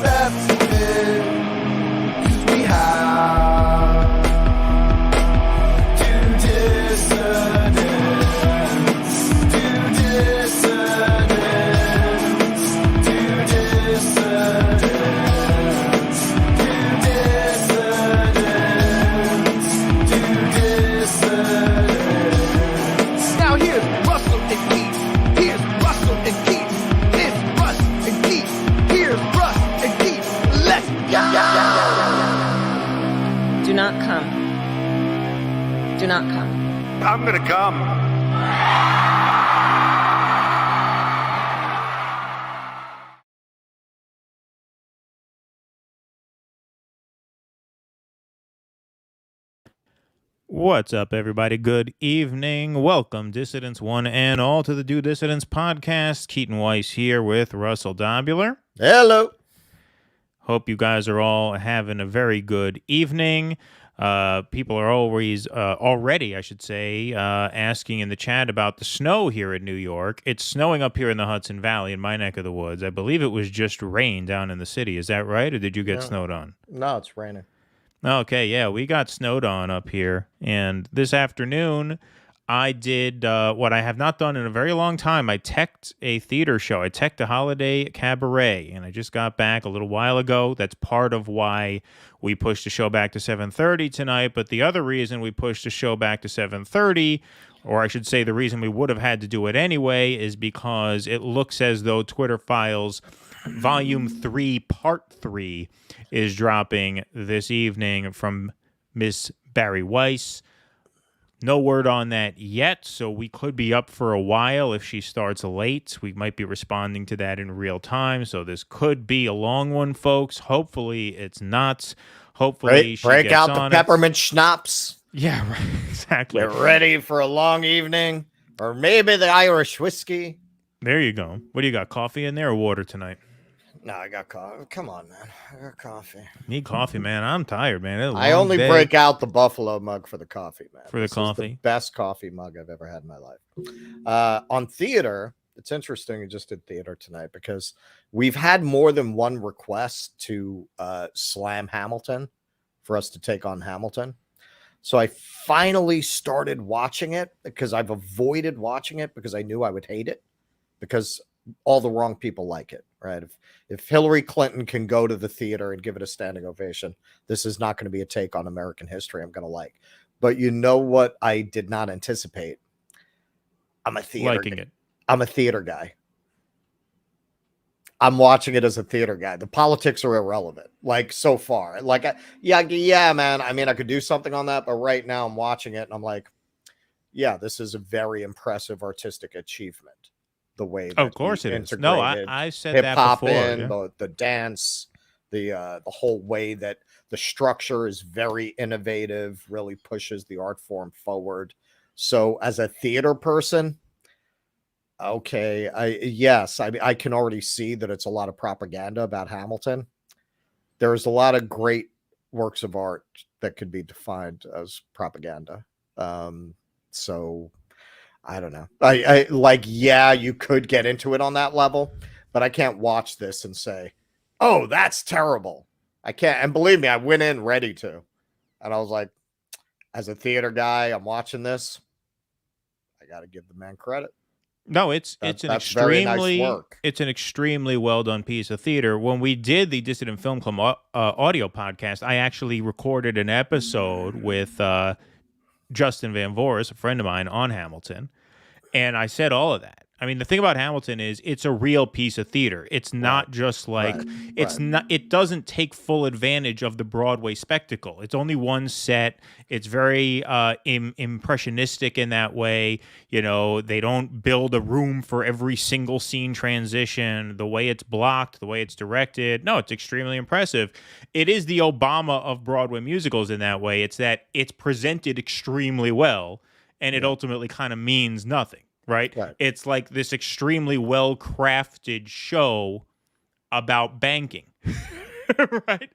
accepted. We have to dissidence, to dissidence, to dissidence, to dissidence, to dissidence. Now here's Russell and Keith. Here's Russell and Keith. It's Russ and Keith. Here's Russ and Keith. Let's go! Do not come. Do not come. I'm gonna come. What's up, everybody? Good evening. Welcome, Dissidents one and all, to the Do Dissidents podcast. Keaton Weiss here with Russell Dobular. Hello. Hope you guys are all having a very good evening. People are already, I should say, asking in the chat about the snow here in New York. It's snowing up here in the Hudson Valley in my neck of the woods. I believe it was just rain down in the city. Is that right, or did you get snowed on? No, it's raining. Okay, yeah, we got snowed on up here, and this afternoon I did what I have not done in a very long time. I teched a theater show. I teched a holiday cabaret, and I just got back a little while ago. That's part of why we pushed the show back to 7:30 tonight, but the other reason we pushed the show back to 7:30, or I should say the reason we would have had to do it anyway, is because it looks as though Twitter Files Volume 3, Part 3 is dropping this evening from Miss Barry Weiss. No word on that yet, so we could be up for a while if she starts late. We might be responding to that in real time, so this could be a long one, folks. Hopefully it's not. Hopefully she break gets out on the peppermint schnapps. Yeah, right, exactly. Get ready for a long evening, or maybe the Irish whiskey. There you go. What do you got, coffee in there or water tonight? No, I got coffee. Come on, man. I got coffee. Need coffee, man. I'm tired, man. I only break out the Buffalo mug for the coffee, man. For the coffee? Is the best coffee mug I've ever had in my life. On theater, it's interesting. I just did theater tonight because we've had more than one request to slam Hamilton for us to take on Hamilton. So I finally started watching it because I've avoided watching it because I knew I would hate it because all the wrong people like it, right? If Hillary Clinton can go to the theater and give it a standing ovation, this is not going to be a take on American history I'm going to like. But you know what I did not anticipate? I'm a theater guy. I'm watching it as a theater guy. The politics are irrelevant, like so far. Like, yeah, man. I mean, I could do something on that, but right now I'm watching it and I'm like, yeah, this is a very impressive artistic achievement. The way that of course it is. No, I said that before. The dance, the whole way that the structure is very innovative, really pushes the art form forward. So as a theater person, okay, I can already see that it's a lot of propaganda about Hamilton. There's a lot of great works of art that could be defined as propaganda. So I don't know. I like, yeah, you could get into it on that level, but I can't watch this and say, oh, that's terrible. I can't. And believe me, I went in ready to. And I was like, as a theater guy, I'm watching this. I got to give the man credit. No, it's an extremely well done piece of theater. When we did the Dissident Film Club audio podcast, I actually recorded an episode with Justin Van Voris, a friend of mine, on Hamilton, and I said all of that. I mean, the thing about Hamilton is it's a real piece of theater. It's not just like it doesn't take full advantage of the Broadway spectacle. It's only one set. It's very impressionistic in that way. You know, they don't build a room for every single scene transition, the way it's blocked, the way it's directed. No, it's extremely impressive. It is the Obama of Broadway musicals in that way. It's that it's presented extremely well, and it ultimately kind of means nothing. Right? It's like this extremely well-crafted show about banking. Right?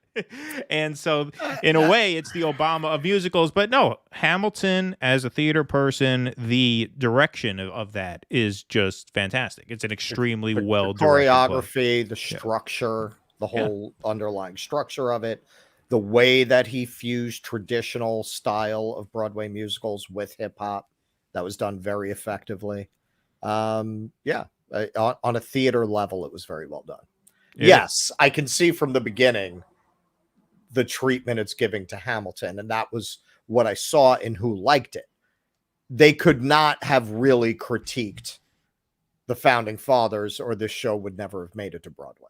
And so, in a way, it's the Obama of musicals. But no, Hamilton, as a theater person, the direction of that is just fantastic. It's an extremely well-directed choreography, the structure, the whole underlying structure of it, the way that he fused traditional style of Broadway musicals with hip hop, that was done very effectively. On a theater level, it was very well done. Yes, I can see from the beginning the treatment it's giving to Hamilton, and that was what I saw in Who Liked It. They could not have really critiqued the Founding Fathers, or this show would never have made it to Broadway.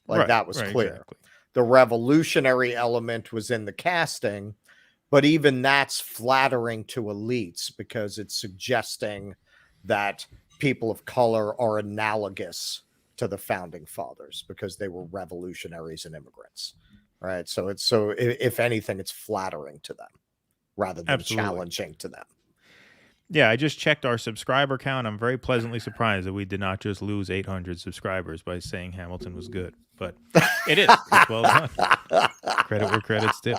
That was clear. Exactly. The revolutionary element was in the casting, but even that's flattering to elites because it's suggesting that people of color are analogous to the Founding Fathers because they were revolutionaries and immigrants. Right. So if anything, it's flattering to them rather than challenging to them. Yeah, I just checked our subscriber count. I'm very pleasantly surprised that we did not just lose 800 subscribers by saying Hamilton was good. But it is. It's well done. Credit where credit's due.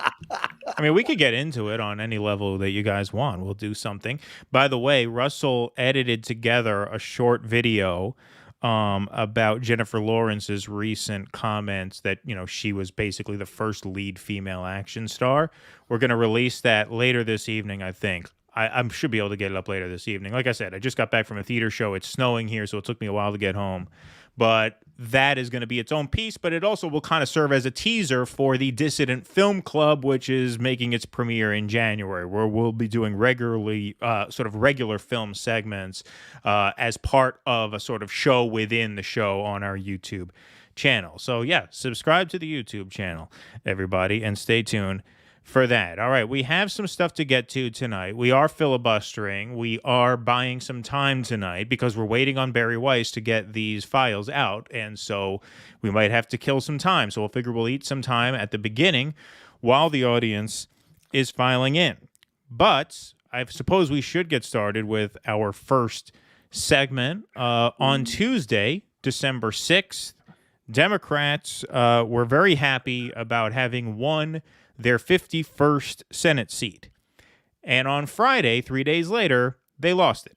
I mean, we could get into it on any level that you guys want. We'll do something. By the way, Russell edited together a short video about Jennifer Lawrence's recent comments that, she was basically the first lead female action star. We're going to release that later this evening, I think. I should be able to get it up later this evening. Like I said, I just got back from a theater show. It's snowing here, so it took me a while to get home. But that is going to be its own piece, but it also will kind of serve as a teaser for the Dissident Film Club, which is making its premiere in January, where we'll be doing regular film segments as part of a sort of show within the show on our YouTube channel. So yeah, subscribe to the YouTube channel, everybody, and stay tuned for that. All right, we have some stuff to get to tonight. We are filibustering. We are buying some time tonight because we're waiting on Barry Weiss to get these files out, and so we might have to kill some time. So we'll figure we'll eat some time at the beginning while the audience is filing in. But I suppose we should get started with our first segment. On Tuesday, December 6th, Democrats were very happy about having won their 51st Senate seat. And on Friday, 3 days later, they lost it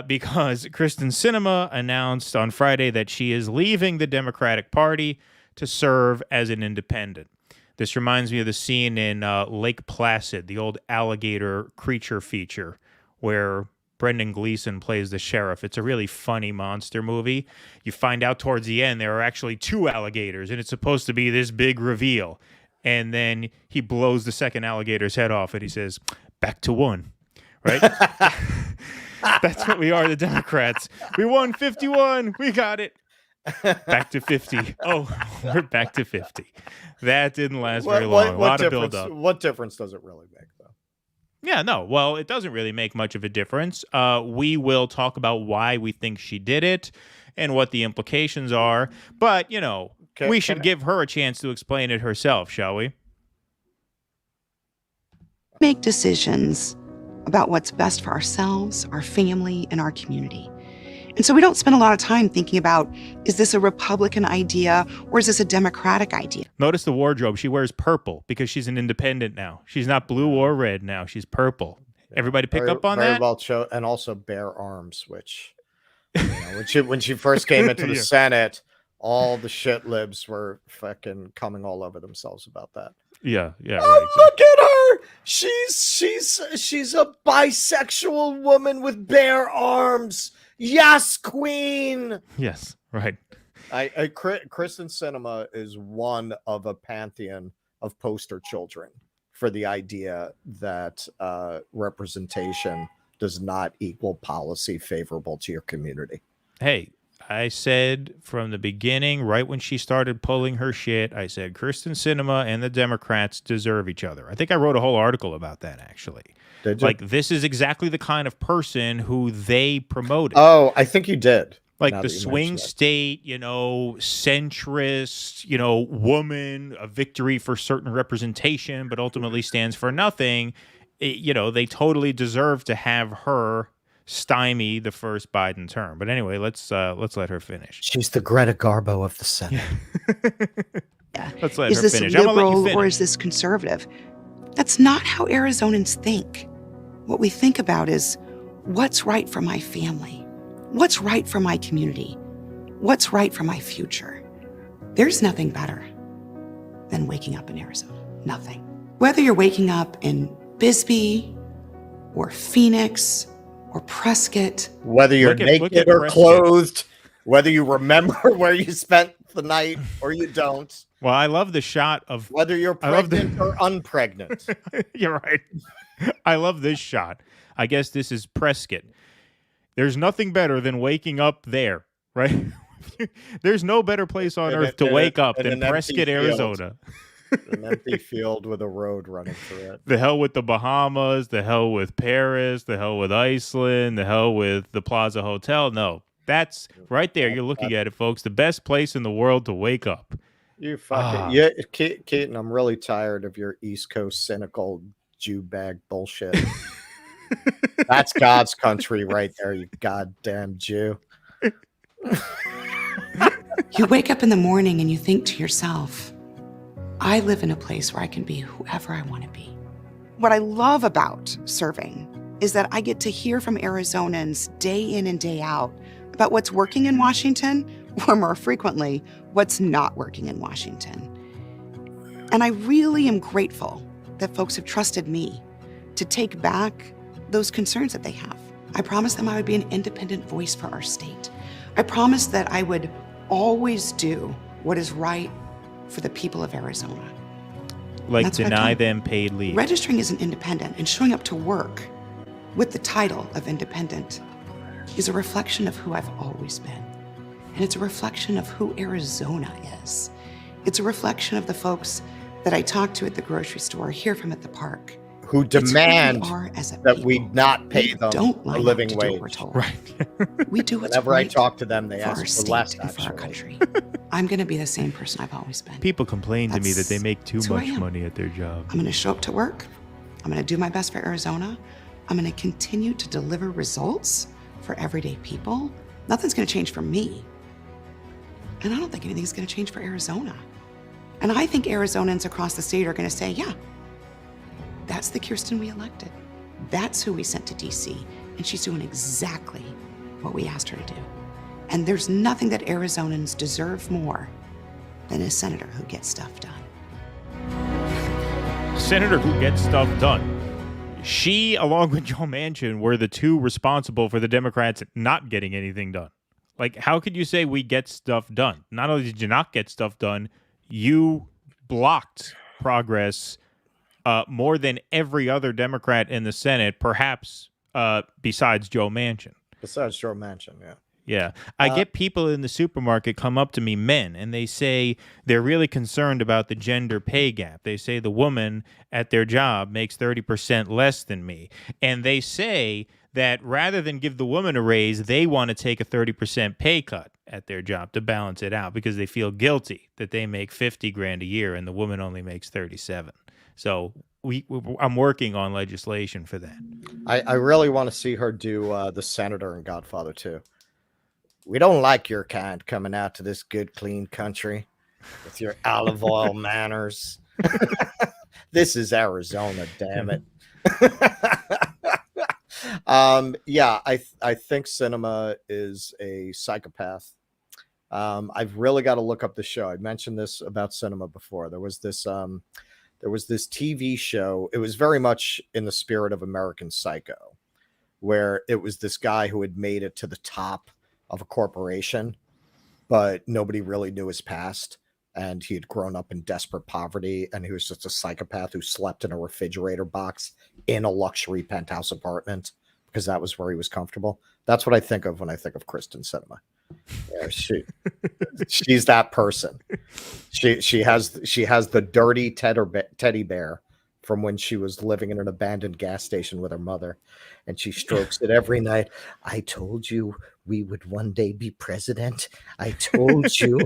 because Kristen Sinema announced on Friday that she is leaving the Democratic Party to serve as an independent. This reminds me of the scene in Lake Placid, the old alligator creature feature, where Brendan Gleeson plays the sheriff. It's a really funny monster movie. You find out towards the end there are actually 2 alligators, and it's supposed to be this big reveal. And then he blows the second alligator's head off, and he says, "Back to 1." Right? That's what we are, the Democrats. We won 51. We got it. Back to 50. Oh, we're back to 50. That didn't last very long. A lot of build-up. What difference does it really make, though? Yeah, no. Well, it doesn't really make much of a difference. We will talk about why we think she did it and what the implications are. But, we should give her a chance to explain it herself, shall we? Make decisions about what's best for ourselves, our family, and our community. And so we don't spend a lot of time thinking about, is this a Republican idea or is this a Democratic idea? Notice the wardrobe. She wears purple because she's an independent now. She's not blue or red now. She's purple. Everybody pick up on very that? Well show, and also bare arms, which when she first came into the Senate, all the shit libs were fucking coming all over themselves about that. Yeah. Oh, right, look at her! She's a bisexual woman with bare arms. Yes, queen. Yes, right. Kristen Sinema is one of a pantheon of poster children for the idea that representation does not equal policy favorable to your community. Hey, I said from the beginning, right when she started pulling her shit, I said Kristen Sinema and the Democrats deserve each other. I think I wrote a whole article about that, actually. Did you? Like, this is exactly the kind of person who they promoted. Oh, I think you did. Like the swing state, centrist, woman, a victory for certain representation, but ultimately stands for nothing. They totally deserve to have her stymie the first Biden term. But anyway, let's let her finish. She's the Greta Garbo of the Senate. Yeah. Let's let her finish. Is this liberal or is this conservative? That's not how Arizonans think. What we think about is what's right for my family, what's right for my community, what's right for my future. There's nothing better than waking up in Arizona. Nothing. Whether you're waking up in Bisbee or Phoenix or Prescott. Whether you're naked or clothed, whether you remember where you spent the night or you don't. Well, I love the shot of whether you're pregnant or unpregnant. You're right. I love this shot. I guess this is Prescott. There's nothing better than waking up there, right? There's no better place on earth to wake up than Prescott, Arizona. An empty field with a road running through it. The hell with the Bahamas, the hell with Paris, the hell with Iceland, the hell with the Plaza Hotel. No, that's right there. You're looking at it, folks. The best place in the world to wake up. You fucking yeah, Keaton. I'm really tired of your East Coast cynical Jew bag bullshit. That's God's country right there, you goddamn Jew. You wake up in the morning and you think to yourself, I live in a place where I can be whoever I want to be. What I love about serving is that I get to hear from Arizonans day in and day out about what's working in Washington, or more frequently, what's not working in Washington. And I really am grateful that folks have trusted me to take back those concerns that they have. I promised them I would be an independent voice for our state. I promised that I would always do what is right for the people of Arizona. Like deny them paid leave. Registering as an independent and showing up to work with the title of independent is a reflection of who I've always been. And it's a reflection of who Arizona is. It's a reflection of the folks that I talk to at the grocery store, hear from at the park, who demand that we not pay them a living wage. Right. We do what's Whenever right I talk to them, they ask for less, and for our country. I'm going to be the same person I've always been. People complain to me that they make too much money at their job. I'm going to show up to work. I'm going to do my best for Arizona. I'm going to continue to deliver results for everyday people. Nothing's going to change for me. And I don't think anything's going to change for Arizona. And I think Arizonans across the state are going to say, yeah, that's the Kirsten we elected. That's who we sent to DC. And she's doing exactly what we asked her to do. And there's nothing that Arizonans deserve more than a senator who gets stuff done. Senator who gets stuff done. She, along with Joe Manchin, were the two responsible for the Democrats not getting anything done. Like, how could you say we get stuff done? Not only did you not get stuff done, you blocked progress more than every other Democrat in the Senate, perhaps besides Joe Manchin. Besides Joe Manchin, yeah. Yeah. I get people in the supermarket come up to me, men, and they say they're really concerned about the gender pay gap. They say the woman at their job makes 30% less than me. And they say that rather than give the woman a raise, they want to take a 30% pay cut at their job to balance it out because they feel guilty that they make $50,000 a year and the woman only makes 37. So I'm working on legislation for that. I really want to see her do the Senator and Godfather too. We don't like your kind coming out to this good, clean country with your olive oil manners. This is Arizona, damn it. Yeah, I think Sinema is a psychopath. I've really got to look up the show. I mentioned this about Sinema before. There was this TV show. It was very much in the spirit of American Psycho, where it was this guy who had made it to the top of a corporation, but nobody really knew his past. And he had grown up in desperate poverty, and he was just a psychopath who slept in a refrigerator box in a luxury penthouse apartment because that was where he was comfortable. That's what I think of when I think of Kristen Sinema. Yeah, she's that person. She has the dirty teddy bear from when she was living in an abandoned gas station with her mother, and she strokes it every night. I told you we would one day be president. I told you.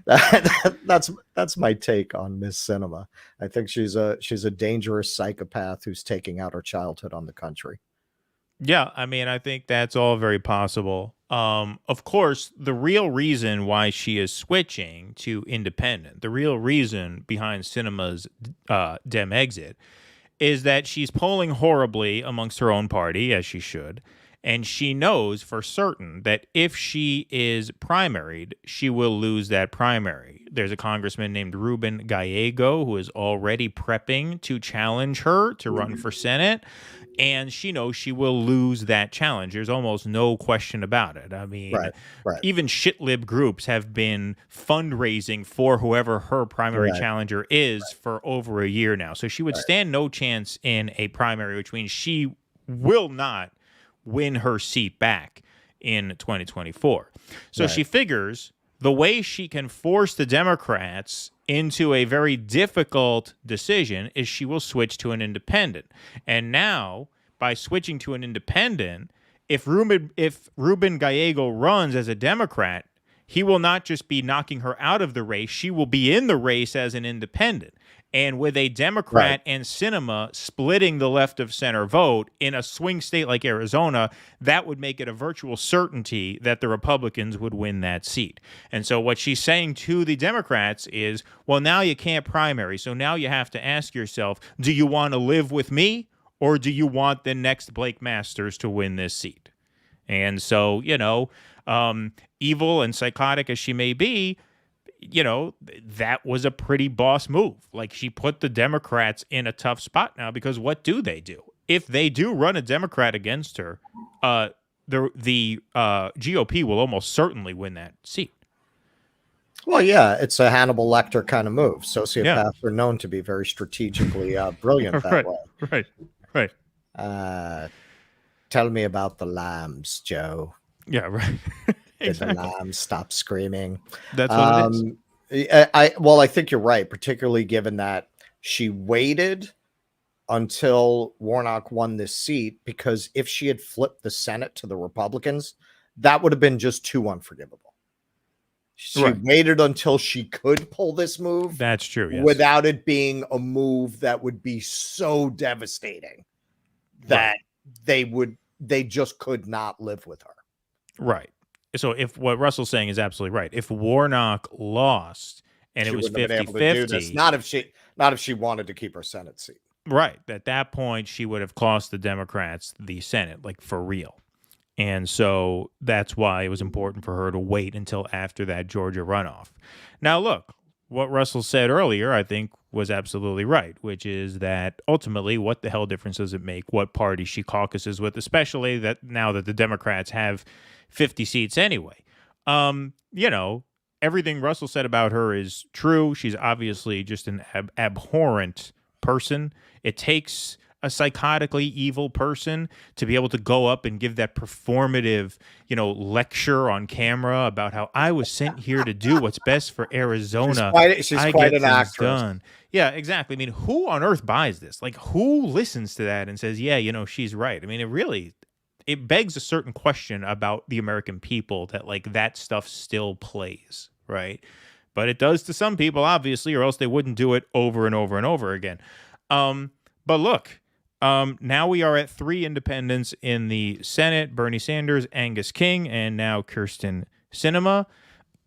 That's my take on Miss Sinema. I think she's a dangerous psychopath who's taking out her childhood on the country. Yeah, I mean, I think that's all very possible. Of course, the real reason why she is switching to independent, the real reason behind Sinema's DemExit, is that she's polling horribly amongst her own party, as she should, And she knows for certain that if she is primaried, she will lose that primary. There's a congressman named Ruben Gallego who is already prepping to challenge her to run for Senate. And she knows she will lose that challenge. There's almost no question about it. I mean, even shitlib groups have been fundraising for whoever her primary challenger is for over a year now. So she would stand no chance in a primary, which means she will not win her seat back in 2024. So she figures the way she can force the Democrats into a very difficult decision is she will switch to an independent. And now, by switching to an independent, if Ruben Gallego runs as a Democrat, he will not just be knocking her out of the race, she will be in the race as an independent. And with a Democrat and Sinema splitting the left of center vote in a swing state like Arizona, that would make it a virtual certainty that the Republicans would win that seat. And so what she's saying to the Democrats is, well, now you can't primary. So now you have to ask yourself, do you want to live with me or do you want the next Blake Masters to win this seat? And so, you know, evil and psychotic as she may be, you know, that was a pretty boss move. Like, she put the Democrats in a tough spot now because what do? If they do run a Democrat against her, the GOP will almost certainly win that seat. Well, yeah, it's a Hannibal Lecter kind of move. Sociopaths are known to be very strategically brilliant that way. Right. Tell me about the lambs, Joe. Yeah, right. Exactly. Did the lambs stop screaming? That's what it is. I think you're right, particularly given that she waited until Warnock won this seat, because if she had flipped the Senate to the Republicans, that would have been just too unforgivable. She waited until she could pull this move. That's true. Yes. Without it being a move that would be so devastating that they just could not live with her. Right. So if what Russell's saying is absolutely right, if Warnock lost and it was 50-50, not if she wanted to keep her Senate seat. Right. At that point, she would have cost the Democrats the Senate, like for real. And so that's why it was important for her to wait until after that Georgia runoff. Now, look, what Russell said earlier, I think, was absolutely right, which is that ultimately, what the hell difference does it make what party she caucuses with, especially that now that the Democrats have 50 seats anyway. You know, everything Russell said about her is true. She's obviously just an abhorrent person. It takes a psychotically evil person to be able to go up and give that performative, you know, lecture on camera about how I was sent here to do what's best for Arizona. She's quite an actress. Done. Yeah, exactly. I mean, who on earth buys this? Like, who listens to that and says, yeah, you know, she's right? I mean, it begs a certain question about the American people that, like, that stuff still plays, right? But it does to some people, obviously, or else they wouldn't do it over and over and over again. But look, now we are at 3 independents in the Senate: Bernie Sanders, Angus King, and now Kyrsten Sinema.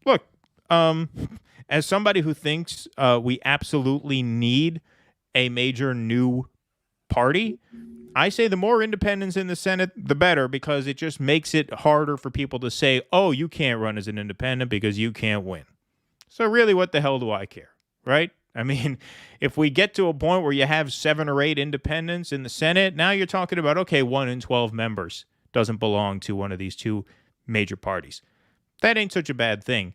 Look, as somebody who thinks we absolutely need a major new party, I say the more independents in the Senate, the better, because it just makes it harder for people to say, oh, you can't run as an independent because you can't win. So really, what the hell do I care, right? I mean, if we get to a point where you have 7 or 8 independents in the Senate, now you're talking about, okay, 1 in 12 members doesn't belong to one of these 2 major parties. That ain't such a bad thing.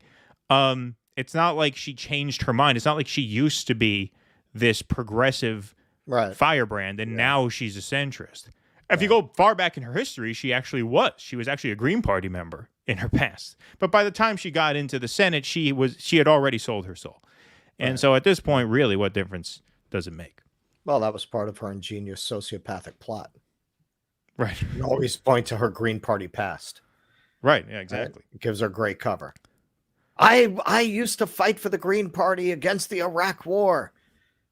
It's not like she changed her mind. It's not like she used to be this progressive firebrand, and now she's a centrist. If you go far back in her history, she actually was. She was actually a Green Party member in her past. But by the time she got into the Senate, she had already sold her soul. And so at this point, really, what difference does it make? Well, that was part of her ingenious sociopathic plot. Right. You always point to her Green Party past. Right. Yeah, exactly. It gives her great cover. I used to fight for the Green Party against the Iraq War.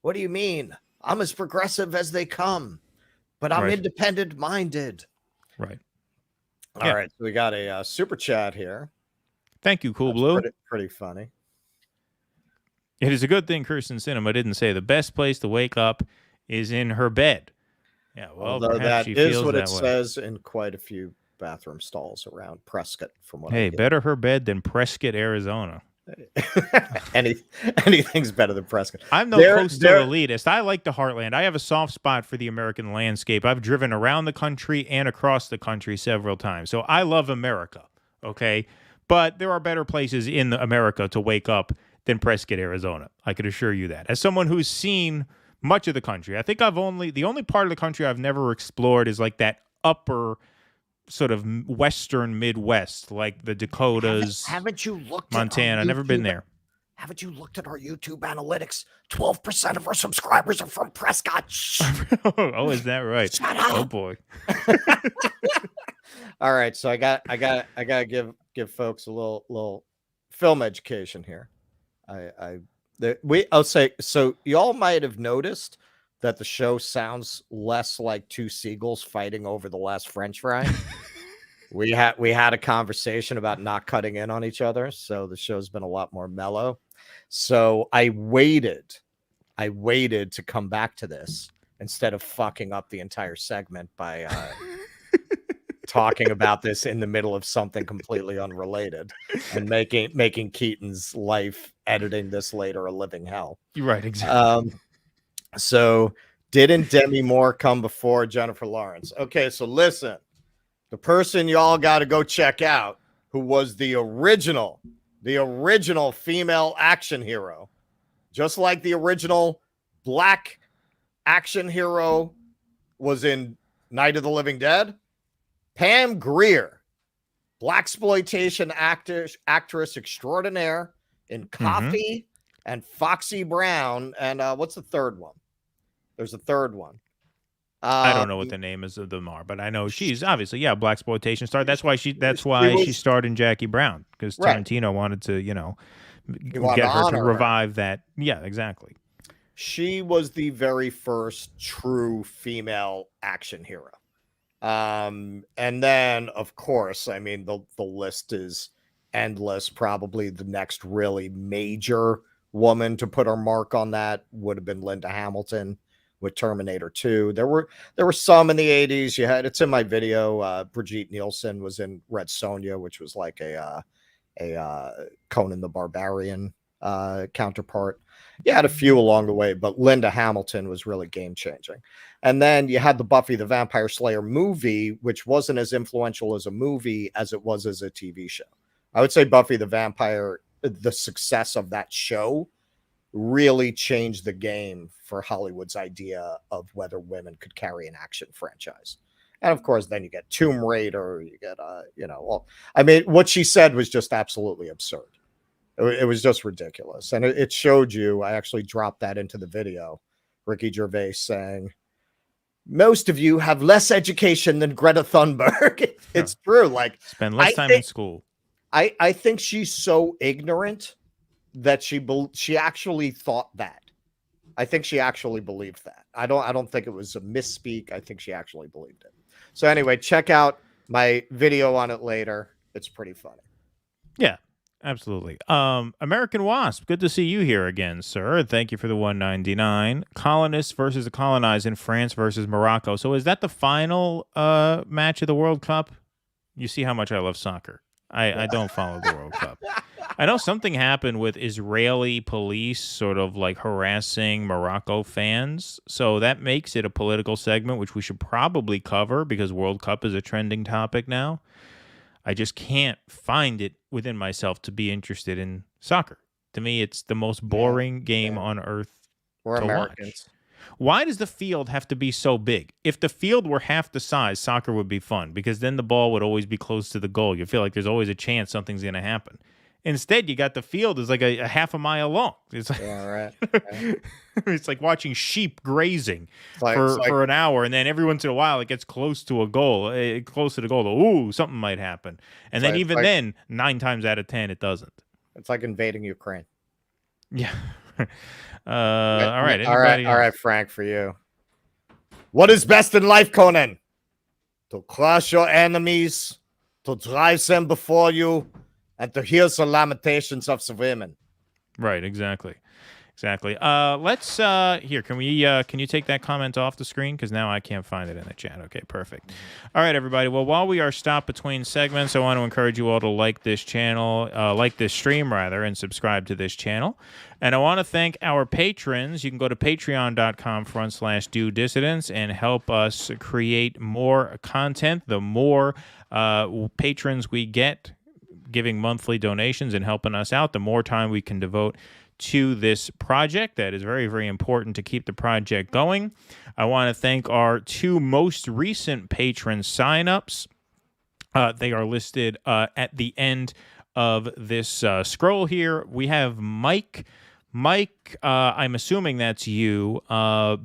What do you mean? I'm as progressive as they come, but I'm independent-minded. Right. All right. So we got a super chat here. Thank you, Cool Blue. Pretty funny. It is a good thing Kyrsten Sinema didn't say the best place to wake up is in her bed. Yeah, well, that is what it says in quite a few bathroom stalls around Prescott. From what hey, better her bed than Prescott, Arizona. Anything's better than Prescott. I'm no coastal elitist. I like the heartland. I have a soft spot for the American landscape. I've driven around the country and across the country several times. So I love America, okay? But there are better places in America to wake up than Prescott, Arizona. I can assure you that. As someone who's seen much of the country, I think the only part of the country I've never explored is like that upper sort of western Midwest, like the Dakotas. Haven't you looked Montana? I've never been there. Haven't you looked at our YouTube analytics? 12% of our subscribers are from Prescott. Oh, is that right? Shut up. Oh boy. All right, so I gotta give folks a little film education here. I'll say, so y'all might have noticed that the show sounds less like two seagulls fighting over the last French fry. we had a conversation about not cutting in on each other, so the show's been a lot more mellow. So I waited to come back to this instead of fucking up the entire segment by talking about this in the middle of something completely unrelated and making Keaton's life editing this later a living hell. You're right, exactly. So didn't Demi Moore come before Jennifer Lawrence? Okay, so listen, the person y'all got to go check out, who was the original female action hero, just like the original black action hero was in Night of the Living Dead. Pam Grier, blaxploitation actress extraordinaire in Coffee and Foxy Brown, and what's the third one? There's a third one. I don't know what the name is of them are, but I know she's obviously blaxploitation star. That's why she starred in Jackie Brown, because Tarantino wanted to get her to revive that. Yeah, exactly. She was the very first true female action hero. And then, of course, I mean, the list is endless. Probably the next really major woman to put her mark on that would have been Linda Hamilton with Terminator 2. There were some in the 80s. It's in my video. Brigitte Nielsen was in Red Sonja, which was like a Conan the Barbarian counterpart. You had a few along the way, but Linda Hamilton was really game changing. And then you had the Buffy the Vampire Slayer movie, which wasn't as influential as a movie as it was as a TV show. I would say Buffy the Vampire, the success of that show really changed the game for Hollywood's idea of whether women could carry an action franchise. And of course, then you get Tomb Raider, you get, what she said was just absolutely absurd. It was just ridiculous. And it showed you, I actually dropped that into the video, Ricky Gervais saying, most of you have less education than Greta Thunberg. It's true. Like, spend less time in school. I think she's so ignorant that she actually thought that. I think she actually believed that. I don't think it was a misspeak. I think she actually believed it. So anyway, check out my video on it later. It's pretty funny. Yeah, absolutely. American Wasp, good to see you here again, sir. Thank you for the $1.99. Colonists versus the colonized in France versus Morocco. So is that the final match of the World Cup? You see how much I love soccer. I don't follow the World Cup. I know something happened with Israeli police sort of like harassing Morocco fans. So that makes it a political segment, which we should probably cover because World Cup is a trending topic now. I just can't find it within myself to be interested in soccer. To me, it's the most boring game on earth We're to Americans. watch. Why does the field have to be so big? If the field were half the size, soccer would be fun because then the ball would always be close to the goal. You feel like there's always a chance something's going to happen. Instead, you got the field is like a half a mile long. It's like, right. It's like watching sheep grazing for an hour, and then every once in a while it gets close to a goal, close to the goal. Ooh, something might happen, and then then 9 times out of 10 it doesn't. It's like invading Ukraine. Yeah. All right. All right, Frank, for you. What is best in life, Conan? To crush your enemies, to drive them before you, and to hear the lamentations of the women. Right, exactly. Exactly. Let's here. Can we? Can you take that comment off the screen? Because now I can't find it in the chat. Okay, perfect. All right, everybody. Well, while we are stopped between segments, I want to encourage you all to like this channel, like this stream rather, and subscribe to this channel. And I want to thank our patrons. You can go to patreon.com/DoDissidents and help us create more content. The more patrons we get giving monthly donations and helping us out, the more time we can devote to this project. That is very, very important to keep the project going. I want to thank our 2 most recent patron signups. They are listed at the end of this scroll here. We have Mike. Mike, I'm assuming that's you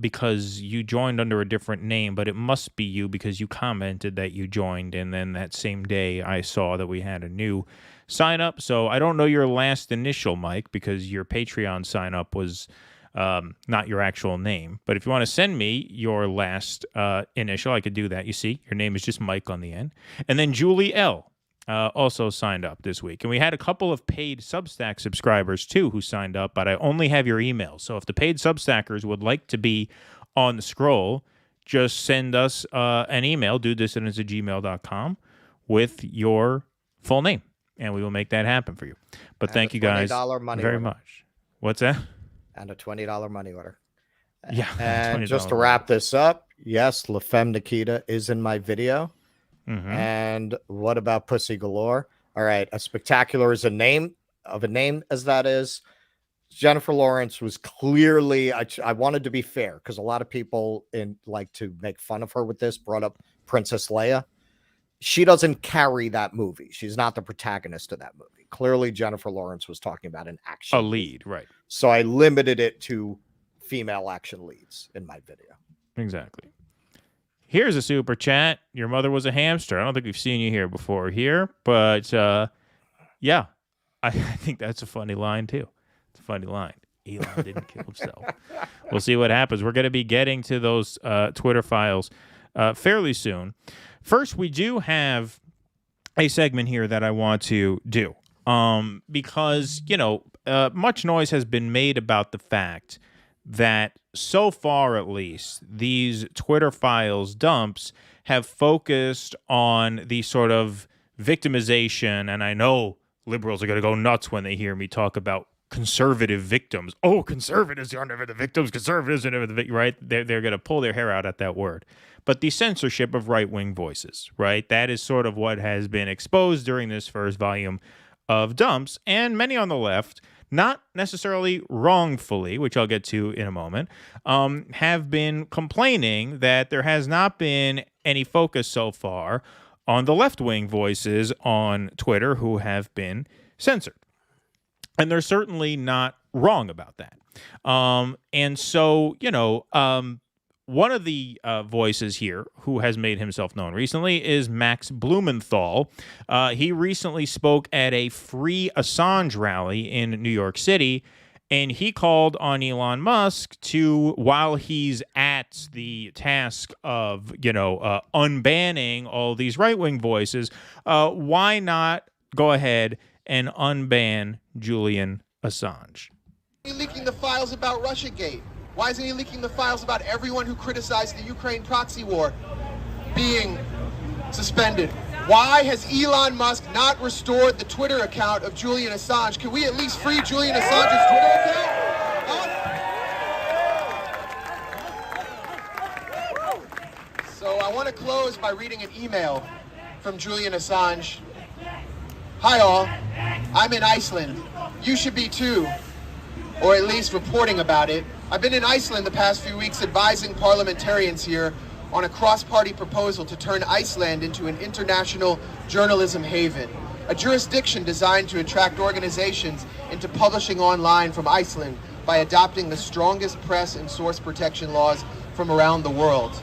because you joined under a different name, but it must be you because you commented that you joined, and then that same day I saw that we had a new sign up. So I don't know your last initial, Mike, because your Patreon sign up was not your actual name. But if you want to send me your last initial, I could do that. You see, your name is just Mike on the end. And then Julie L. Also signed up this week. And we had a couple of paid Substack subscribers, too, who signed up, but I only have your email. So if the paid Substackers would like to be on the scroll, just send us an email, dodissidents@gmail.com, with your full name, and we will make that happen for you. But thank you guys very much. What's that? And a $20 money order. Yeah. And just to wrap this up, yes, La Femme Nikita is in my video. Mm-hmm. And what about Pussy Galore? All right, as spectacular as a name as that is, Jennifer Lawrence was clearly, I wanted to be fair because a lot of people like to make fun of her with this, brought up Princess Leia. She doesn't carry that movie. She's not the protagonist of that movie. Clearly, Jennifer Lawrence was talking about an action lead, right? So I limited it to female action leads in my video. Exactly. Here's a super chat. Your mother was a hamster. I don't think we've seen you here before but yeah, I think that's a funny line too. It's a funny line. Elon didn't kill himself. We'll see what happens. We're going to be getting to those Twitter files fairly soon. First, we do have a segment here that I want to do because, much noise has been made about the fact that so far, at least, these Twitter files dumps have focused on the sort of victimization, and I know liberals are going to go nuts when they hear me talk about conservative victims. Oh, conservatives are never the victims. Conservatives are never the victims, right? They're going to pull their hair out at that word. But the censorship of right-wing voices, right? That is sort of what has been exposed during this first volume of dumps, and many on the left, not necessarily wrongfully, which I'll get to in a moment, have been complaining that there has not been any focus so far on the left-wing voices on Twitter who have been censored. And they're certainly not wrong about that. And so, one of the voices here who has made himself known recently is Max Blumenthal. He recently spoke at a free Assange rally in New York City, and he called on Elon Musk to, while he's at the task of, unbanning all these right-wing voices, why not go ahead and unban Julian Assange? Leaking the files about Russiagate? Why isn't he leaking the files about everyone who criticized the Ukraine proxy war being suspended? Why has Elon Musk not restored the Twitter account of Julian Assange? Can we at least free Julian Assange's Twitter account? So I want to close by reading an email from Julian Assange. Hi all, I'm in Iceland. You should be too, or at least reporting about it. I've been in Iceland the past few weeks advising parliamentarians here on a cross-party proposal to turn Iceland into an international journalism haven, a jurisdiction designed to attract organizations into publishing online from Iceland by adopting the strongest press and source protection laws from around the world.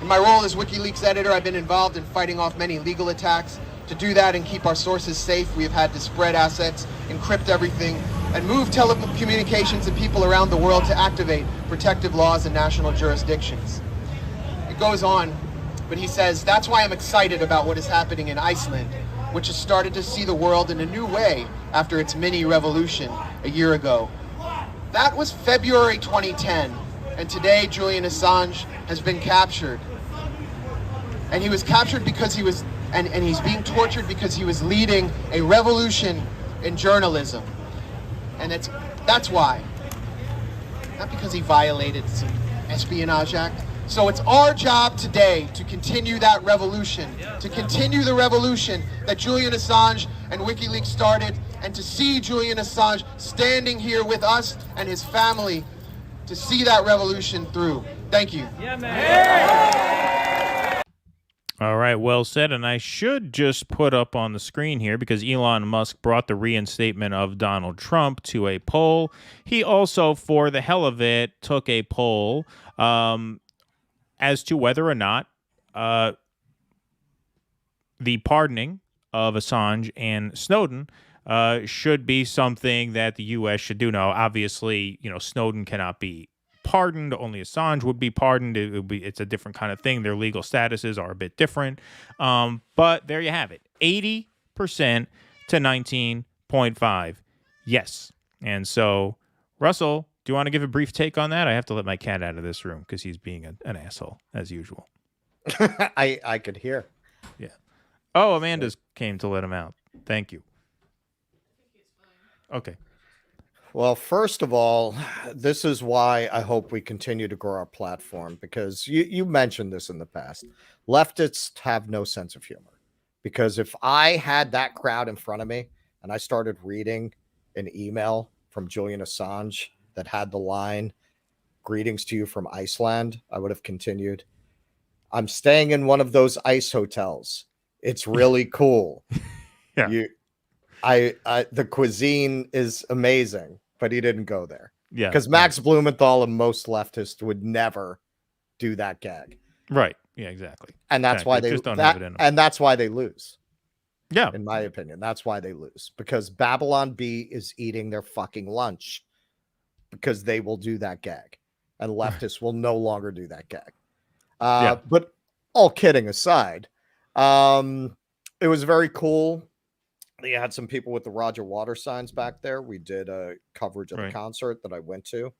In my role as WikiLeaks editor, I've been involved in fighting off many legal attacks. To do that and keep our sources safe, we have had to spread assets, encrypt everything, and move telecommunications and people around the world to activate protective laws and national jurisdictions. It goes on, but he says, that's why I'm excited about what is happening in Iceland, which has started to see the world in a new way after its mini revolution a year ago. That was February 2010, and today Julian Assange has been captured. And he was captured because he was, and he's being tortured because he was leading a revolution in journalism. And that's why. Not because he violated some Espionage Act. So it's our job today to continue that revolution, to continue the revolution that Julian Assange and WikiLeaks started, and to see Julian Assange standing here with us and his family to see that revolution through. Thank you. Yeah, man. All right, well said. And I should just put up on the screen here, because Elon Musk brought the reinstatement of Donald Trump to a poll. He also, for the hell of it, took a poll as to whether or not the pardoning of Assange and Snowden should be something that the U.S. should do. Now, obviously, Snowden cannot be pardoned. Only Assange would be pardoned. It's a different kind of thing. Their legal statuses are a bit different. But there you have it. 80% to 19.5. Yes. And so, Russell, do you want to give a brief take on that? I have to let my cat out of this room because he's being an asshole, as usual. I could hear. Yeah. Oh, Amanda's came to let him out. Thank you. Okay. Well, first of all, this is why I hope we continue to grow our platform, because you mentioned this in the past. Leftists have no sense of humor, because if I had that crowd in front of me and I started reading an email from Julian Assange that had the line, "Greetings to you from Iceland," I would have continued, "I'm staying in one of those ice hotels. It's really cool. Yeah. The cuisine is amazing," but he didn't go there. Yeah. Because Max Blumenthal and most leftists would never do that gag. Right. Yeah, exactly. And that's why they just don't have it in them. And that's why they lose. Yeah. In my opinion, that's why they lose, because Babylon B is eating their fucking lunch, because they will do that gag, and leftists will no longer do that gag. But all kidding aside, it was very cool. They had some people with the Roger Waters signs back there. We did a coverage of the concert that I went to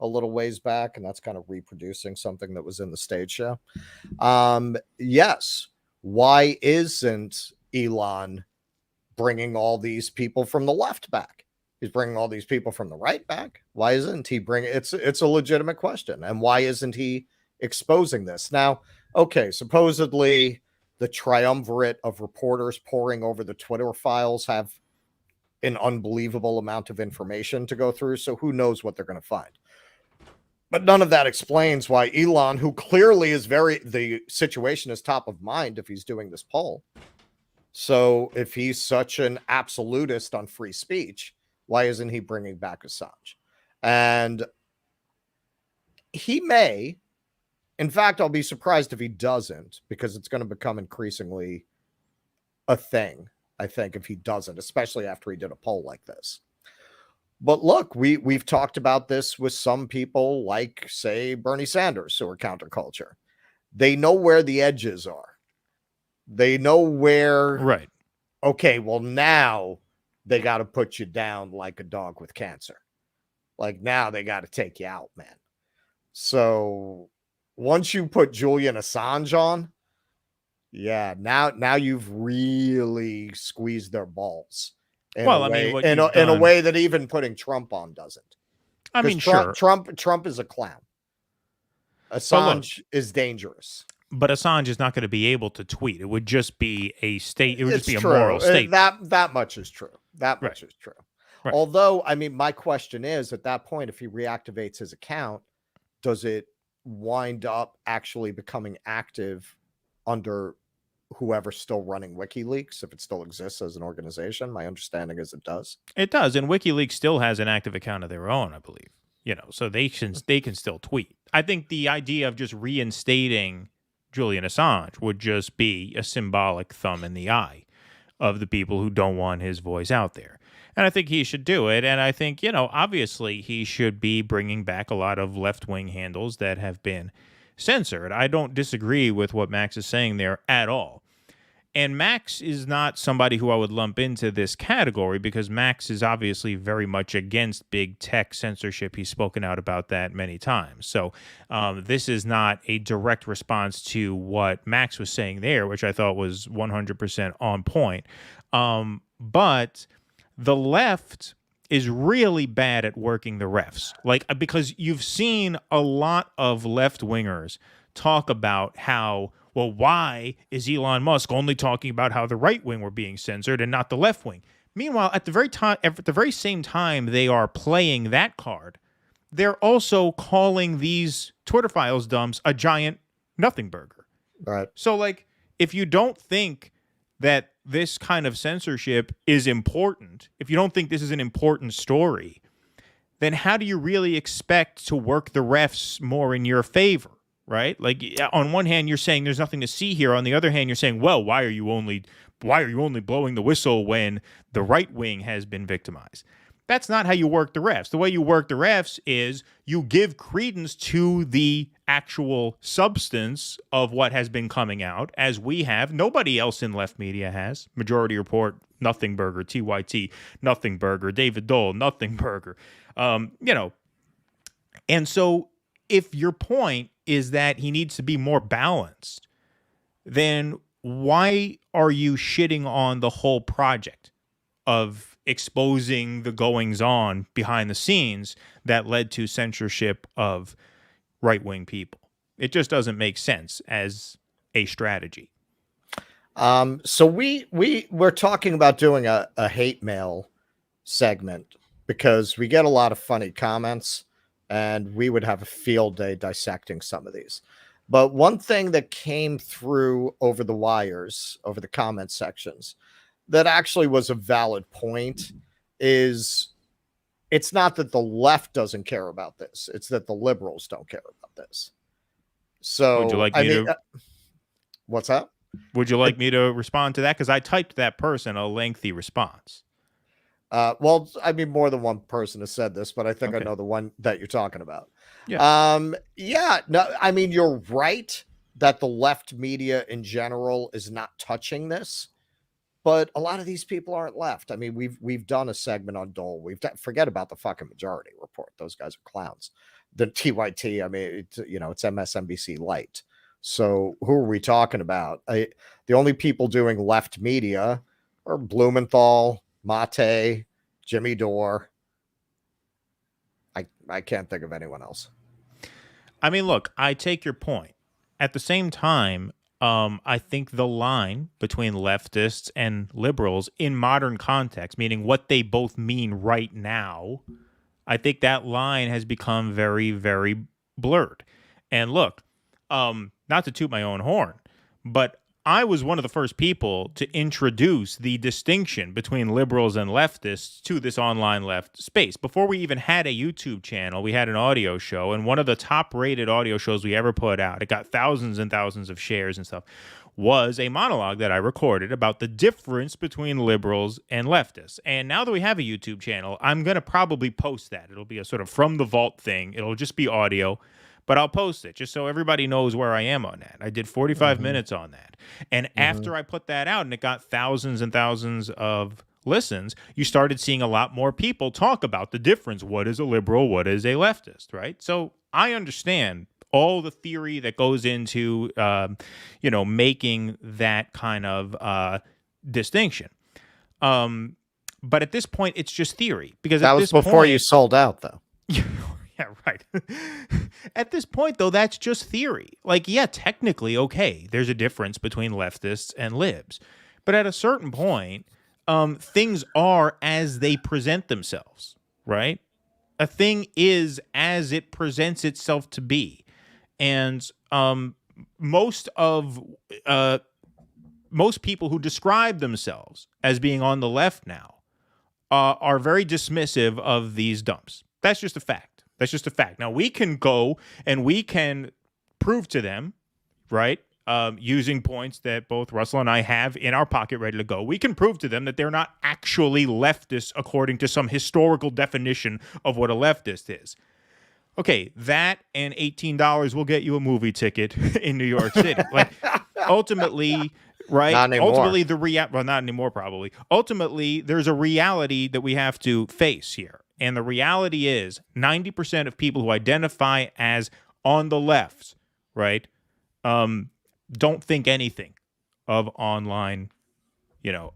a little ways back, and that's kind of reproducing something that was in the stage show. Yes. Why isn't Elon bringing all these people from the left back? He's bringing all these people from the right back. Why isn't he bringing it's a legitimate question. And why isn't he exposing this? Now, okay, supposedly the triumvirate of reporters poring over the Twitter files have an unbelievable amount of information to go through. So who knows what they're going to find? But none of that explains why Elon, who clearly is the situation is top of mind if he's doing this poll. So if he's such an absolutist on free speech, why isn't he bringing back Assange? And he may. In fact, I'll be surprised if he doesn't, because it's going to become increasingly a thing, I think, if he doesn't, especially after he did a poll like this. But look, we've talked about this with some people like, say, Bernie Sanders, who are counterculture. They know where the edges are. They know where, right. Okay, well, now they got to put you down like a dog with cancer. Like, now they got to take you out, man. So once you put Julian Assange on, yeah, now you've really squeezed their balls. In a way that even putting Trump on doesn't. I mean, Trump is a clown. Assange is dangerous. But Assange is not going to be able to tweet. It would just be a state. It would just be true. A moral statement. That much is true. That much is true. Right. Although, I mean, my question is, at that point, if he reactivates his account, does it wind up actually becoming active under whoever's still running WikiLeaks, if it still exists as an organization? My understanding is it does. It does, and WikiLeaks still has an active account of their own, I believe. So they can still tweet. I think the idea of just reinstating Julian Assange would just be a symbolic thumb in the eye of the people who don't want his voice out there. And I think he should do it. And I think, obviously he should be bringing back a lot of left-wing handles that have been censored. I don't disagree with what Max is saying there at all. And Max is not somebody who I would lump into this category because Max is obviously very much against big tech censorship. He's spoken out about that many times. So this is not a direct response to what Max was saying there, which I thought was 100% on point. But the left is really bad at working the refs. Like, because you've seen a lot of left-wingers talk about how, well, why is Elon Musk only talking about how the right wing were being censored and not the left wing? Meanwhile, at the very same time they are playing that card, they're also calling these Twitter Files dumps a giant nothing burger. Right. So, like, if you don't think that this kind of censorship is important, if you don't think this is an important story, then how do you really expect to work the refs more in your favor? Right? Like, on one hand, you're saying there's nothing to see here. On the other hand, you're saying, well, why are you only blowing the whistle when the right wing has been victimized? That's not how you work the refs. The way you work the refs is you give credence to the actual substance of what has been coming out, as we have. Nobody else in left media has. Majority Report, nothing burger. TYT, nothing burger. David Dole, nothing burger. And so if your point is that he needs to be more balanced, then why are you shitting on the whole project of exposing the goings-on behind the scenes that led to censorship of right-wing people? It just doesn't make sense as a strategy. So we're talking about doing a hate mail segment because we get a lot of funny comments, and we would have a field day dissecting some of these. But one thing that came through over the wires, over the comment sections, that actually was a valid point is it's not that the left doesn't care about this. It's that the liberals don't care about this. So would you like me to... What's that? Would you like me to respond to that? Because I typed that person a lengthy response. Well, I mean, more than one person has said this, but I think Okay. I know the one that you're talking about. Yeah. No, I mean, you're right that the left media in general is not touching this, but a lot of these people aren't left. I mean, we've done a segment on Dole. Forget about the fucking Majority Report. Those guys are clowns. The TYT, I mean, it's MSNBC light. So who are we talking about? The only people doing left media are Blumenthal, Mate, Jimmy Dore. I can't think of anyone else. I mean, look, I take your point. At the same time, I think the line between leftists and liberals in modern context, meaning what they both mean right now, I think that line has become very, very blurred. And look, not to toot my own horn, but I was one of the first people to introduce the distinction between liberals and leftists to this online left space. Before we even had a YouTube channel, we had an audio show, and one of the top-rated audio shows we ever put out, it got thousands and thousands of shares and stuff, was a monologue that I recorded about the difference between liberals and leftists. And now that we have a YouTube channel, I'm going to probably post that. It'll be a sort of from the vault thing. It'll just be audio. But I'll post it just so everybody knows where I am on that. I did 45 minutes on that. And after I put that out and it got thousands and thousands of listens, you started seeing a lot more people talk about the difference. What is a liberal? What is a leftist, right? So I understand all the theory that goes into, making that kind of distinction. But at this point, it's just theory. Because that was before you sold out, though. Yeah, right. At this point, though, that's just theory. Like, yeah, technically, okay, there's a difference between leftists and libs. But at a certain point, things are as they present themselves, right? A thing is as it presents itself to be. And most people who describe themselves as being on the left now are very dismissive of these dumps. That's just a fact. That's just a fact. Now, we can go and we can prove to them, right, using points that both Russell and I have in our pocket ready to go. We can prove to them that they're not actually leftists according to some historical definition of what a leftist is. Okay, that and $18 will get you a movie ticket in New York City. Like, ultimately, Right. Not anymore. Ultimately, well, not anymore, probably. Ultimately, there's a reality that we have to face here. And the reality is 90% of people who identify as on the left, right, don't think anything of online,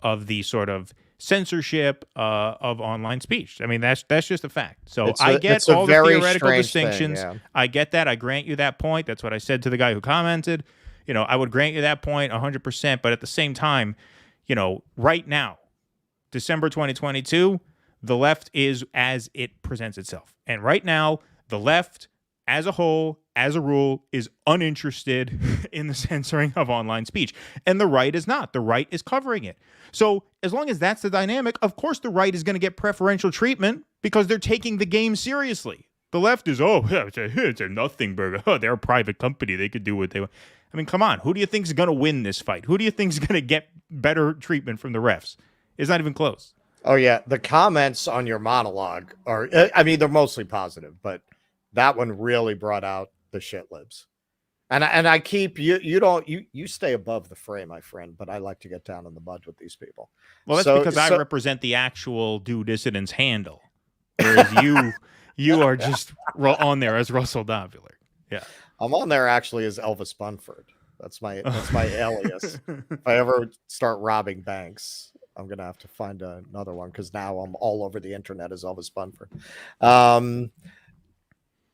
of the sort of censorship of online speech. I mean, that's just a fact. So I get all the theoretical distinctions. Thing, yeah. I get that. I grant you that point. That's what I said to the guy who commented. I would grant you that point 100%. But at the same time, right now, December 2022, the left is as it presents itself. And right now, the left as a whole, as a rule, is uninterested in the censoring of online speech. And the right is not. The right is covering it. So as long as that's the dynamic, of course the right is going to get preferential treatment because they're taking the game seriously. The left is, it's a nothing burger. Oh, they're a private company. They could do what they want. I mean, come on. Who do you think is going to win this fight? Who do you think is going to get better treatment from the refs? It's not even close. Oh, yeah. The comments on your monologue are, they're mostly positive, but that one really brought out the shit libs. And I keep, you stay above the fray, my friend, but I like to get down in the mud with these people. Well, that's because I represent the actual Do Dissidents handle, whereas you are just on there as Russell Dovular. Yeah. I'm on there actually as Elvis Bunford. That's my alias. If I ever start robbing banks, I'm going to have to find another one because now I'm all over the internet as Elvis Bunford.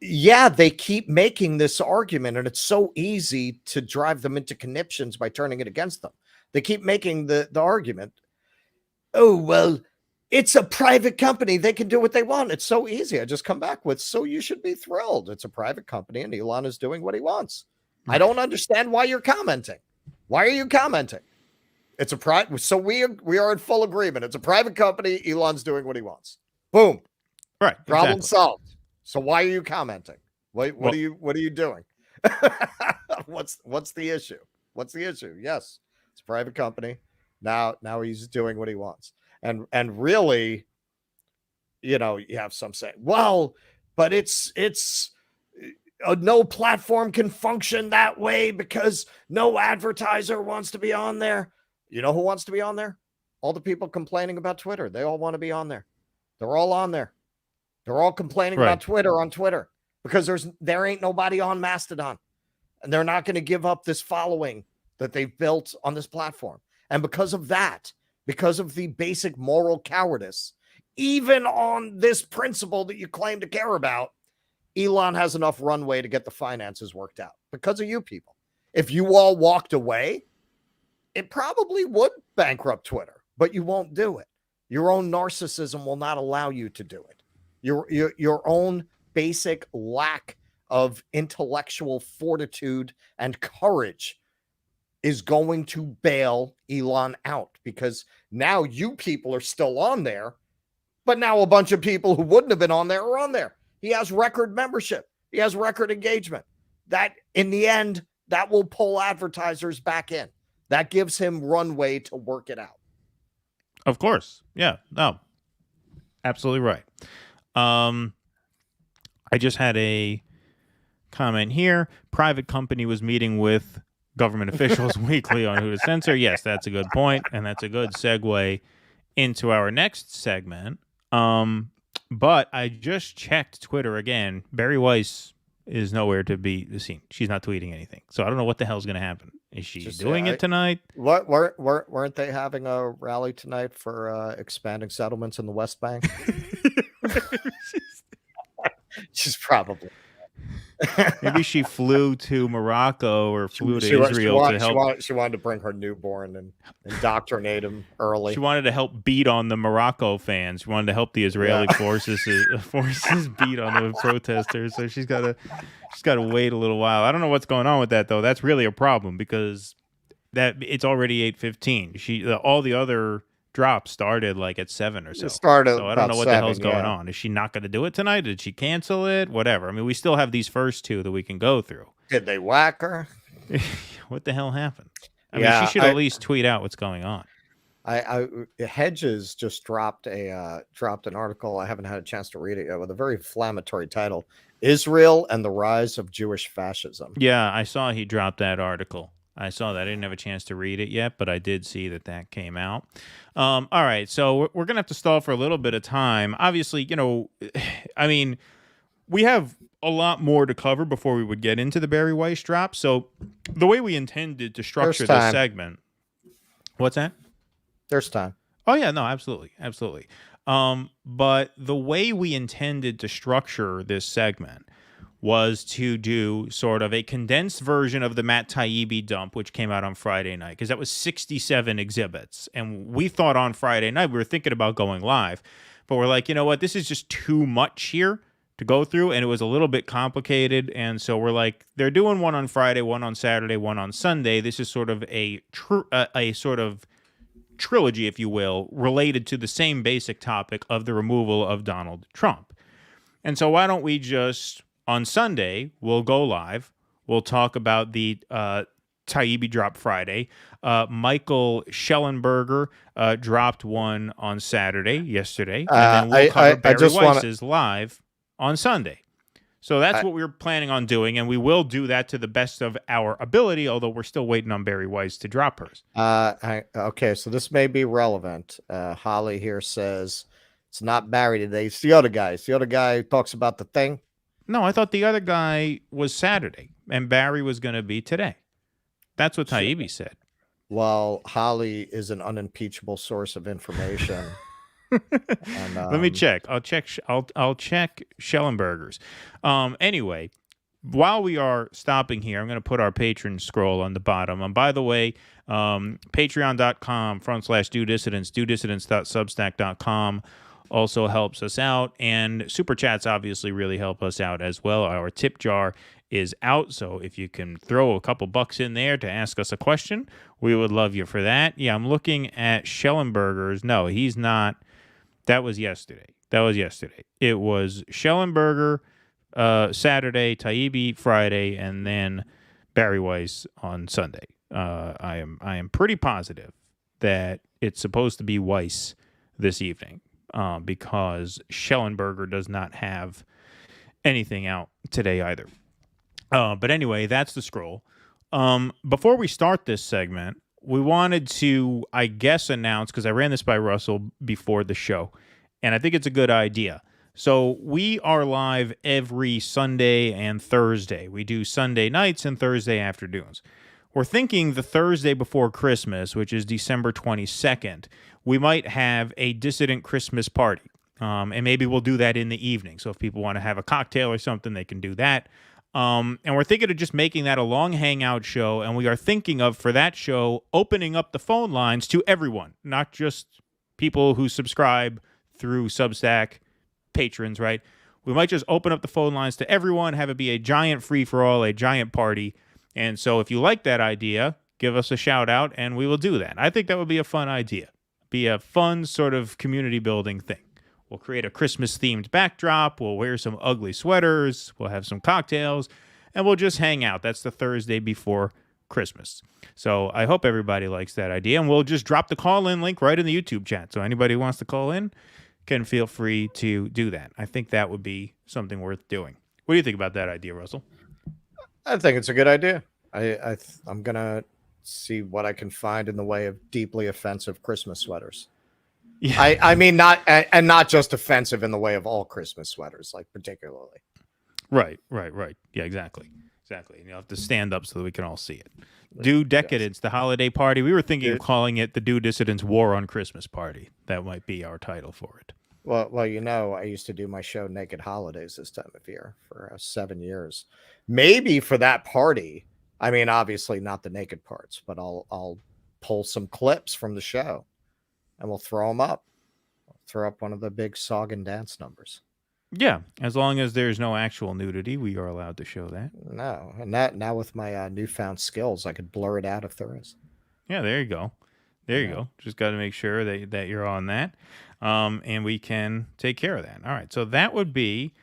Yeah, they keep making this argument, and it's so easy to drive them into conniptions by turning it against them. They keep making the argument, oh, well, it's a private company. They can do what they want. It's so easy. I just come back with, so you should be thrilled. It's a private company, and Elon is doing what he wants. I don't understand why you're commenting. Why are you commenting? It's a private. So we are in full agreement. It's a private company. Elon's doing what he wants. Boom. Right. Problem solved. So why are you commenting? What are you doing? What's the issue? What's the issue? Yes, it's a private company. Now he's doing what he wants. And really, you have some saying, well, but it's no platform can function that way because no advertiser wants to be on there. You know who wants to be on there? All the people complaining about Twitter. They all want to be on there. They're all on there. They're all complaining about Twitter on Twitter because there ain't nobody on Mastodon, and they're not going to give up this following that they've built on this platform. And because of that, because of the basic moral cowardice, even on this principle that you claim to care about, Elon has enough runway to get the finances worked out because of you people. If you all walked away, it probably would bankrupt Twitter, but you won't do it. Your own narcissism will not allow you to do it. Your own basic lack of intellectual fortitude and courage is going to bail Elon out because now you people are still on there, but now a bunch of people who wouldn't have been on there are on there. He has record membership. He has record engagement. That in the end, that will pull advertisers back in. That gives him runway to work it out. Of course. Yeah. No. Absolutely right. I just had a comment here. Private company was meeting with government officials weekly on who to censor. Yes, that's a good point, and that's a good segue into our next segment. But I just checked Twitter again. Barry Weiss is nowhere to be seen. She's not tweeting anything. So I don't know what the hell's going to happen. Is she doing it tonight? What weren't they having a rally tonight for expanding settlements in the West Bank? She's probably. Maybe she flew to Morocco or flew to Israel to help. She wanted to bring her newborn and indoctrinate him early. She wanted to help beat on the Morocco fans. She wanted to help the Israeli forces beat on the protesters. So she's got to wait a little while. I don't know what's going on with that though. That's really a problem because it's already 8:15. All the other drops started like at 7 or so. So I don't know what the hell's going on. Is she not going to do it tonight? Did she cancel it? Whatever. I mean, we still have these first two that we can go through. Did they whack her? What the hell happened? I mean, she should at least tweet out what's going on. Hedges just dropped an article. I haven't had a chance to read it yet with a very inflammatory title: Israel and the Rise of Jewish Fascism. Yeah, I saw he dropped that article. I saw that. I didn't have a chance to read it yet, but I did see that came out. All right, so we're going to have to stall for a little bit of time. Obviously, I mean, we have a lot more to cover before we would get into the Barry Weiss drop. So the way we intended to structure this segment. What's that? There's time. Oh, yeah, no, absolutely. Absolutely. But the way we intended to structure this segment was to do sort of a condensed version of the Matt Taibbi dump, which came out on Friday night, because that was 67 exhibits. And we thought on Friday night, we were thinking about going live, but we're like, you know what, this is just too much here to go through, and it was a little bit complicated. And so we're like, they're doing one on Friday, one on Saturday, one on Sunday. This is sort of a sort of trilogy, if you will, related to the same basic topic of the removal of Donald Trump. And so why don't we just... on Sunday, we'll go live. We'll talk about the Taibbi drop Friday. Michael Schellenberger dropped one on Saturday, yesterday. And then we'll cover Barry Weiss's live on Sunday. So that's what we were planning on doing, and we will do that to the best of our ability, although we're still waiting on Barry Weiss to drop hers. Okay, so this may be relevant. Holly here says it's not Barry today. It's the other guy. It's the other guy who talks about the thing. No, I thought the other guy was Saturday, and Barry was going to be today. That's what Taibbi said. Well, Holly is an unimpeachable source of information. And, let me check. I'll check. I'll check Schellenberger's. Anyway, while we are stopping here, I'm going to put our patron scroll on the bottom. And by the way, patreon.com/DoDissidents, DoDissidents.substack.com. also helps us out, and super chats obviously really help us out as well. Our tip jar is out, so if you can throw a couple bucks in there to ask us a question, we would love you for that. Yeah, I'm looking at Schellenberger's. No, he's not. That was yesterday. It was Schellenberger Saturday, Taibbi Friday, and then Barry Weiss on Sunday. I am pretty positive that it's supposed to be Weiss this evening. Because Schellenberger does not have anything out today either. But anyway, that's the scroll. Before we start this segment, we wanted to, I guess, announce, because I ran this by Russell before the show, and I think it's a good idea. So we are live every Sunday and Thursday. We do Sunday nights and Thursday afternoons. We're thinking the Thursday before Christmas, which is December 22nd, we might have a dissident Christmas party. And maybe we'll do that in the evening. So if people want to have a cocktail or something, they can do that. And we're thinking of just making that a long hangout show. And we are thinking of, for that show, opening up the phone lines to everyone, not just people who subscribe through Substack, patrons, right? We might just open up the phone lines to everyone, have it be a giant free-for-all, a giant party. And so if you like that idea, give us a shout out and we will do that. I think that would be a fun idea. Be a fun sort of community building thing. We'll create a Christmas themed backdrop. We'll wear some ugly sweaters. We'll have some cocktails and we'll just hang out. That's the Thursday before Christmas. So I hope everybody likes that idea, and we'll just drop the call in link right in the YouTube chat. So anybody who wants to call in can feel free to do that. I think that would be something worth doing. What do you think about that idea, Russell? I think it's a good idea. I'm going to see what I can find in the way of deeply offensive Christmas sweaters. Yeah. I mean, not just offensive in the way of all Christmas sweaters, like particularly. Right. Yeah, exactly. And you'll have to stand up so that we can all see it. Do Decadence, the holiday party. We were thinking of calling it the Do Dissidents War on Christmas Party. That might be our title for it. Well, you know, I used to do my show Naked Holidays this time of year for 7 years. Maybe for that party, I mean, obviously not the naked parts, but I'll pull some clips from the show and we'll throw them up. I'll throw up one of the big song and dance numbers. Yeah, as long as there's no actual nudity, we are allowed to show that. No, and now with my newfound skills, I could blur it out if there is. Yeah, there you go. You go. Just got to make sure that you're on that, and we can take care of that. All right, so that would be,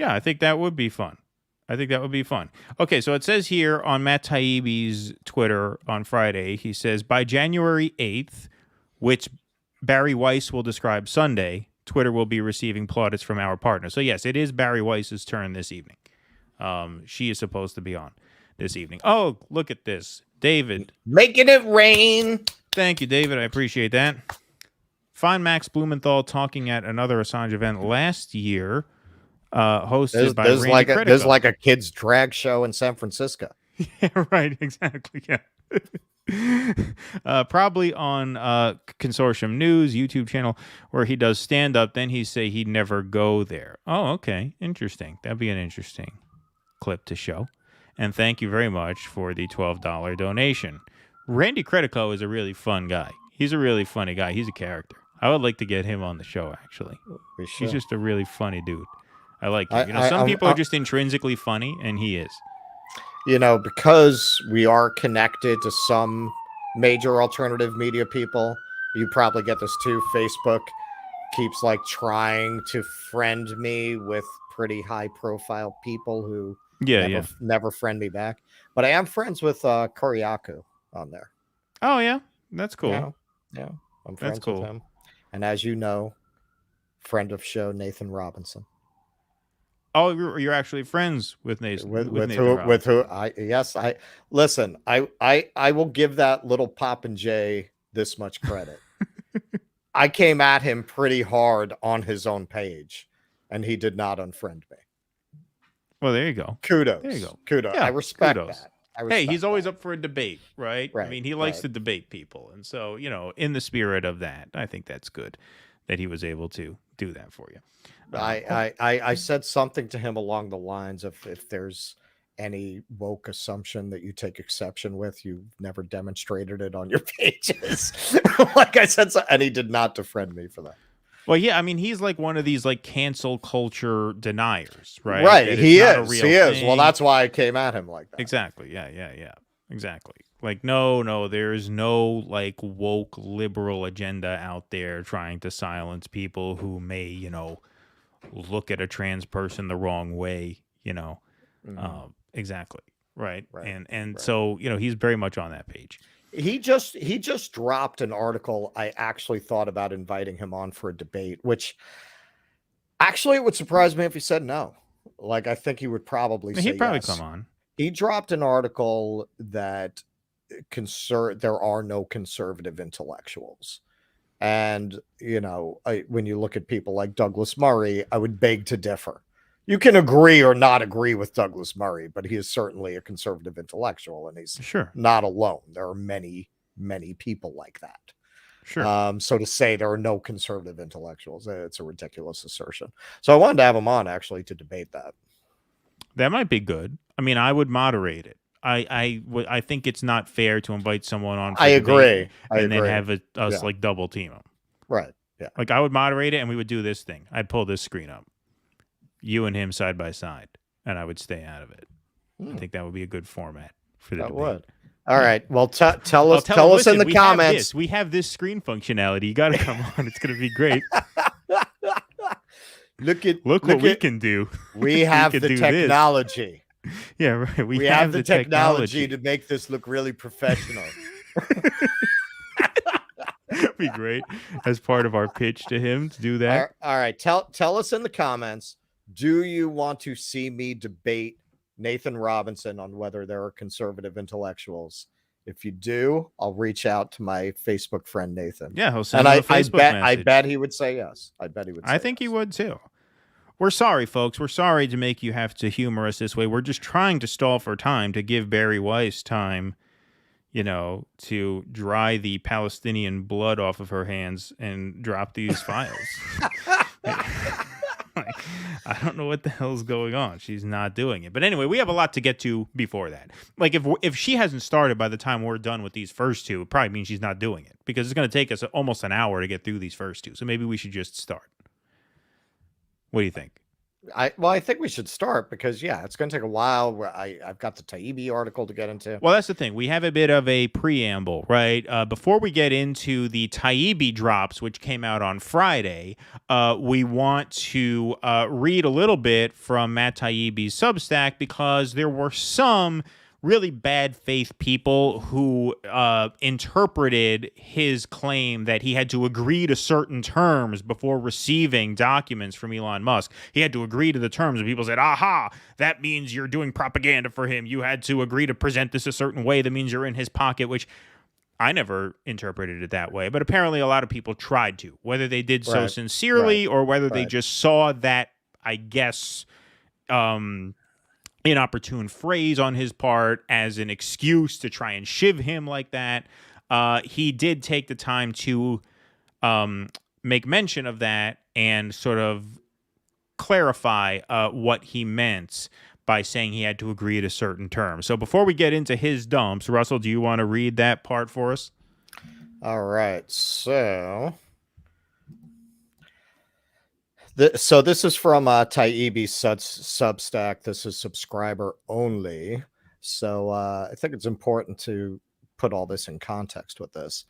I think that would be fun. Okay, so it says here on Matt Taibbi's Twitter on Friday, he says, by January 8th, which Barry Weiss will describe Sunday, Twitter will be receiving plaudits from our partner. So yes, it is Barry Weiss's turn this evening. She is supposed to be on. this evening. Oh, look at this. David. Making it rain. Thank you, David. I appreciate that. Find Max Blumenthal talking at another Assange event last year, hosted by Randy Critico. There's like a kids' drag show in San Francisco. Yeah, right. Exactly. Yeah. Probably on Consortium News YouTube channel where he does stand up. Then he say he'd never go there. Oh, okay, interesting. That'd be an interesting clip to show. And thank you very much for the $12 donation. Randy Critico is a really fun guy. He's a really funny guy. He's a character. I would like to get him on the show. Actually, he's just a really funny dude. I like him. Some people are just intrinsically funny, and he is. Because we are connected to some major alternative media people, you probably get this too. Facebook keeps like trying to friend me with pretty high profile people who never friend me back. But I am friends with Koryaku on there. Oh, yeah. That's cool. Yeah. I'm friends with him. And as you know, friend of show, Nathan Robinson. Oh, you're actually friends with Nathan. With who? Listen. I will give that little Poppin' Jay this much credit. I came at him pretty hard on his own page, and he did not unfriend me. Well, there you go. Kudos. There you go. Kudos. Yeah, I respect kudos. that. Hey, he's always up for a debate, right? Right. I mean, he likes to debate people, and so in the spirit of that, I think that's good that he was able to do that for you. I said something to him along the lines of, if there's any woke assumption that you take exception with, you've never demonstrated it on your pages. Like I said, and he did not defriend me for that. Well, yeah, I mean, he's like one of these like cancel culture deniers, right? Right, he is. Well, that's why I came at him like that. Exactly. Yeah. Exactly. Like, no, there's no like woke liberal agenda out there trying to silence people who may, look at a trans person the wrong way, exactly. Right. And so, he's very much on that page. He just dropped an article. I actually thought about inviting him on for a debate, which actually it would surprise me if he said no. Like, I think he would probably say he'd probably yes. come on. He dropped an article that there are no conservative intellectuals. And, when you look at people like Douglas Murray, I would beg to differ. You can agree or not agree with Douglas Murray, but he is certainly a conservative intellectual, and he's not alone. There are many, many people like that. Sure. So to say there are no conservative intellectuals, it's a ridiculous assertion. So I wanted to have him on actually to debate that. That might be good. I mean, I would moderate it. I think it's not fair to invite someone on. I agree. Then have us like double team them. Right. Yeah. Like I would moderate it, and we would do this thing. I'd pull this screen up, you and him side by side, and I would stay out of it. I think that would be a good format for the debate. Would. All right. Well, tell us in the comments. We have this screen functionality. You got to come on. It's going to be great. Look what we can do. We have the technology. Yeah, right. We have the technology to make this look really professional. That'd be great as part of our pitch to him to do that. All right. Tell us in the comments, do you want to see me debate Nathan Robinson on whether there are conservative intellectuals? If you do, I'll reach out to my Facebook friend Nathan. Yeah, he'll send him a Facebook message. I bet he would say yes. I think he would too. We're sorry, folks. We're sorry to make you have to humor us this way. We're just trying to stall for time to give Barry Weiss time, to dry the Palestinian blood off of her hands and drop these files. I don't know what the hell's going on. She's not doing it. But anyway, we have a lot to get to before that. Like if she hasn't started by the time we're done with these first two, it probably means she's not doing it because it's going to take us almost an hour to get through these first two. So maybe we should just start. What do you think? I think we should start because, it's going to take a while. I've got the Taibbi article to get into. Well, that's the thing. We have a bit of a preamble, right? Before we get into the Taibbi drops, which came out on Friday, we want to read a little bit from Matt Taibbi's Substack because there were some really bad faith people who interpreted his claim that he had to agree to certain terms before receiving documents from Elon Musk. He had to agree to the terms, and people said, aha, that means you're doing propaganda for him. You had to agree to present this a certain way. That means you're in his pocket, which I never interpreted it that way. But apparently a lot of people tried to, whether they did so sincerely or whether they just saw that, I guess, inopportune phrase on his part as an excuse to try and shiv him like that. He did take the time to make mention of that and sort of clarify what he meant by saying he had to agree to certain terms. So before we get into his dumps, Russell, do you want to read that part for us? All right. So this is from Taibbi's Substack. This is subscriber only. So I think it's important to put all this in context with this.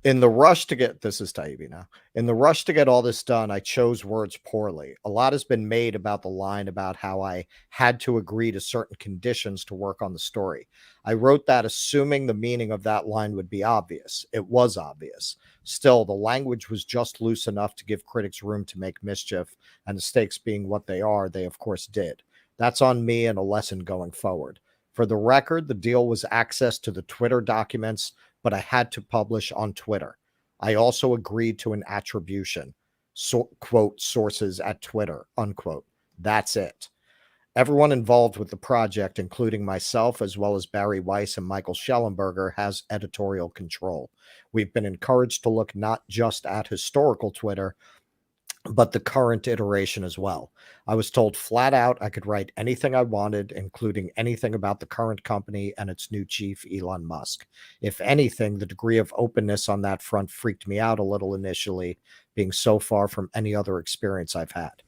In the rush to get, this is Taibbi now. In the rush to get all this done, I chose words poorly. A lot has been made about the line about how I had to agree to certain conditions to work on the story. I wrote that assuming the meaning of that line would be obvious. It was obvious. Still, the language was just loose enough to give critics room to make mischief, and the stakes being what they are, they of course did. That's on me and a lesson going forward. For the record, the deal was access to the Twitter documents, but I had to publish on Twitter. I also agreed to an attribution, quote, sources at Twitter, unquote. That's it. Everyone involved with the project, including myself, as well as Barry Weiss and Michael Schellenberger, has editorial control. We've been encouraged to look not just at historical Twitter, but the current iteration as well. I was told flat out I could write anything I wanted, including anything about the current company and its new chief, Elon Musk. If anything, the degree of openness on that front freaked me out a little initially, being so far from any other experience I've had.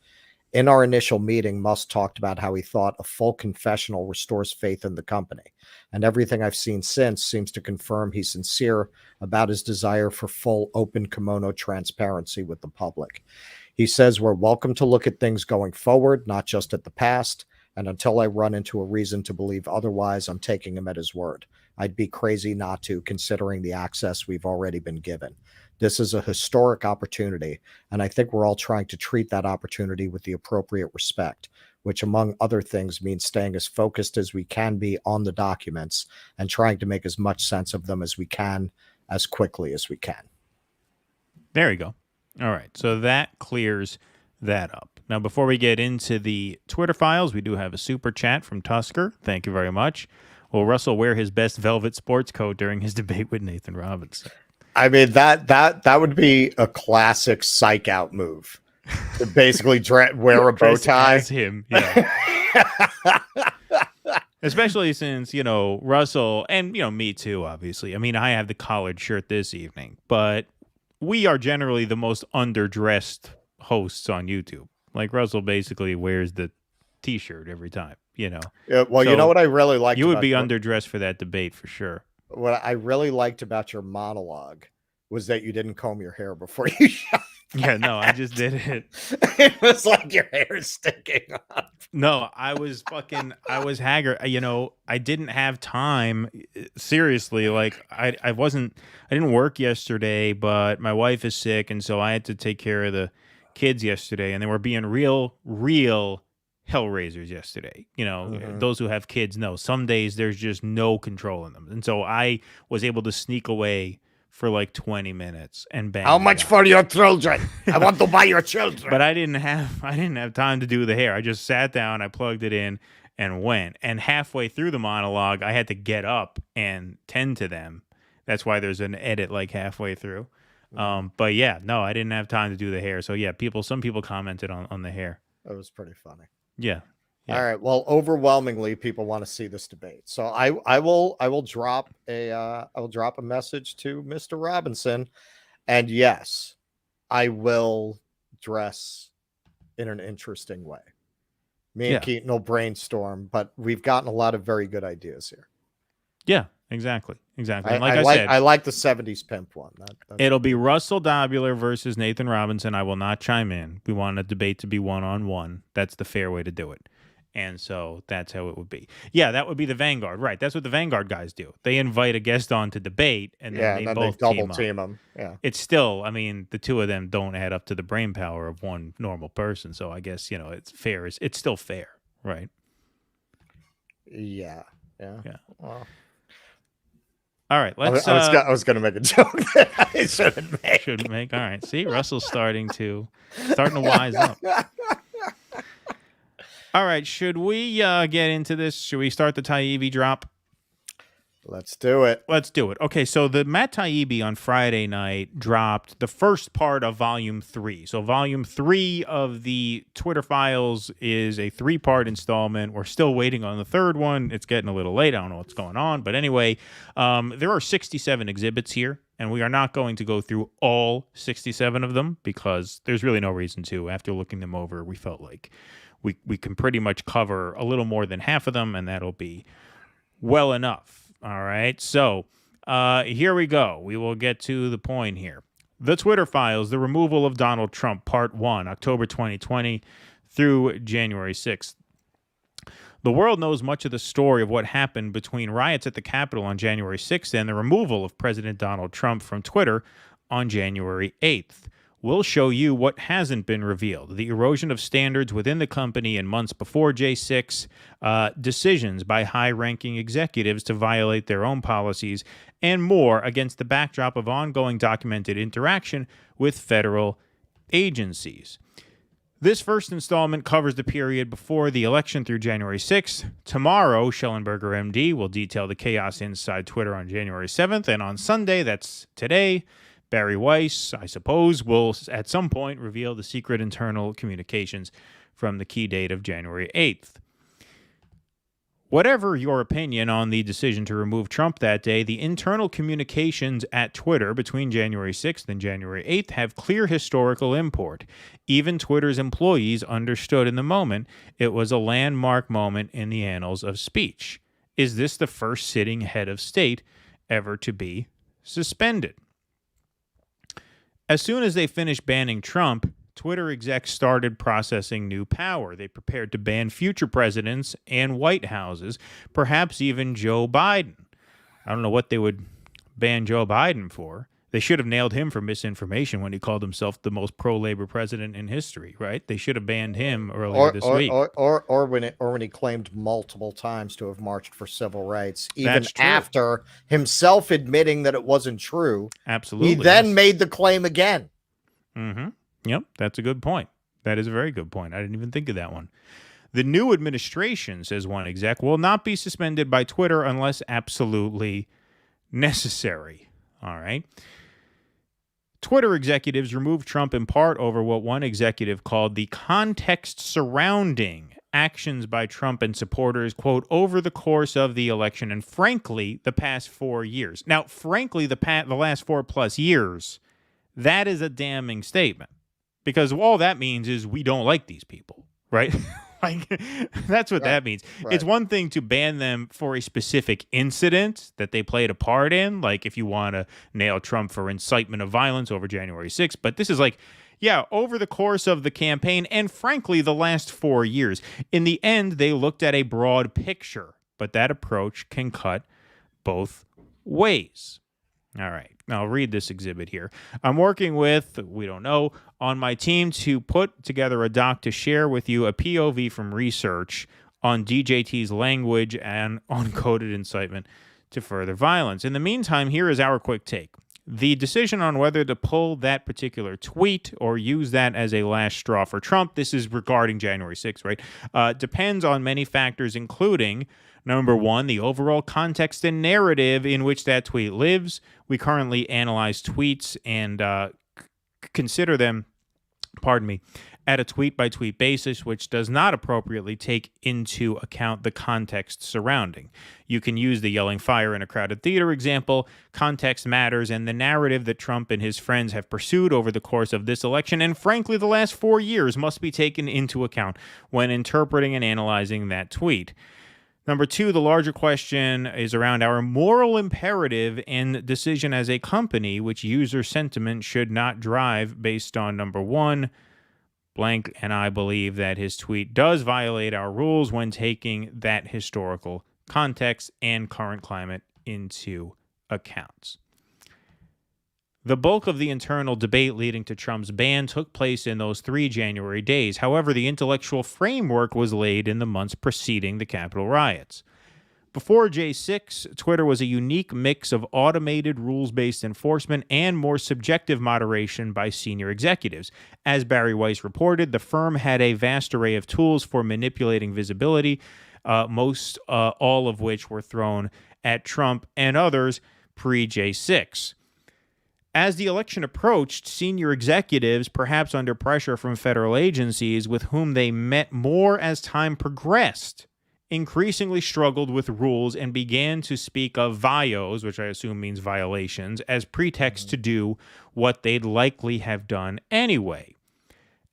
In our initial meeting, Musk talked about how he thought a full confessional restores faith in the company, and everything I've seen since seems to confirm he's sincere about his desire for full open kimono transparency with the public. He says we're welcome to look at things going forward, not just at the past, and until I run into a reason to believe otherwise, I'm taking him at his word. I'd be crazy not to, considering the access we've already been given. This is a historic opportunity, and I think we're all trying to treat that opportunity with the appropriate respect, which, among other things, means staying as focused as we can be on the documents and trying to make as much sense of them as we can, as quickly as we can. There you go. All right, so that clears that up. Now, before we get into the Twitter files, we do have a super chat from Tusker. Thank you very much. Will Russell wear his best velvet sports coat during his debate with Nathan Robinson? I mean, that would be a classic psych out move. To basically wear a bow tie. As him, yeah. Especially since, Russell, and, me too, obviously. I mean, I have the collared shirt this evening, but we are generally the most underdressed hosts on YouTube. Like, Russell basically wears the T-shirt every time, Yeah, well, so you know what I really liked? You would be underdressed for that debate for sure. What I really liked about your monologue was that you didn't comb your hair before you shot. Yeah, no, I just did it. It was like your hair is sticking up. No, I was haggard. I didn't have time. Seriously, like I didn't work yesterday, but my wife is sick, and so I had to take care of the kids yesterday, and they were being real hellraisers yesterday. Those who have kids know some days there's just no control in them, and so I was able to sneak away for like 20 minutes and bang. How much for your children? I want to buy your children. But I didn't have time to do the hair. I just sat down, I plugged it in and went. And halfway through the monologue, I had to get up and tend to them. That's why there's an edit like halfway through. But yeah, no, I didn't have time to do the hair. So yeah, some people commented on the hair. That was pretty funny. Yeah. All right. Well, overwhelmingly, people want to see this debate. So I will drop a message to Mr. Robinson, and yes, I will dress in an interesting way. Me and Keaton will brainstorm, but we've gotten a lot of very good ideas here. Yeah, exactly. Like I said, I like the 70s pimp one. It'll be Russell Dobular versus Nathan Robinson. I will not chime in. We want a debate to be one-on-one. That's the fair way to do it. And so that's how it would be. Yeah, that would be the Vanguard. Right. That's what the Vanguard guys do. They invite a guest on to debate, and then they both double team them. Yeah. It's still, I mean, the two of them don't add up to the brain power of one normal person. So I guess, it's fair. It's still fair. Right. Yeah. Well, all right. Let's. I was going to make a joke that I shouldn't make. Shouldn't make. All right. See, Russell's starting to wise up. All right. Should we get into this? Should we start the Taibbi drop? Let's do it. Okay, so the Matt Taibbi on Friday night dropped the first part of Volume 3. So Volume 3 of the Twitter Files is a 3-part installment. We're still waiting on the third one. It's getting a little late. I don't know what's going on. But anyway, there are 67 exhibits here, and we are not going to go through all 67 of them because there's really no reason to. After looking them over, we felt like we can pretty much cover a little more than half of them, and that'll be well enough. All right, so here we go. We will get to the point here. The Twitter Files, the removal of Donald Trump, Part 1, October 2020 through January 6th. The world knows much of the story of what happened between riots at the Capitol on January 6th and the removal of President Donald Trump from Twitter on January 8th. We'll show you what hasn't been revealed, the erosion of standards within the company in months before J6, decisions by high-ranking executives to violate their own policies, and more against the backdrop of ongoing documented interaction with federal agencies. This first installment covers the period before the election through January 6th. Tomorrow, Schellenberger, MD, will detail the chaos inside Twitter on January 7th, and on Sunday, that's today, Barry Weiss, I suppose, will at some point reveal the secret internal communications from the key date of January 8th. Whatever your opinion on the decision to remove Trump that day, the internal communications at Twitter between January 6th and January 8th have clear historical import. Even Twitter's employees understood in the moment it was a landmark moment in the annals of speech. Is this the first sitting head of state ever to be suspended? As soon as they finished banning Trump, Twitter execs started processing new power. They prepared to ban future presidents and White Houses, perhaps even Joe Biden. I don't know what they would ban Joe Biden for. They should have nailed him for misinformation when he called himself the most pro-labor president in history, right? They should have banned him earlier this week. Or when he claimed multiple times to have marched for civil rights, even after himself admitting that it wasn't true. Absolutely. He then made the claim again. Mm-hmm. Yep, that's a good point. That is a very good point. I didn't even think of that one. The new administration, says one exec, will not be suspended by Twitter unless absolutely necessary. All right. Twitter executives removed Trump in part over what one executive called the context surrounding actions by Trump and supporters, quote, over the course of the election and, frankly, the past 4 years. Now, frankly, the last 4+ years, that is a damning statement because all that means is we don't like these people, right? Like, that's what that means. Right. It's one thing to ban them for a specific incident that they played a part in, like if you want to nail Trump for incitement of violence over January 6th. But this is like, yeah, over the course of the campaign and, frankly, the last 4 years. In the end, they looked at a broad picture, but that approach can cut both ways. All right. Now, I'll read this exhibit here. I'm working with, we don't know, on my team to put together a doc to share with you a POV from research on DJT's language and uncoded incitement to further violence. In the meantime, here is our quick take. The decision on whether to pull that particular tweet or use that as a last straw for Trump, this is regarding January 6th, right, depends on many factors, including, number one, the overall context and narrative in which that tweet lives. We currently analyze tweets and consider them, at a tweet-by-tweet basis, which does not appropriately take into account the context surrounding. You can use the yelling fire in a crowded theater example. Context matters, and the narrative that Trump and his friends have pursued over the course of this election, and frankly the last 4 years, must be taken into account when interpreting and analyzing that tweet. Number two, the larger question is around our moral imperative and decision as a company, which user sentiment should not drive based on, number one, Blank and I believe that his tweet does violate our rules when taking that historical context and current climate into account. The bulk of the internal debate leading to Trump's ban took place in those 3 January days. However, the intellectual framework was laid in the months preceding the Capitol riots. Before J6, Twitter was a unique mix of automated rules-based enforcement and more subjective moderation by senior executives. As Barry Weiss reported, the firm had a vast array of tools for manipulating visibility, most all of which were thrown at Trump and others pre-J6. As the election approached, senior executives, perhaps under pressure from federal agencies with whom they met more as time progressed, increasingly struggled with rules and began to speak of vios, which I assume means violations, as pretext to do what they'd likely have done anyway.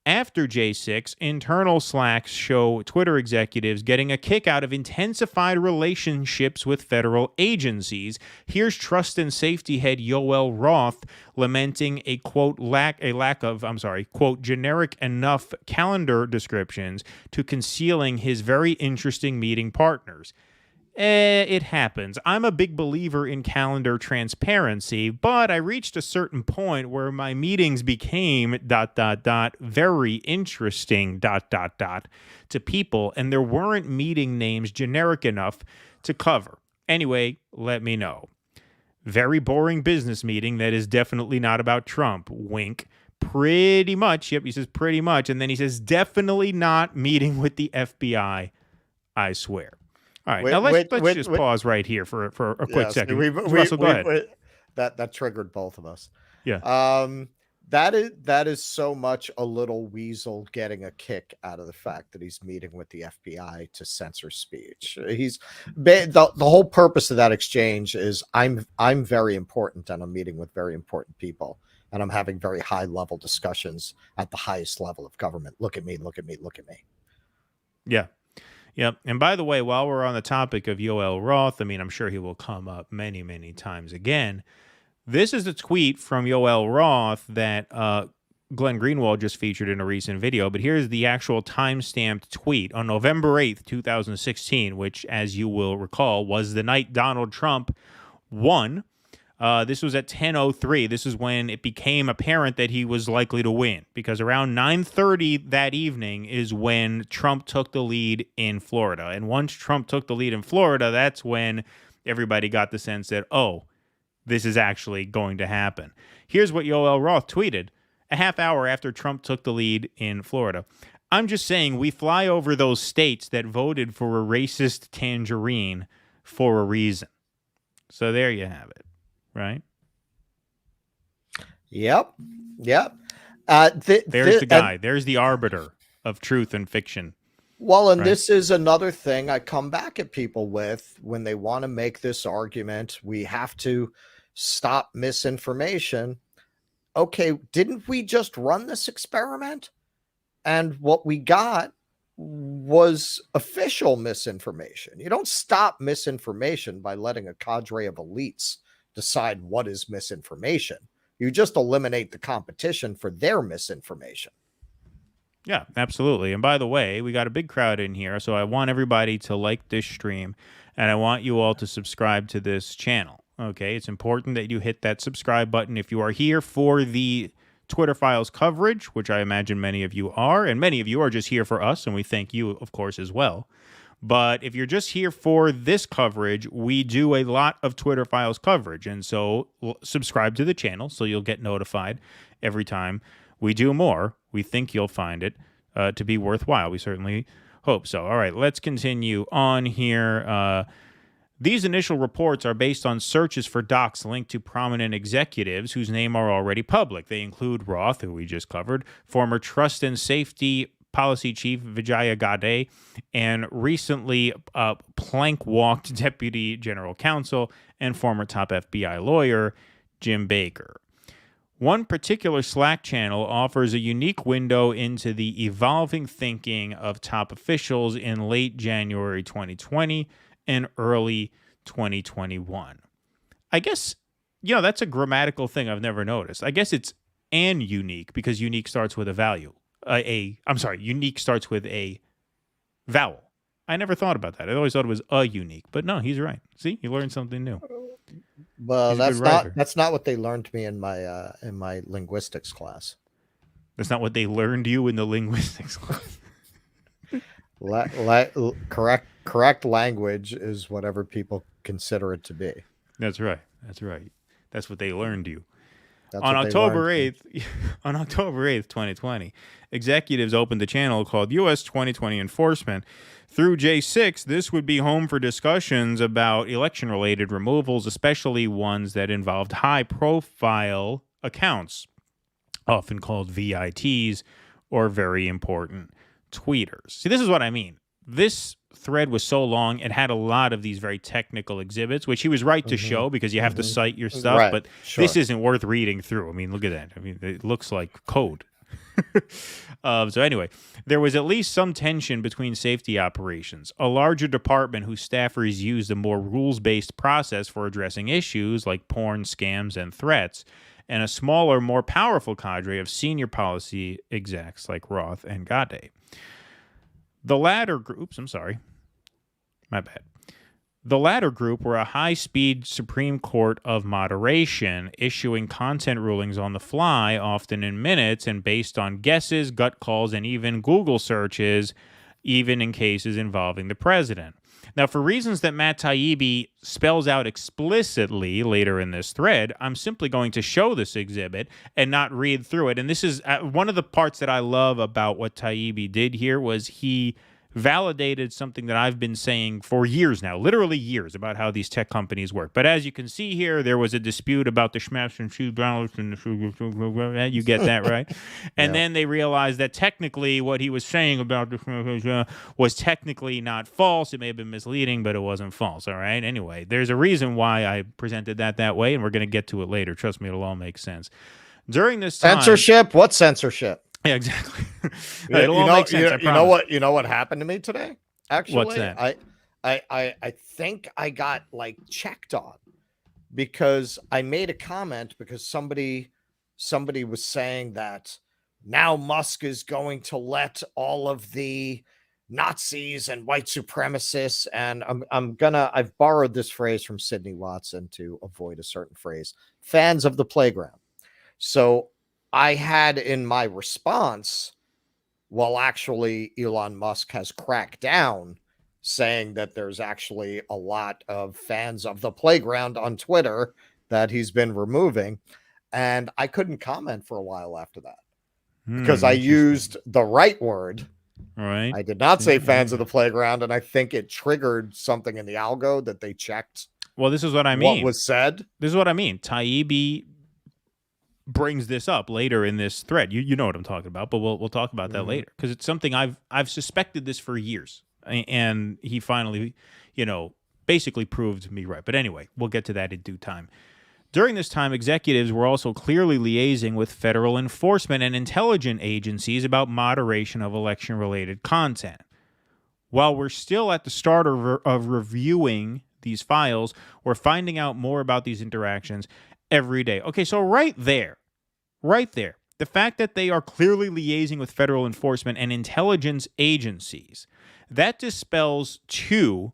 After J6, internal Slacks show Twitter executives getting a kick out of intensified relationships with federal agencies. Here's trust and safety head Yoel Roth lamenting a quote lack of quote generic enough calendar descriptions to concealing his very interesting meeting partners. It happens. I'm a big believer in calendar transparency, but I reached a certain point where my meetings became ... very interesting ... to people, and there weren't meeting names generic enough to cover. Anyway, let me know. Very boring business meeting that is definitely not about Trump. Wink. Pretty much. Yep, he says pretty much. And then he says definitely not meeting with the FBI. I swear. All right, now let's just pause right here for a quick second. Russell, go ahead. That triggered both of us. Yeah. That is so much a little weasel getting a kick out of the fact that he's meeting with the FBI to censor speech. The whole purpose of that exchange is I'm very important and I'm meeting with very important people and I'm having very high level discussions at the highest level of government. Look at me, look at me, look at me. Yeah. Yep. And by the way, while we're on the topic of Yoel Roth, I mean, I'm sure he will come up many, many times again. This is a tweet from Yoel Roth that Glenn Greenwald just featured in a recent video, but here's the actual time-stamped tweet on November 8th, 2016, which, as you will recall, was the night Donald Trump won. This was at 10:03. This is when it became apparent that he was likely to win, because around 9:30 that evening is when Trump took the lead in Florida. And once Trump took the lead in Florida, that's when everybody got the sense that, oh, this is actually going to happen. Here's what Yoel Roth tweeted a half hour after Trump took the lead in Florida. I'm just saying we fly over those states that voted for a racist tangerine for a reason. So there you have it. Right? Yep. There's the guy. There's the arbiter of truth and fiction. Well, and this is another thing I come back at people with when they want to make this argument. We have to stop misinformation. Okay, didn't we just run this experiment? And what we got was official misinformation. You don't stop misinformation by letting a cadre of elites decide what is misinformation. You just eliminate the competition for their misinformation. Yeah, absolutely. And by the way, we got a big crowd in here, so I want everybody to like this stream, and I want you all to subscribe to this channel. Okay, it's important that you hit that subscribe button if you are here for the Twitter Files coverage, which I imagine many of you are, and many of you are just here for us, and we thank you, of course, as well. But if you're just here for this coverage, we do a lot of Twitter Files coverage. And so subscribe to the channel so you'll get notified every time we do more. We think you'll find it to be worthwhile. We certainly hope so. All right, let's continue on here. These initial reports are based on searches for docs linked to prominent executives whose name are already public. They include Roth, who we just covered, former Trust and Safety Policy Chief Vijaya Gadde, and recently plank-walked Deputy General Counsel and former top FBI lawyer Jim Baker. One particular Slack channel offers a unique window into the evolving thinking of top officials in late January 2020 and early 2021. I guess, that's a grammatical thing I've never noticed. I guess it's an unique because unique starts with a value. unique starts with a vowel. I never thought about that. I always thought it was a unique, but no, he's right. See, you learned something new. Well, that's not what they learned me in my linguistics class. That's not what they learned you in the linguistics class. Correct language is whatever people consider it to be. That's right. That's what they learned you. On October 8th, 2020, executives opened a channel called U.S. 2020 Enforcement. Through J6, this would be home for discussions about election-related removals, especially ones that involved high-profile accounts, often called VITs, or very important tweeters. See, this is what I mean. This thread was so long, it had a lot of these very technical exhibits, which he was right to show because you have to cite your stuff, right. But Sure. This isn't worth reading through. I mean, look at that. I mean, it looks like code. So anyway, there was at least some tension between safety operations, a larger department whose staffers used a more rules-based process for addressing issues like porn, scams, and threats, and a smaller, more powerful cadre of senior policy execs like Roth and Gade. The latter group, The latter group were a high-speed Supreme Court of moderation, issuing content rulings on the fly, often in minutes, and based on guesses, gut calls, and even Google searches, even in cases involving the president. Now, for reasons that Matt Taibbi spells out explicitly later in this thread, I'm simply going to show this exhibit and not read through it. And this is one of the parts that I love about what Taibbi did here was he validated something that I've been saying for years now, literally years, about how these tech companies work. But as you can see here, there was a dispute about the schmaps and shoe balance and the you get that, right? And then they realized that technically what he was saying about the was technically not false. It may have been misleading, but it wasn't false, all right? Anyway, there's a reason why I presented that way, and we're going to get to it later. Trust me, it'll all make sense. During this time... Censorship? What censorship? Yeah, exactly. It'll all make sense. You know what happened to me today? Actually, what's that? I think I got like checked on because I made a comment because somebody was saying that now Musk is going to let all of the Nazis and white supremacists, and I've borrowed this phrase from Sidney Watson to avoid a certain phrase, fans of the playground. So I had in my response, well, actually, Elon Musk has cracked down, saying that there's actually a lot of fans of the playground on Twitter that he's been removing. And I couldn't comment for a while after that because I used the right word. Right. I did not say fans of the playground, and I think it triggered something in the algo that they checked. Well, this is what I mean. What was said? This is what I mean. Taibbi brings this up later in this thread. You know what I'm talking about, but we'll talk about that later because it's something I've suspected this for years, and he finally, basically proved me right. But anyway, we'll get to that in due time. During this time, executives were also clearly liaising with federal enforcement and intelligence agencies about moderation of election-related content. While we're still at the start of reviewing these files, we're finding out more about these interactions every day. Okay, so right there, the fact that they are clearly liaising with federal enforcement and intelligence agencies, that dispels two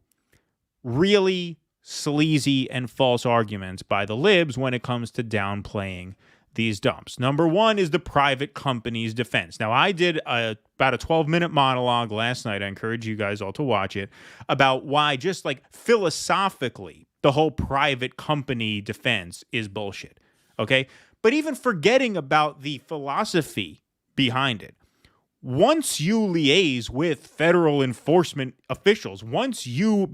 really sleazy and false arguments by the libs when it comes to downplaying these dumps. Number one is the private company's defense. Now, I did about a 12-minute monologue last night. I encourage you guys all to watch it about why, just like philosophically, the whole private company defense is bullshit. Okay? But even forgetting about the philosophy behind it, once you liaise with federal enforcement officials, once you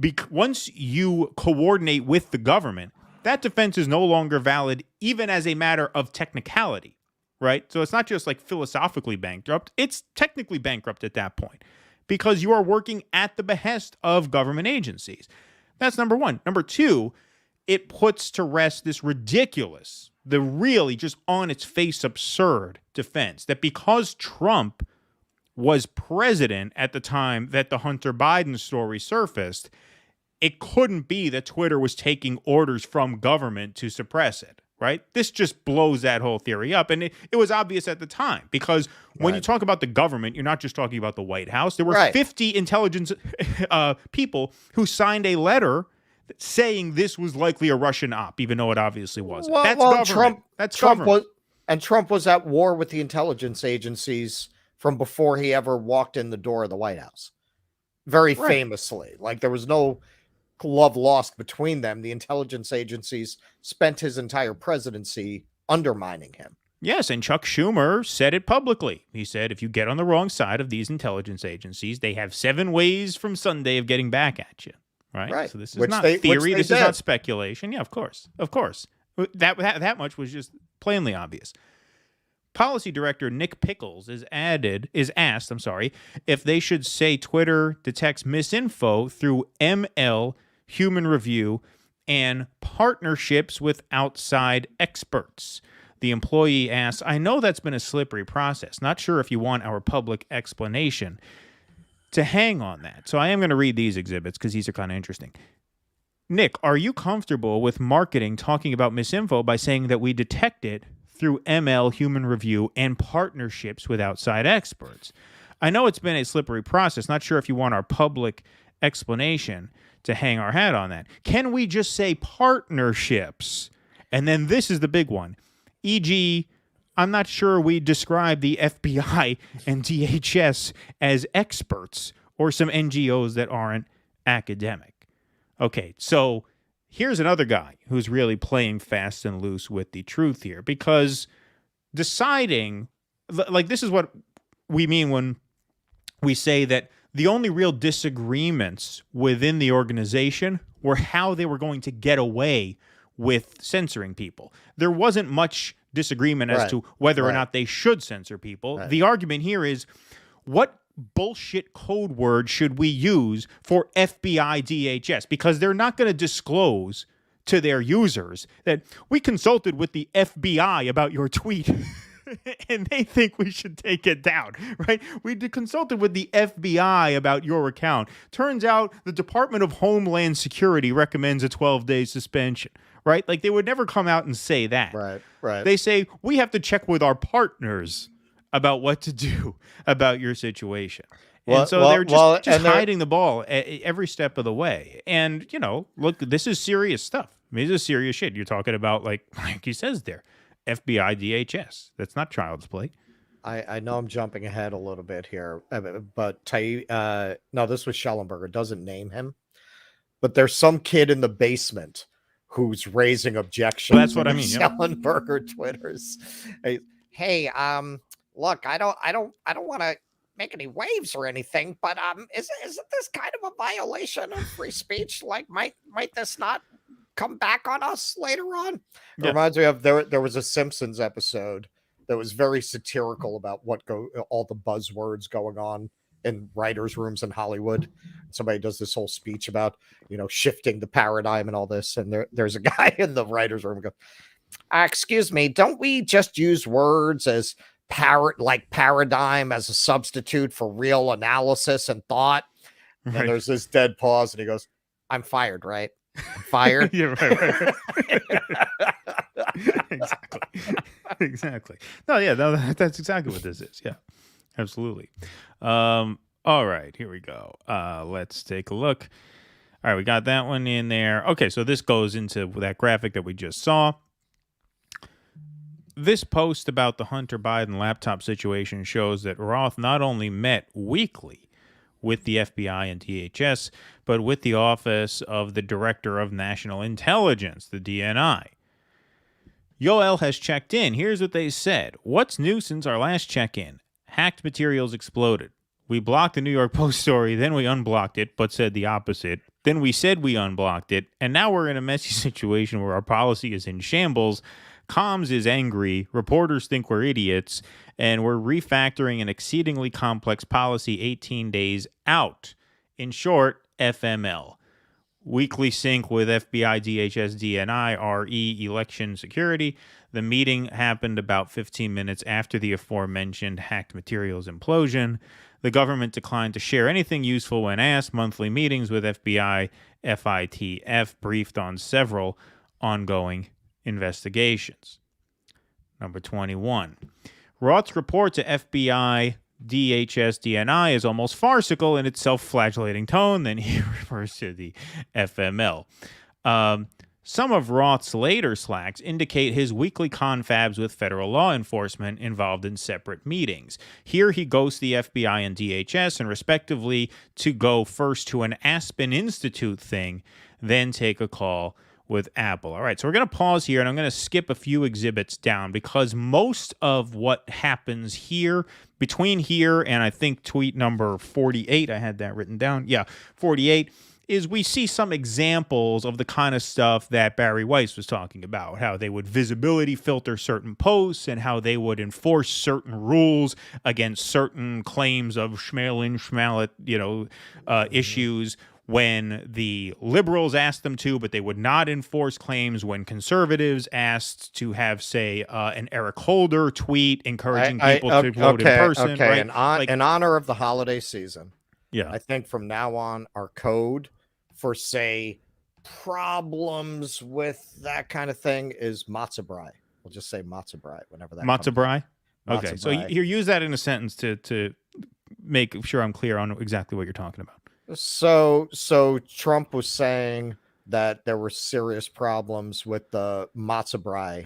coordinate with the government, that defense is no longer valid even as a matter of technicality, right? So it's not just like philosophically bankrupt, it's technically bankrupt at that point because you are working at the behest of government agencies. That's number one. Number two, it puts to rest this ridiculous, the really just on its face absurd defense that because Trump was president at the time that the Hunter Biden story surfaced, it couldn't be that Twitter was taking orders from government to suppress it, right? This just blows that whole theory up. And it was obvious at the time, because when you talk about the government, you're not just talking about the White House. There were 50 intelligence people who signed a letter saying this was likely a Russian op, even though it obviously wasn't. That's government. Trump was at war with the intelligence agencies from before he ever walked in the door of the White House. Very famously. Like, there was no love lost between them. The intelligence agencies spent his entire presidency undermining him. Yes, and Chuck Schumer said it publicly. He said, if you get on the wrong side of these intelligence agencies, they have 7 ways from Sunday of getting back at you. Right? So this is not theory. This is not speculation. Yeah, of course. Of course. That much was just plainly obvious. Policy Director Nick Pickles is asked, if they should say Twitter detects misinfo through ML, human review, and partnerships with outside experts. The employee asks, I know that's been a slippery process. Not sure if you want our public explanation to hang on that. So I am going to read these exhibits because these are kind of interesting. Nick, are you comfortable with marketing talking about misinfo by saying that we detect it through ML, human review, and partnerships with outside experts? I know it's been a slippery process. Not sure if you want our public explanation to hang our hat on that. Can we just say partnerships? And then this is the big one. E.g., I'm not sure we describe the FBI and DHS as experts or some NGOs that aren't academic. Okay, so here's another guy who's really playing fast and loose with the truth here, because deciding, like, this is what we mean when we say that the only real disagreements within the organization were how they were going to get away with censoring people. There wasn't much disagreement as to whether or not they should censor people. The argument here is, what bullshit code word should we use for FBI DHS? Because they're not going to disclose to their users that we consulted with the FBI about your tweet and they think we should take it down, right? We consulted with the FBI about your account. Turns out the Department of Homeland Security recommends a 12-day suspension, right? Like, they would never come out and say that. Right. They say, we have to check with our partners about what to do about your situation. And so they're just hiding the ball every step of the way. And, look, this is serious stuff. I mean, this is serious shit. You're talking about, like he says there, FBI DHS. That's not child's play. I know I'm jumping ahead a little bit here, but no, this was Schellenberger. Doesn't name him, but there's some kid in the basement who's raising objections. Well, that's what I mean. Schellenberger twitters, hey, look, I don't want to make any waves or anything, but isn't this kind of a violation of free speech? Like, might this not come back on us later on? It reminds me of there was a Simpsons episode that was very satirical about all the buzzwords going on in writers' rooms in Hollywood. Somebody does this whole speech about, shifting the paradigm and all this. And there's a guy in the writers' room who goes, excuse me, don't we just use words as paradigm as a substitute for real analysis and thought? Right. And there's this dead pause and he goes, I'm fired, right? I'm fired. Yeah, right. Exactly. No, that's exactly what this is. Yeah, absolutely. All right, here we go. Let's take a look. All right, we got that one in there. Okay, so this goes into that graphic that we just saw. This post about the Hunter Biden laptop situation shows that Roth not only met weekly with the FBI and DHS, but with the Office of the Director of National Intelligence, the DNI. Yoel has checked in. Here's what they said. What's new since our last check-in? Hacked materials exploded. We blocked the New York Post story, then we unblocked it, but said the opposite. Then we said we unblocked it, and now we're in a messy situation where our policy is in shambles. Comms is angry, reporters think we're idiots, and we're refactoring an exceedingly complex policy 18 days out. In short, FML. Weekly sync with FBI, DHS, DNI, RE, election security. The meeting happened about 15 minutes after the aforementioned hacked materials implosion. The government declined to share anything useful when asked. Monthly meetings with FBI, FITF briefed on several ongoing investigations. Number 21. Roth's report to FBI, DHS, DNI is almost farcical in its self-flagellating tone. Then he refers to the FML. Some of Roth's later slacks indicate his weekly confabs with federal law enforcement involved in separate meetings. Here he ghosts the FBI and DHS and respectively to go first to an Aspen Institute thing, then take a call with Apple. All right, so we're going to pause here, and I'm going to skip a few exhibits down because most of what happens here, between here and I think tweet number 48, I had that written down. Yeah, 48, is we see some examples of the kind of stuff that Barry Weiss was talking about, how they would visibility filter certain posts and how they would enforce certain rules against certain claims of schmallet, issues when the liberals asked them to, but they would not enforce claims when conservatives asked to have, say, an Eric Holder tweet encouraging people to vote in person. Okay, Right? In honor of the holiday season, yeah, I think from now on, our code for, say, problems with that kind of thing is matzo brie. We'll just say matzo brie whenever that matzo brie. Matzo Okay, so brie. you use that in a sentence to make sure I'm clear on exactly what you're talking about. So Trump was saying that there were serious problems with the matzo brie.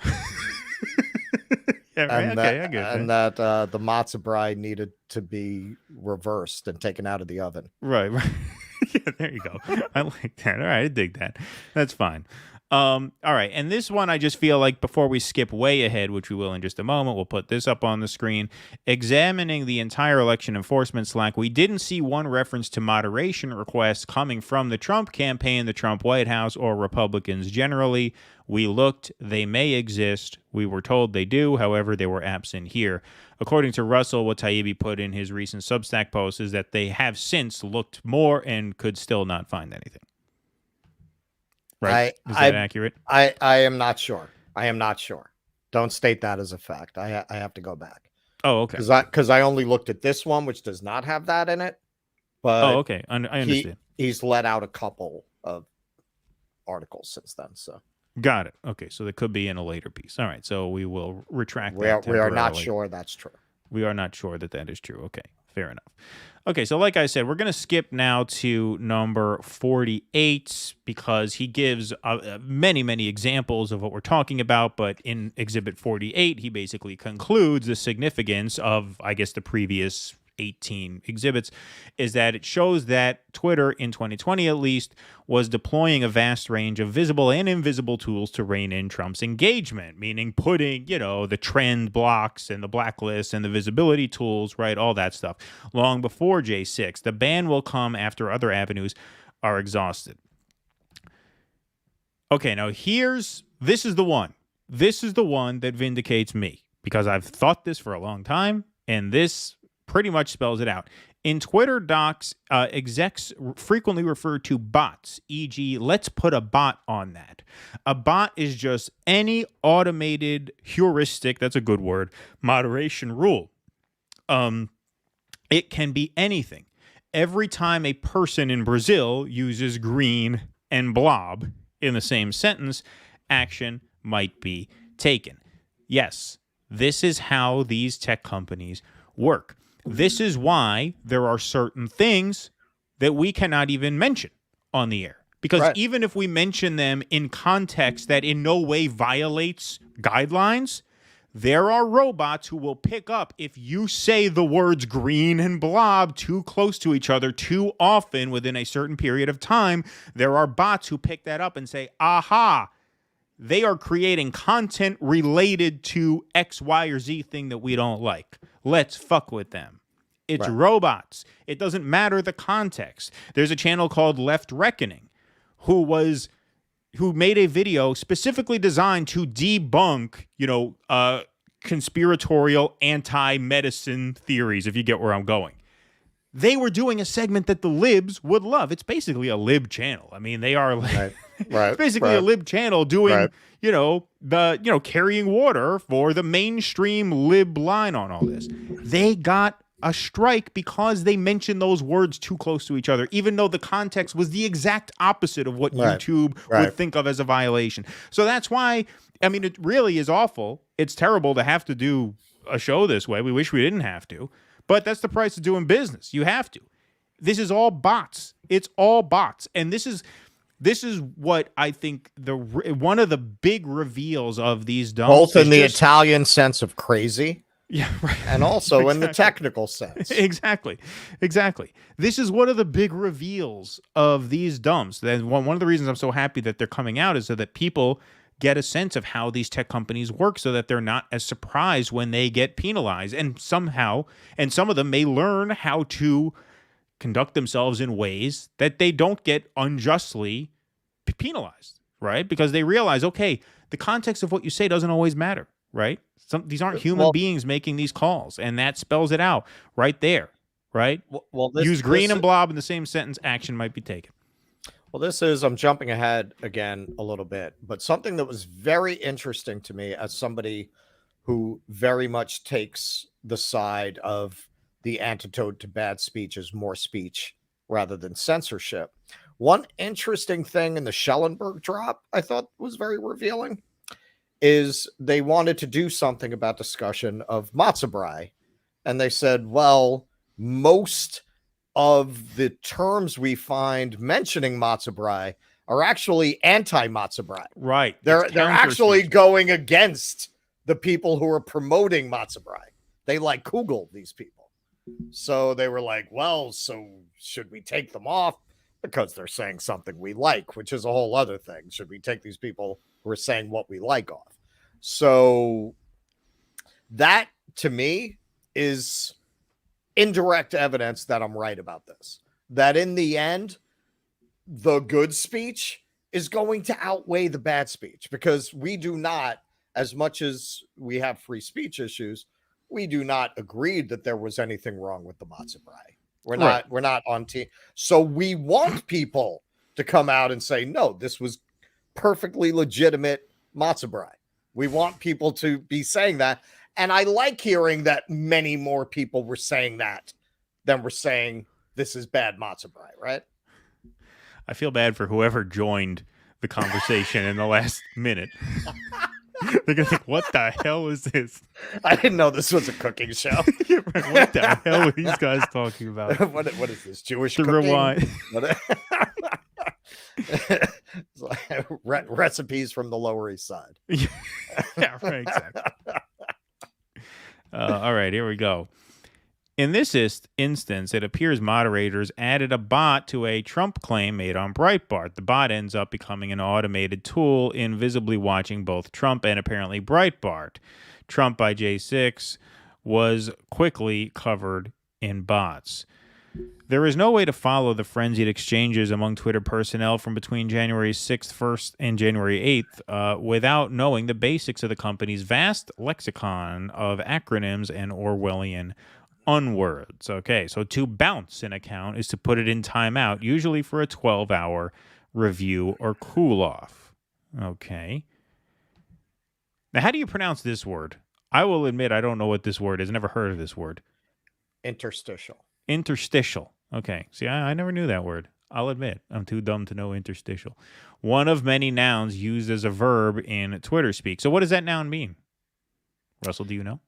Yeah, right? And Okay, that, I get and that. that the matzo brie needed to be reversed and taken out of the oven. Right. Yeah, there you go. I like that. All right, I dig that. That's fine. All right, and this one I just feel like before we skip way ahead, which we will in just a moment, we'll put this up on the screen. Examining the entire election enforcement slack, we didn't see one reference to moderation requests coming from the Trump campaign, the Trump White House, or Republicans generally. We looked, they may exist. We were told they do, however, they were absent here. According to Russell, what Taibbi put in his recent Substack post is that they have since looked more and could still not find anything. Right? Is that accurate? I am not sure. I am not sure. Don't state that as a fact. I have to go back. Oh, okay. Because I only looked at this one, which does not have that in it. But oh, okay. I understand. He's let out a couple of articles since then. So got it. Okay, so that could be in a later piece. All right, so we will retract we that. We are not sure that's true. We are not sure that is true. Okay, fair enough. Okay, so like I said, we're going to skip now to number 48 because he gives many, many examples of what we're talking about. But in Exhibit 48, he basically concludes the significance of, I guess, the previous 18 exhibits is that it shows that Twitter in 2020 at least was deploying a vast range of visible and invisible tools to rein in Trump's engagement, meaning putting, the trend blocks and the blacklist and the visibility tools, right, all that stuff long before J6. The ban will come after other avenues are exhausted. Okay, now this is the one. This is the one that vindicates me because I've thought this for a long time, and this pretty much spells it out. In Twitter docs, execs frequently refer to bots, e.g., let's put a bot on that. A bot is just any automated heuristic, that's a good word, moderation rule. It can be anything. Every time a person in Brazil uses green and blob in the same sentence, action might be taken. Yes, this is how these tech companies work. This is why there are certain things that we cannot even mention on the air. Because even if we mention them in context that in no way violates guidelines, there are robots who will pick up if you say the words green and blob too close to each other too often within a certain period of time. There are bots who pick that up and say, aha, they are creating content related to X, Y, or Z thing that we don't like. Let's fuck with them. It's robots. It doesn't matter the context. There's a channel called Left Reckoning who made a video specifically designed to debunk, conspiratorial anti-medicine theories, if you get where I'm going. They were doing a segment that the libs would love. It's basically a lib channel. I mean, they are it's basically a lib channel doing, carrying water for the mainstream lib line on all this. They got a strike because they mentioned those words too close to each other, even though the context was the exact opposite of what YouTube would think of as a violation. So that's why, I mean, it really is awful. It's terrible to have to do a show this way. We wish we didn't have to, but that's the price of doing business. You have to. This is all bots. It's all bots. And this is what I think one of the big reveals of these dumps. Both in the Italian sense of crazy. Yeah, right. And also in the technical sense. Exactly. This is one of the big reveals of these dumps. And one of the reasons I'm so happy that they're coming out is so that people get a sense of how these tech companies work so that they're not as surprised when they get penalized. And some of them may learn how to conduct themselves in ways that they don't get unjustly penalized, right? Because they realize, okay, the context of what you say doesn't always matter, right? These aren't human beings making these calls, and that spells it out right there, right? Use green and blob in the same sentence, action might be taken. Well, I'm jumping ahead again a little bit, but something that was very interesting to me as somebody who very much takes the side of the antidote to bad speech is more speech rather than censorship. One interesting thing in the Schellenberg drop I thought was very revealing is they wanted to do something about discussion of matzo brie. And they said, well, most of the terms we find mentioning matzo brie are actually anti-matzo brie. Right. They're actually going against the people who are promoting matzo brie. They like Kugel, these people. So they were like, well, so should we take them off? Because they're saying something we like, which is a whole other thing. Should we take these people who are saying what we like off? So that, to me, is indirect evidence that I'm right about this. That in the end, the good speech is going to outweigh the bad speech, because we do not, as much as we have free speech issues, we do not agree that there was anything wrong with the matzo brie. We're not on team. So we want people to come out and say, no, this was perfectly legitimate matzo brie. We want people to be saying that. And I like hearing that many more people were saying that than were saying this is bad matzo brie, right? I feel bad for whoever joined the conversation in the last minute. They're going to think, what the hell is this? I didn't know this was a cooking show. What the hell are these guys talking about? What is this, Jewish cooking? Rewind. Recipes from the Lower East Side. Yeah, right, exactly. All right, here we go. In this instance, it appears moderators added a bot to a Trump claim made on Breitbart. The bot ends up becoming an automated tool, invisibly watching both Trump and apparently Breitbart. Trump by J6 was quickly covered in bots. There is no way to follow the frenzied exchanges among Twitter personnel from between January 6th, 1st, and January 8th without knowing the basics of the company's vast lexicon of acronyms and Orwellian unwords. Okay, so to bounce an account is to put it in timeout, usually for a 12-hour review or cool-off. Okay. Now, how do you pronounce this word? I will admit I don't know what this word is. Never heard of this word. Interstitial. Interstitial. Okay. See, I never knew that word. I'll admit, I'm too dumb to know interstitial. One of many nouns used as a verb in Twitter speak. So what does that noun mean? Russell, do you know?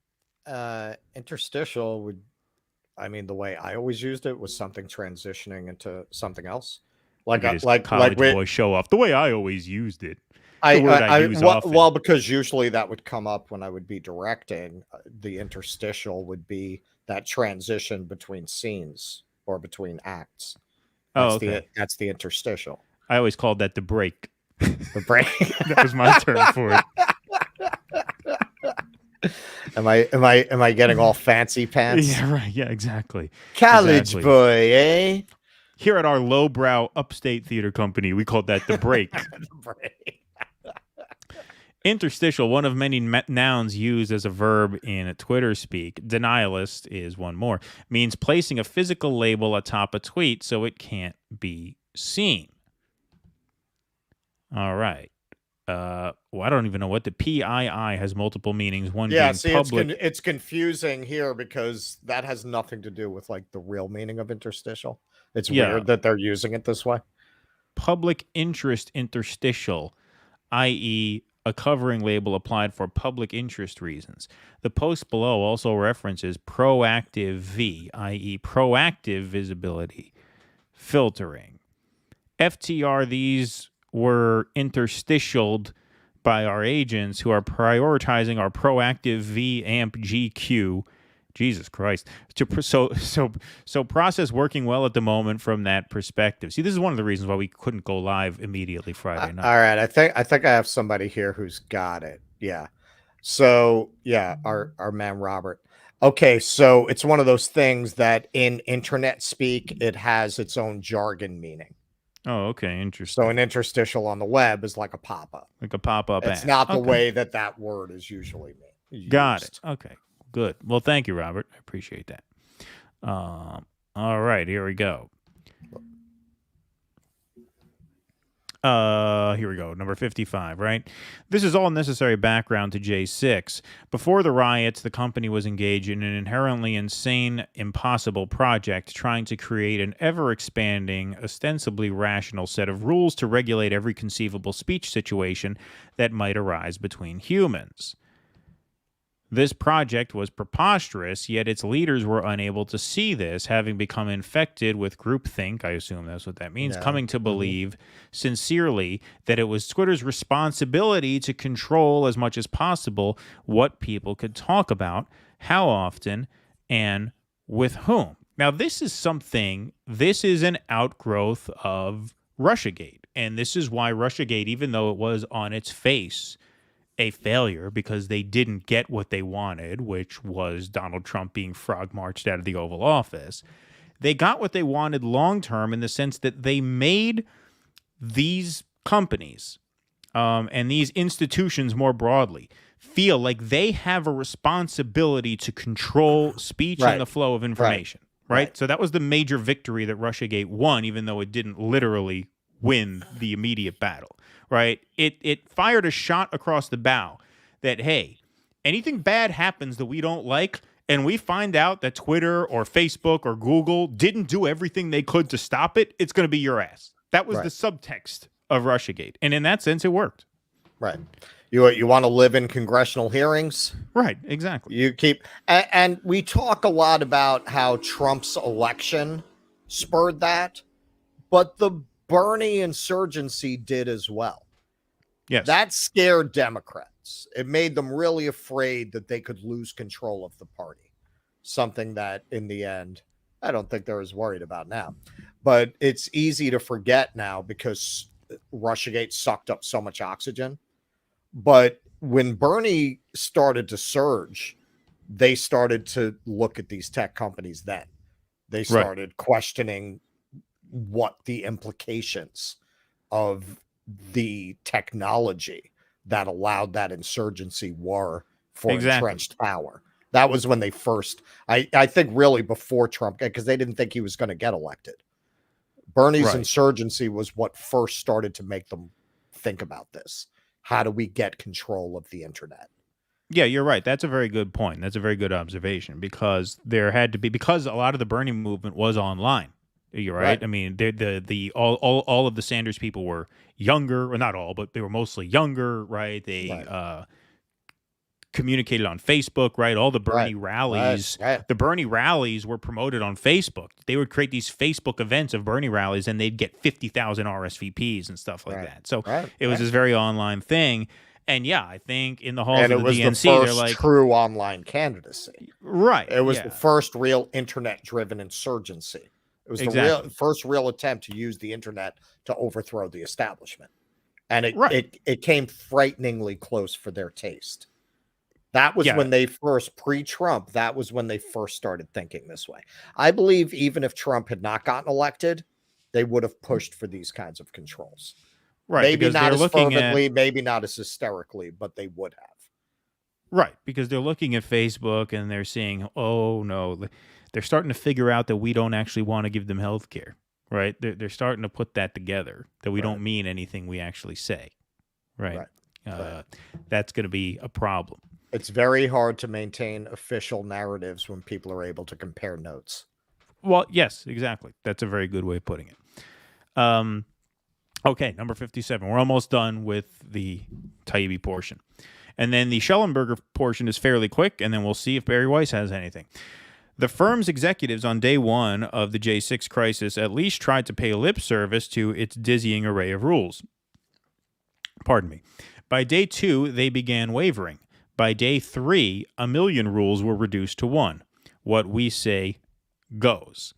Interstitial would, I mean, the way I always used it was something transitioning into something else. Like college boy show off. The way I always used it. Well, because usually that would come up when I would be directing. The interstitial would be that transition between scenes or between acts. That's the interstitial. I always called that the break. The break. That was my term for it. Am I getting all fancy pants? Yeah, right. Yeah, exactly. College boy, eh? Here at our lowbrow upstate theater company, we called that the break. The break. Interstitial, one of many nouns used as a verb in Twitter speak. Denialist is one more. Means placing a physical label atop a tweet so it can't be seen. All right. well, I don't even know what the PII has multiple meanings. One Yeah, being see, public. it's confusing here because that has nothing to do with like the real meaning of interstitial. It's weird that they're using it this way. Public interest interstitial, i.e., a covering label applied for public interest reasons. The post below also references proactive V, i.e., proactive visibility filtering. FTR, these were interstitialed by our agents who are prioritizing our proactive V amp GQ. Jesus Christ. So process working well at the moment from that perspective. See, this is one of the reasons why we couldn't go live immediately Friday night. All right, I think I have somebody here who's got it. Yeah. So, yeah, our man Robert. Okay, so it's one of those things that in internet speak it has its own jargon meaning. Oh, okay, interesting. So an interstitial on the web is like a pop-up. Like a pop-up ad. It's not the way that word is usually used. Got it. Okay, good. Well, thank you, Robert. I appreciate that. All right, here we go. Here we go. Number 55, right? This is all necessary background to J6. Before the riots, the company was engaged in an inherently insane, impossible project trying to create an ever-expanding, ostensibly rational set of rules to regulate every conceivable speech situation that might arise between humans. This project was preposterous, yet its leaders were unable to see this, having become infected with groupthink, I assume that's what that means, coming to believe sincerely that it was Twitter's responsibility to control as much as possible what people could talk about, how often, and with whom. Now, this is an outgrowth of Russiagate, and this is why Russiagate, even though it was on its face a failure because they didn't get what they wanted, which was Donald Trump being frog marched out of the Oval Office. They got what they wanted long term in the sense that they made these companies and these institutions more broadly feel like they have a responsibility to control speech and the flow of information. Right? So that was the major victory that Russiagate won, even though it didn't literally win the immediate battle. Right? It fired a shot across the bow that, hey, anything bad happens that we don't like, and we find out that Twitter or Facebook or Google didn't do everything they could to stop it, it's going to be your ass. That was the subtext of Russiagate. And in that sense, it worked. Right. You want to live in congressional hearings? Right, exactly. You keep, and we talk a lot about how Trump's election spurred that, but the Bernie insurgency did as well. Yes. That scared Democrats. It made them really afraid that they could lose control of the party. Something that in the end, I don't think they're as worried about now. But it's easy to forget now because Russiagate sucked up so much oxygen. But when Bernie started to surge, they started to look at these tech companies then. They started questioning what the implications of the technology that allowed that insurgency were for entrenched power. That was when they first, I think really before Trump, because they didn't think he was going to get elected. Bernie's insurgency was what first started to make them think about this. How do we get control of the internet? Yeah, you're right. That's a very good point. That's a very good observation because there had to be, because a lot of the Bernie movement was online. You're right. I mean, all of the Sanders people were younger, or not all, but they were mostly younger, right? They communicated on Facebook, right? All the Bernie rallies, the Bernie rallies were promoted on Facebook. They would create these Facebook events of Bernie rallies, and they'd get 50,000 RSVPs and stuff like that. So it was this very online thing. And yeah, I think in the halls of the DNC, they're like true online candidacy. Right. It was the first real internet-driven insurgency. It was the first real attempt to use the internet to overthrow the establishment. And it came frighteningly close for their taste. That was when they first, pre-Trump, that was when they first started thinking this way. I believe even if Trump had not gotten elected, they would have pushed for these kinds of controls. Right. Maybe not as fervently, maybe not as hysterically, but they would have. Right. Because they're looking at Facebook and they're seeing, oh, no, they're starting to figure out that we don't actually want to give them health care. Right. They're starting to put that together, that we don't mean anything we actually say. Right. that's going to be a problem. It's very hard to maintain official narratives when people are able to compare notes. Well, yes, exactly. That's a very good way of putting it. Okay, number 57. We're almost done with the Taibbi portion. And then the Schellenberger portion is fairly quick, and then we'll see if Barry Weiss has anything. The firm's executives on day one of the J6 crisis at least tried to pay lip service to its dizzying array of rules. Pardon me. By day two, they began wavering. By day three, 1 million rules were reduced to one. What we say goes.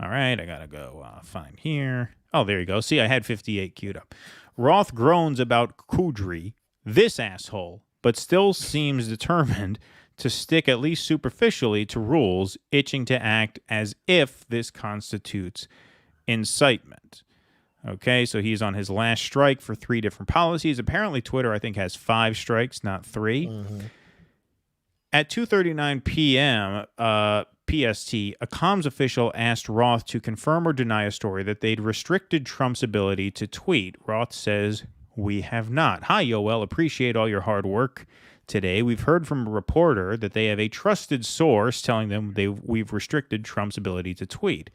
All right, I got to go find here. Oh, there you go. See, I had 58 queued up. Roth groans about Kudry, this asshole, but still seems determined to stick at least superficially to rules, itching to act as if this constitutes incitement. Okay, so he's on his last strike for 3 different policies. Apparently, Twitter, I think, has 5 strikes, not 3. Mm-hmm. At 2:39 p.m. PST, a comms official asked Roth to confirm or deny a story that they'd restricted Trump's ability to tweet. Roth says, "We have not. Hi, Yoel. Appreciate all your hard work today. We've heard from a reporter that they have a trusted source telling them we've restricted Trump's ability to tweet.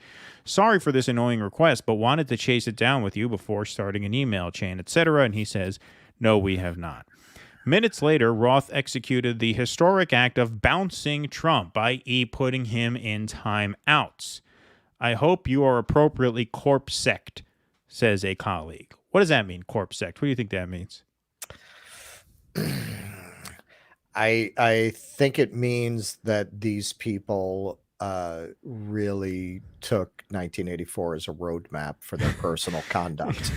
Sorry for this annoying request, but wanted to chase it down with you before starting an email chain, etc." And he says, "No, we have not." Minutes later, Roth executed the historic act of bouncing Trump, i.e. putting him in timeouts. "I hope you are appropriately corpsect," says a colleague. What does that mean, corpsect? What do you think that means? I think it means that these people really took 1984 as a roadmap for their personal conduct.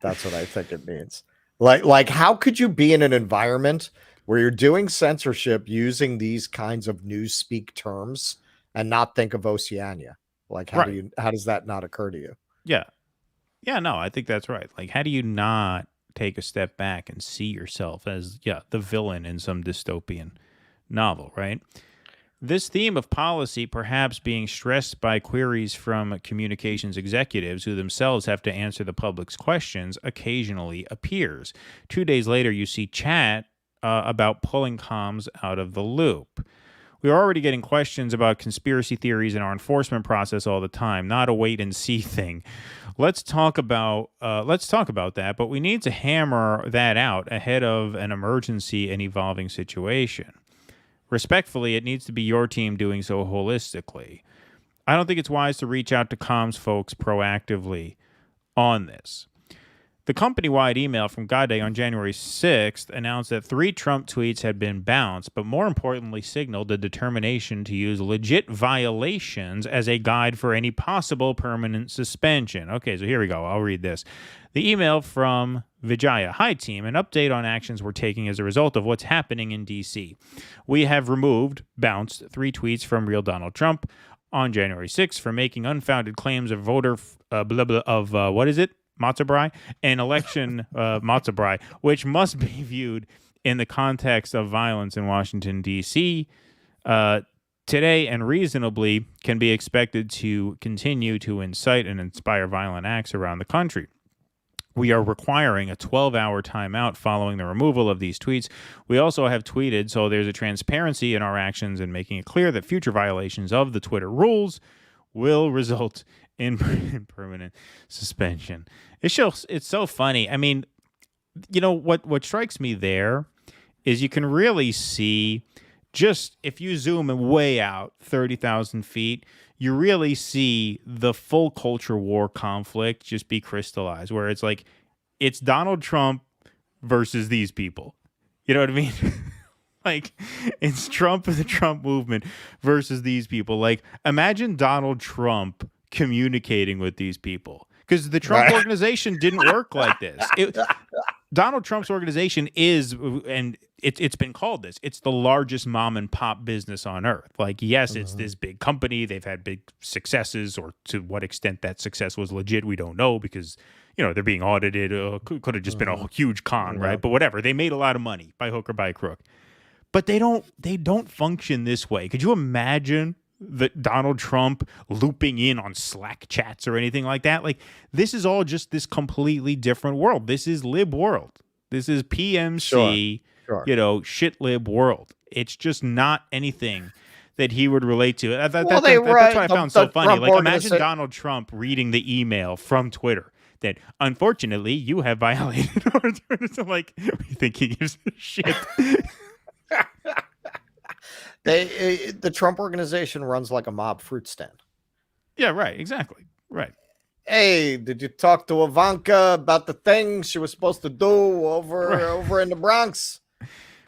That's what I think it means. Like, how could you be in an environment where you're doing censorship using these kinds of newspeak terms and not think of Oceania? Like, how does that not occur to you? Yeah. Yeah, no, I think that's right. Like, how do you not take a step back and see yourself as, the villain in some dystopian novel, right? This theme of policy perhaps being stressed by queries from communications executives who themselves have to answer the public's questions occasionally appears. 2 days later, you see chat about pulling comms out of the loop. We are already getting questions about conspiracy theories in our enforcement process all the time, not a wait and see thing. Let's talk about that, but we need to hammer that out ahead of an emergency and evolving situation. Respectfully, it needs to be your team doing so holistically. I don't think it's wise to reach out to comms folks proactively on this. The company-wide email from Gade on January 6th announced that 3 Trump tweets had been bounced, but more importantly signaled a determination to use legit violations as a guide for any possible permanent suspension. Okay, so here we go. I'll read this. The email from Vijaya. Hi, team. An update on actions we're taking as a result of what's happening in D.C. We have bounced 3 tweets from real Donald Trump on January 6th for making unfounded claims of voter Matzah an election Matzah, which must be viewed in the context of violence in Washington, D.C. Today and reasonably can be expected to continue to incite and inspire violent acts around the country. We are requiring a 12-hour timeout following the removal of these tweets. We also have tweeted, so there's a transparency in our actions and making it clear that future violations of the Twitter rules will result in permanent suspension. It's so funny. I mean, what strikes me there is you can really see, just if you zoom way out 30,000 feet, you really see the full culture war conflict just be crystallized, where it's like, it's Donald Trump versus these people. You know what I mean? Like, it's Trump and the Trump movement versus these people. Like, imagine Donald Trump communicating with these people, because the Trump organization didn't work like this. Donald Trump's organization is, and it's been called this, it's the largest mom and pop business on earth. Like, yes, it's this big company. They've had big successes, or to what extent that success was legit, we don't know, because, they're being audited. Could have just been a huge con, right? But whatever. They made a lot of money by hook or by crook. But they don't function this way. Could you imagine that Donald Trump looping in on Slack chats or anything like that? Like, this is all just this completely different world. This is lib world. This is PMC, Sure. shitlib world. It's just not anything that he would relate to. That's what I found so funny. Like, imagine Donald Trump reading the email from Twitter that, unfortunately, you have violated our Twitter. So, like, we think he gives a shit. The Trump organization runs like a mob fruit stand. Yeah, right. Exactly. Right. Hey, did you talk to Ivanka about the thing she was supposed to do over in the Bronx?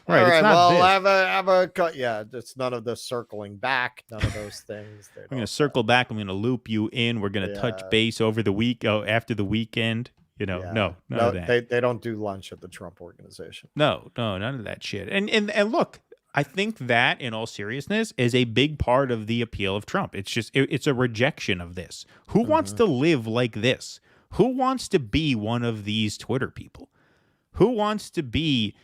Right. All right. It's not well, have a cut. Yeah, it's none of the circling back. None of those things. I'm going to circle back. I'm going to loop you in. We're going to touch base over the week. after the weekend. No, of that. They don't do lunch at the Trump organization. No, none of that shit. And look, I think that, in all seriousness, is a big part of the appeal of Trump. It's just it's a rejection of this. Who wants to live like this? Who wants to be one of these Twitter people? Who wants to be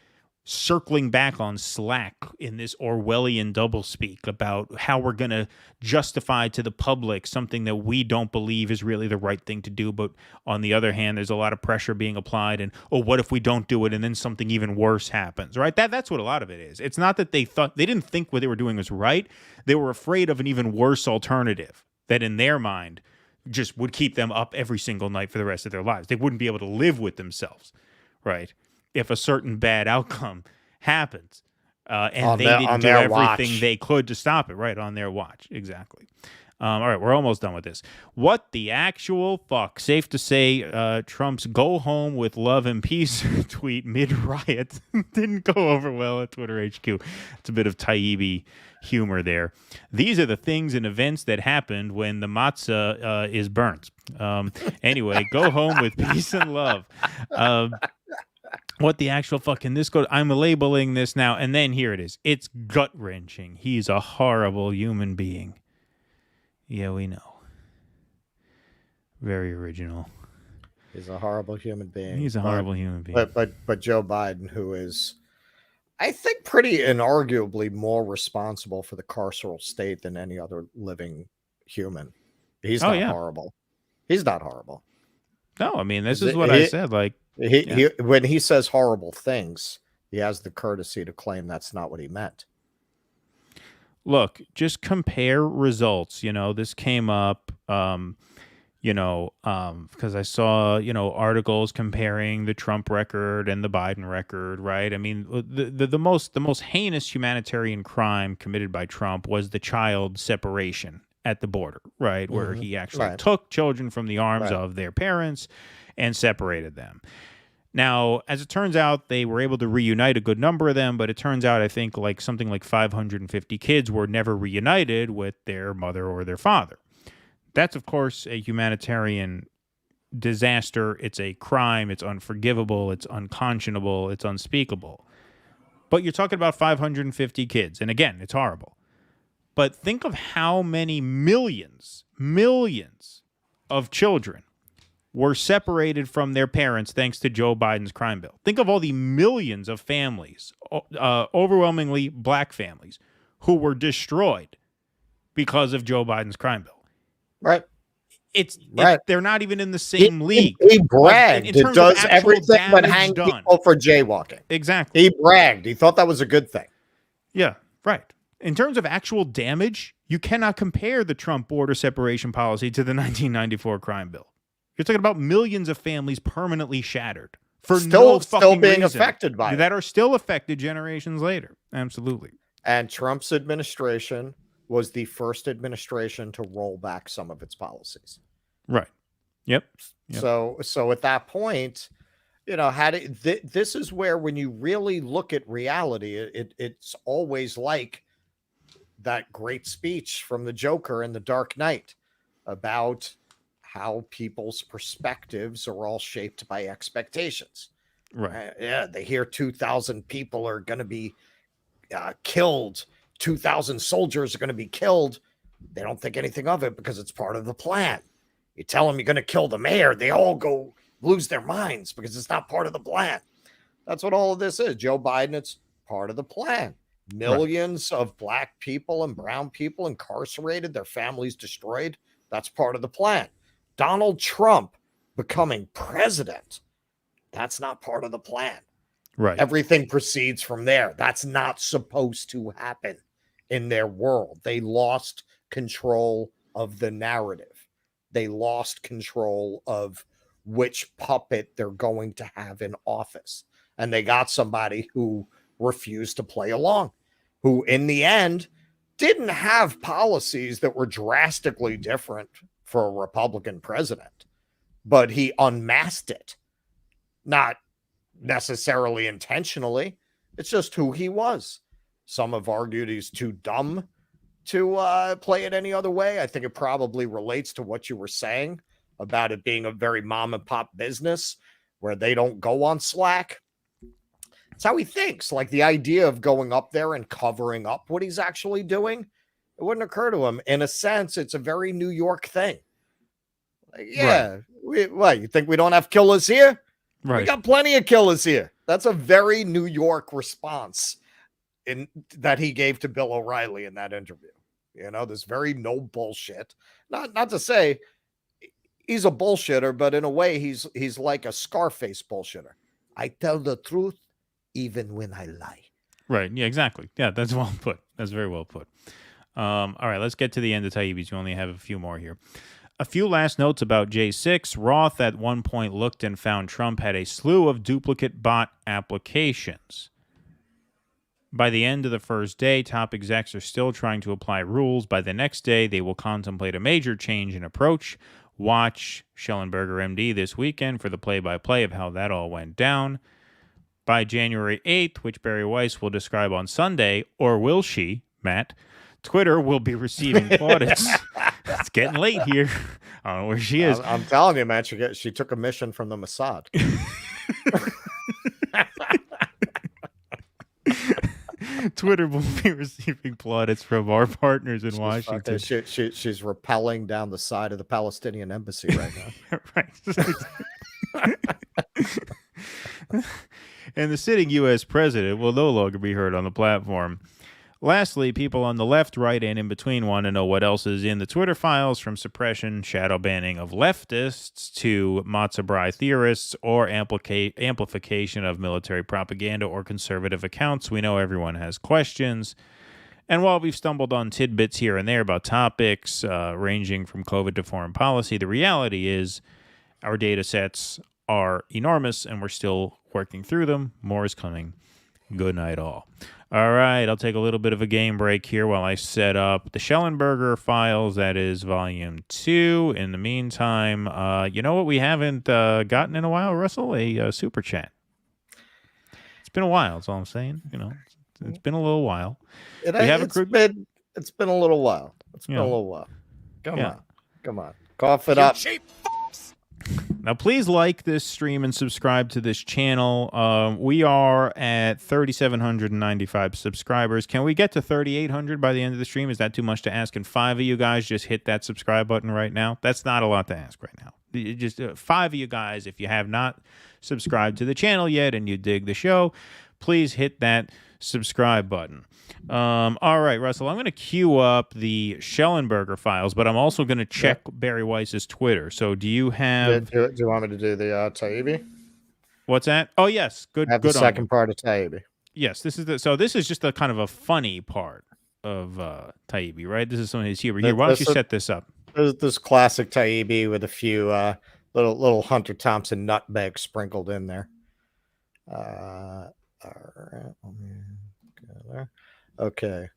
circling back on Slack in this Orwellian doublespeak about how we're going to justify to the public something that we don't believe is really the right thing to do, but on the other hand, there's a lot of pressure being applied, and what if we don't do it and then something even worse happens, right? That's what a lot of it is. It's not that they didn't think what they were doing was right. They were afraid of an even worse alternative that in their mind just would keep them up every single night for the rest of their lives. They wouldn't be able to live with themselves, right? If a certain bad outcome happens, and they didn't do everything they could to stop it, right, on their watch. Exactly. All right, we're almost done with this. What the actual fuck? Safe to say, Trump's "Go home with love and peace" tweet mid-riot didn't go over well at Twitter HQ. It's a bit of Taibbi humor there. These are the things and events that happened when the matzah is burnt. Anyway, go home with peace and love. What the actual fucking this go? I'm labeling this now, and then here it is. It's gut-wrenching. He's a horrible human being. Yeah, we know. Very original. He's a horrible human being. He's a horrible human being. But Joe Biden, who is, I think, pretty inarguably more responsible for the carceral state than any other living human. He's not horrible. He's not horrible. No, I mean, this is what I said. Like, he when he says horrible things, he has the courtesy to claim that's not what he meant. Look, just compare results. This came up, because I saw, articles comparing the Trump record and the Biden record, right? I mean, the most heinous humanitarian crime committed by Trump was the child separation at the border, right? Where he actually took children from the arms of their parents and separated them. Now, as it turns out, they were able to reunite a good number of them, but it turns out, I think, something like 550 kids were never reunited with their mother or their father. That's, of course, a humanitarian disaster. It's a crime. It's unforgivable. It's unconscionable. It's unspeakable. But you're talking about 550 kids, and again, it's horrible. But think of how many millions of children were separated from their parents thanks to Joe Biden's crime bill. Think of all the millions of families, overwhelmingly black families, who were destroyed because of Joe Biden's crime bill. Right. They're not even in the same league. He bragged. It does everything but hang people for jaywalking. Exactly. He bragged. He thought that was a good thing. Yeah, right. In terms of actual damage, you cannot compare the Trump border separation policy to the 1994 crime bill. You're talking about millions of families permanently shattered for still being affected by that are still affected generations later. Absolutely. And Trump's administration was the first administration to roll back some of its policies. Right. Yep. So at that point, this is where, when you really look at reality, it's always like that great speech from the Joker in The Dark Knight about how people's perspectives are all shaped by expectations. Right. They hear 2,000 people are going to be killed. 2,000 soldiers are going to be killed. They don't think anything of it because it's part of the plan. You tell them you're going to kill the mayor, they all go lose their minds because it's not part of the plan. That's what all of this is. Joe Biden, it's part of the plan. Millions of black people and brown people incarcerated, their families destroyed. That's part of the plan. Donald Trump becoming president, that's not part of the plan. Right. Everything proceeds from there. That's not supposed to happen in their world. They lost control of the narrative. They lost control of which puppet they're going to have in office. And they got somebody who refused to play along, who in the end didn't have policies that were drastically different for a Republican president, but he unmasked it. Not necessarily intentionally. It's just who he was. Some have argued he's too dumb to play it any other way. I think it probably relates to what you were saying about it being a very mom and pop business where they don't go on Slack. It's how he thinks. Like the idea of going up there and covering up what he's actually doing, it wouldn't occur to him. In a sense, it's a very New York thing. Like, yeah, right. What, you think we don't have killers here? Right. We got plenty of killers here. That's a very New York response that he gave to Bill O'Reilly in that interview. You know, this very no bullshit. Not to say he's a bullshitter, but in a way he's like a Scarface bullshitter. I tell the truth even when I lie. Right. Yeah, exactly. Yeah, that's well put. That's very well put. All right, let's get to the end of Taibbi's. We only have a few more here. A few last notes about J6. Roth at one point looked and found Trump had a slew of duplicate bot applications. By the end of the first day, top execs are still trying to apply rules. By the next day, they will contemplate a major change in approach. Watch Schellenberger MD this weekend for the play-by-play of how that all went down. By January 8th, which Barry Weiss will describe on Sunday, or will she, Matt, Twitter will be receiving plaudits. It's getting late here. I don't know where she is. I'm telling you, man, she took a mission from the Mossad. Twitter will be receiving plaudits from our partners in Washington. She's rappelling down the side of the Palestinian embassy right now. Right. And the sitting U.S. president will no longer be heard on the platform. Lastly, people on the left, right, and in between want to know what else is in the Twitter files, from suppression, shadow banning of leftists to Matzah theorists or amplification of military propaganda or conservative accounts. We know everyone has questions. And while we've stumbled on tidbits here and there about topics ranging from COVID to foreign policy, the reality is our data sets are enormous and we're still working through them. More is coming. Good night, all. All right, I'll take a little bit of a game break here while I set up the Schellenberger files. That is volume 2. In the meantime, you know what we haven't gotten in a while, Russell? A super chat. It's been a while, that's all I'm saying. You know, it's been a little while. It's been a little while. It's been a little while. Come on. Cough it up. Now, please like this stream and subscribe to this channel. We are at 3,795 subscribers. Can we get to 3,800 by the end of the stream? Is that too much to ask? And 5 of you guys just hit that subscribe button right now? That's not a lot to ask right now. Just 5 of you guys, if you have not subscribed to the channel yet and you dig the show, please hit that subscribe button. All right, Russell, I'm going to queue up the Schellenberger files, but I'm also going to check Barry Weiss's Twitter. So do you have... Do you want me to do the Taibbi? What's that? Oh, yes. Good. I have good the second part of Taibbi. Yes, this is just a kind of a funny part of Taibbi, right? This is some of his humor. Here, why don't you set this up? This classic Taibbi with a few little Hunter Thompson nutmegs sprinkled in there. All right, let me go there. Okay.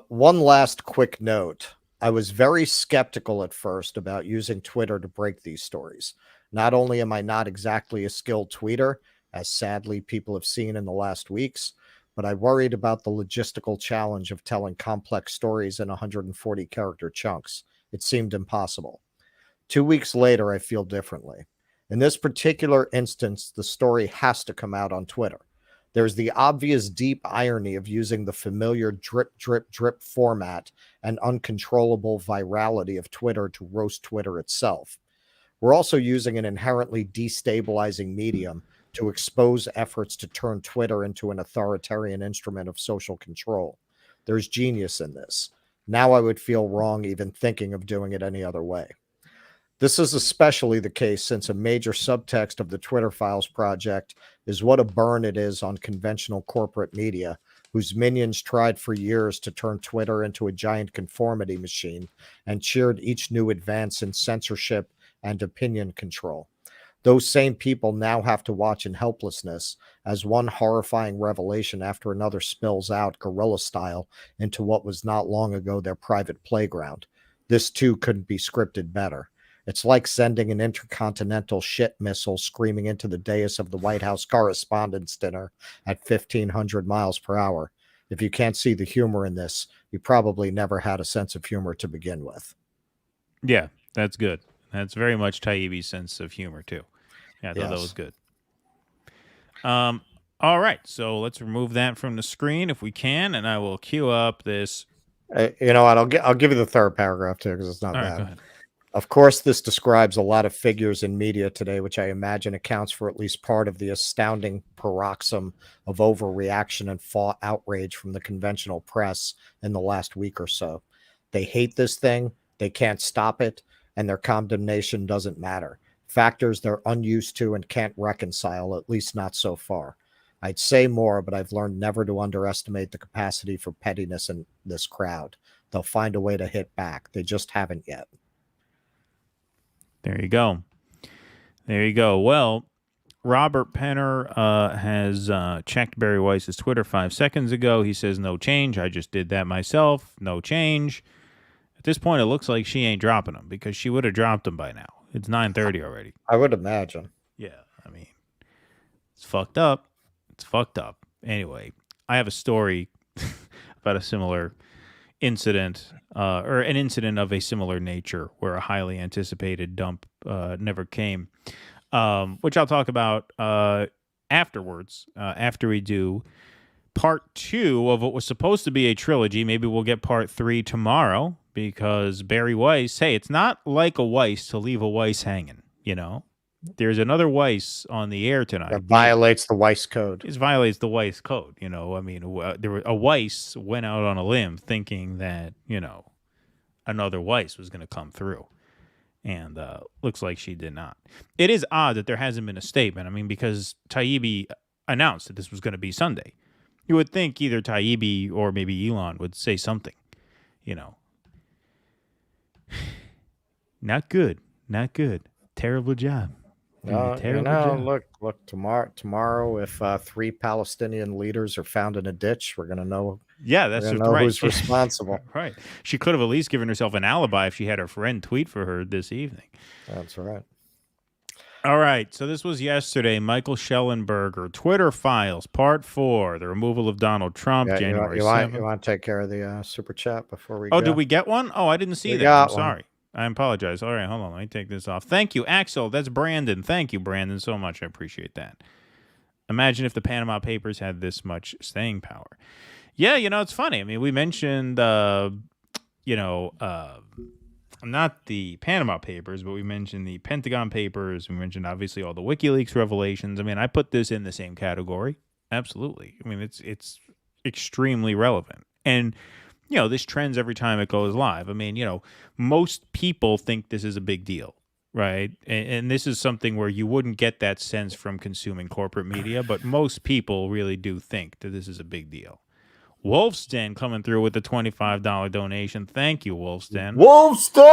One last quick note. I was very skeptical at first about using Twitter to break these stories. Not only am I not exactly a skilled tweeter, as sadly people have seen in the last weeks, but I worried about the logistical challenge of telling complex stories in 140 character chunks. It seemed impossible. 2 weeks later, I feel differently. In this particular instance, the story has to come out on Twitter. There's the obvious deep irony of using the familiar drip, drip, drip format and uncontrollable virality of Twitter to roast Twitter itself. We're also using an inherently destabilizing medium to expose efforts to turn Twitter into an authoritarian instrument of social control. There's genius in this. Now I would feel wrong even thinking of doing it any other way. This is especially the case since a major subtext of the Twitter Files project is what a burn it is on conventional corporate media, whose minions tried for years to turn Twitter into a giant conformity machine and cheered each new advance in censorship and opinion control. Those same people now have to watch in helplessness as one horrifying revelation after another spills out guerrilla style into what was not long ago their private playground. This too couldn't be scripted better. It's like sending an intercontinental shit missile screaming into the dais of the White House Correspondents' Dinner at 1,500 miles per hour. If you can't see the humor in this, you probably never had a sense of humor to begin with. Yeah, that's good. That's very much Taibbi's sense of humor, too. Yeah, I thought that was good. All right, so let's remove that from the screen if we can, and I will queue up this. You know what? I'll give you the third paragraph too, because it's not bad. Go ahead. Of course, this describes a lot of figures in media today, which I imagine accounts for at least part of the astounding paroxysm of overreaction and outrage from the conventional press in the last week or so. They hate this thing, they can't stop it, and their condemnation doesn't matter. Factors they're unused to and can't reconcile, at least not so far. I'd say more, but I've learned never to underestimate the capacity for pettiness in this crowd. They'll find a way to hit back. They just haven't yet. There you go. There you go. Well, Robert Penner has checked Barry Weiss's Twitter 5 seconds ago. He says, no change. I just did that myself. No change. At this point, it looks like she ain't dropping him because she would have dropped him by now. It's 9:30 already. I would imagine. Yeah, I mean, it's fucked up. It's fucked up. Anyway, I have a story about a similar incident, or an incident of a similar nature where a highly anticipated dump never came, which I'll talk about afterwards, after we do part 2 of what was supposed to be a trilogy. Maybe we'll get part 3 tomorrow because Barry Weiss, hey, it's not like a Weiss to leave a Weiss hanging, you know? There's another Weiss on the air tonight. That violates the Weiss code. It violates the Weiss code, you know. I mean, a Weiss went out on a limb thinking that, you know, another Weiss was going to come through. And looks like she did not. It is odd that there hasn't been a statement. I mean, because Taibbi announced that this was going to be Sunday. You would think either Taibbi or maybe Elon would say something, you know. Not good. Not good. Terrible job. Look, tomorrow, if 3 Palestinian leaders are found in a ditch, we're going to know. Yeah, that's right. Who's responsible. Right. She could have at least given herself an alibi if she had her friend tweet for her this evening. That's right. All right. So this was yesterday. Michael Schellenberger, Twitter Files, Part 4, the removal of Donald Trump, January 7th. You want to take care of the super chat before we go? Oh, did we get one? Oh, I didn't see that. I'm sorry. I apologize. All right, hold on. Let me take this off. Thank you, Axel. That's Brandon. Thank you, Brandon, so much. I appreciate that. Imagine if the Panama Papers had this much staying power. Yeah, you know, it's funny. I mean, we mentioned, not the Panama Papers, but we mentioned the Pentagon Papers. We mentioned, obviously, all the WikiLeaks revelations. I mean, I put this in the same category. Absolutely. I mean, it's extremely relevant. And you know, this trends every time it goes live. I mean, you know, most people think this is a big deal, right? And this is something where you wouldn't get that sense from consuming corporate media, but most people really do think that this is a big deal. Wolfsden coming through with the $25 donation. Thank you, Wolfsden. Wolfsden!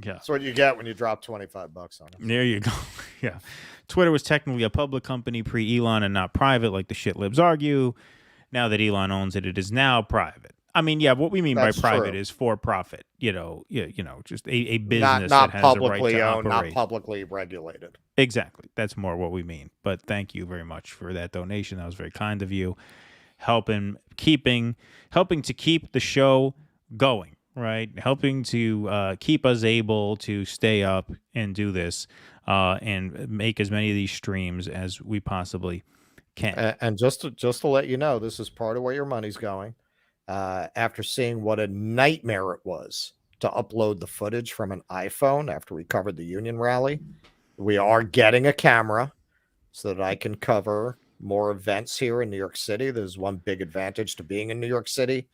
Yeah. That's what you get when you drop $25 on it. There you go. Yeah. Twitter was technically a public company pre-Elon and not private, like the shit libs argue. Now that Elon owns it, it is now private. I mean, yeah, what we mean by private is for profit. You know, just a business not that has publicly the right to owned, operate. not publicly regulated. Exactly. That's more what we mean. But thank you very much for that donation. That was very kind of you. Helping to keep the show going, right? Helping to keep us able to stay up and do this and make as many of these streams as we possibly can. And just to let you know, this is part of where your money's going. After seeing what a nightmare it was to upload the footage from an iPhone after we covered the Union rally, we are getting a camera so that I can cover more events here in New York City. There's one big advantage to being in New York City.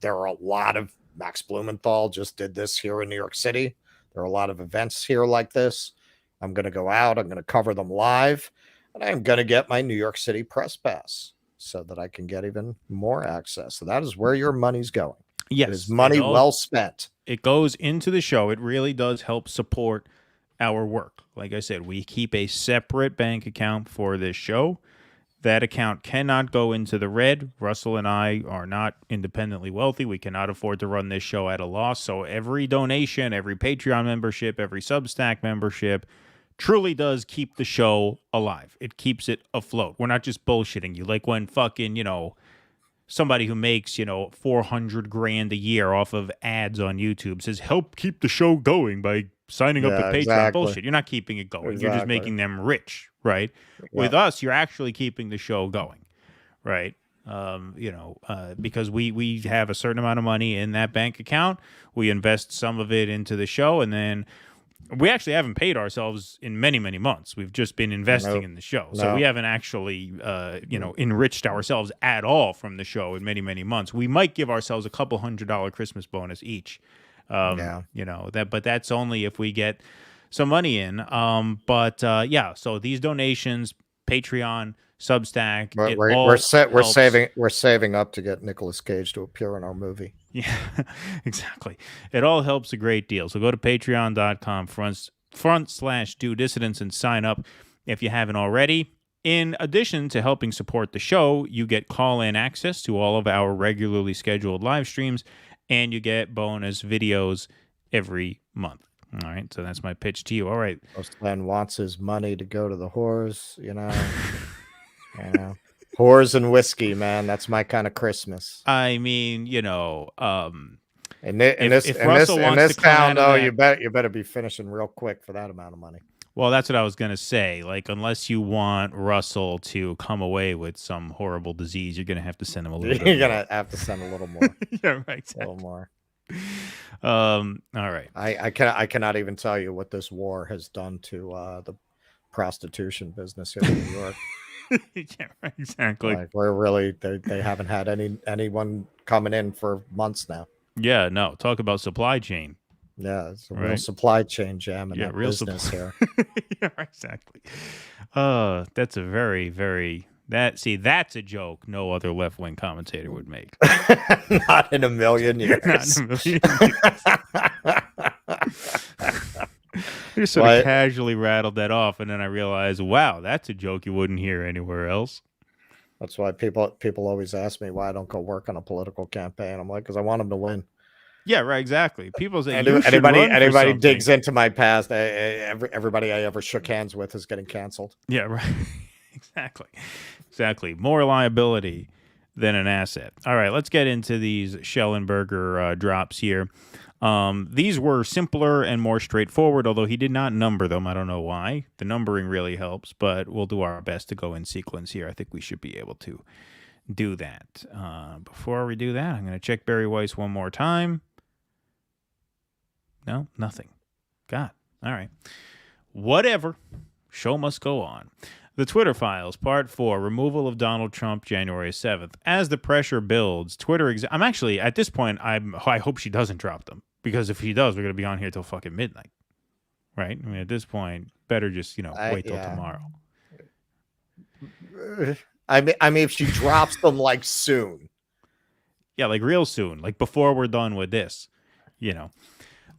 There are a lot of Max Blumenthal just did this here in New York City. There are a lot of events here like this. I'm going to go out. I'm going to cover them live. And I'm going to get my New York City press pass so that I can get even more access. So that is where your money's going. Yes. It is money well spent. It goes into the show. It really does help support our work. Like I said, we keep a separate bank account for this show. That account cannot go into the red. Russell and I are not independently wealthy. We cannot afford to run this show at a loss. So every donation, every Patreon membership, every Substack membership truly does keep the show alive. It keeps it afloat. We're not just bullshitting you. Like when fucking, somebody who makes, $400,000 a year off of ads on YouTube says, help keep the show going by signing up at Patreon. Exactly. Bullshit. You're not keeping it going. Exactly. You're just making them rich, right? Yeah. With us, you're actually keeping the show going, right? Because we have a certain amount of money in that bank account. We invest some of it into the show, and then we actually haven't paid ourselves in many, many months. We've just been investing in the show. So we haven't actually, enriched ourselves at all from the show in many, many months. We might give ourselves a couple $100 Christmas bonus each. But that's only if we get some money in. So these donations, Patreon, Substack, we're saving up to get Nicolas Cage to appear in our movie. Yeah, exactly. It all helps a great deal. So go to patreon.com/do dissidents and sign up if you haven't already. In addition to helping support the show, you get call-in access to all of our regularly scheduled live streams, and you get bonus videos every month. All right, so that's my pitch to you. All right. Glenn wants his money to go to the whores, whores and whiskey, man. That's my kind of Christmas. I mean, in this town, though, you better be finishing real quick for that amount of money. Well, that's what I was gonna say. Like, unless you want Russell to come away with some horrible disease, you're gonna have to send him a little bit. You're gonna have to send a little more. Yeah, right. Exactly. A little more. All right. I cannot even tell you what this war has done to the prostitution business here in New York. Yeah, right, exactly. Like we're really they haven't had anyone coming in for months now. Yeah, no. Talk about supply chain. Yeah, it's a real supply chain jam in that real business here. Yeah, exactly. That's a very, very that's a joke no other left-wing commentator would make. Not in a million years. Not in a million years. I just sort of casually rattled that off, and then I realized, wow, that's a joke you wouldn't hear anywhere else. That's why people always ask me why I don't go work on a political campaign. I'm like, because I want them to win. Yeah, right. Exactly. People say anybody digs into my past. Everybody I ever shook hands with is getting canceled. Yeah, right. Exactly. More liability than an asset. All right, let's get into these Schellenberger drops here. These were simpler and more straightforward, although he did not number them. I don't know why. The numbering really helps, but we'll do our best to go in sequence here. I think we should be able to do that. Before we do that, I'm going to check Barry Weiss one more time. No, nothing. God. All right. Whatever. Show must go on. The Twitter Files, Part 4, Removal of Donald Trump, January 7th. As the pressure builds, Twitter... I'm actually, at this point, I hope she doesn't drop them. Because if she does, we're going to be on here till fucking midnight. Right? I mean, at this point, better just, wait till tomorrow. I mean, if she drops them, like, soon. Yeah, like, real soon. Like, before we're done with this. The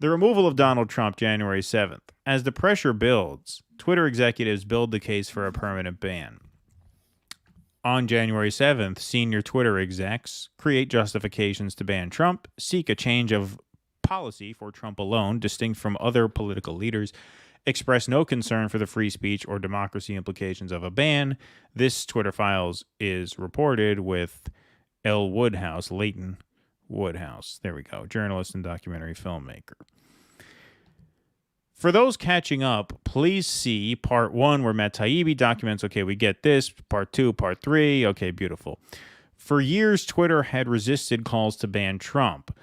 removal of Donald Trump, January 7th. As the pressure builds, Twitter executives build the case for a permanent ban. On January 7th, senior Twitter execs create justifications to ban Trump, seek a change of policy for Trump alone, distinct from other political leaders, express no concern for the free speech or democracy implications of a ban. This Twitter Files is reported with Leighton Woodhouse. There we go. Journalist and documentary filmmaker. For those catching up, please see Part 1 where Matt Taibbi documents, okay, we get this. Part 2, Part 3. Okay, beautiful. For years, Twitter had resisted calls to ban Trump.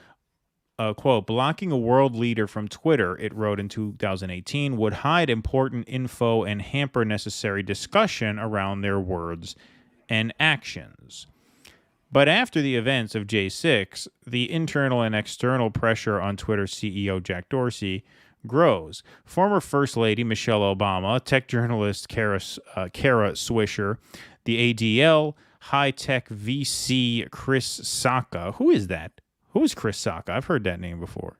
Quote, blocking a world leader from Twitter, it wrote in 2018, would hide important info and hamper necessary discussion around their words and actions. But after the events of J6, the internal and external pressure on Twitter CEO Jack Dorsey grows. Former First Lady Michelle Obama, tech journalist Kara Swisher, the ADL high-tech VC Chris Sacca. Who is that? Who is Chris Sacca? I've heard that name before.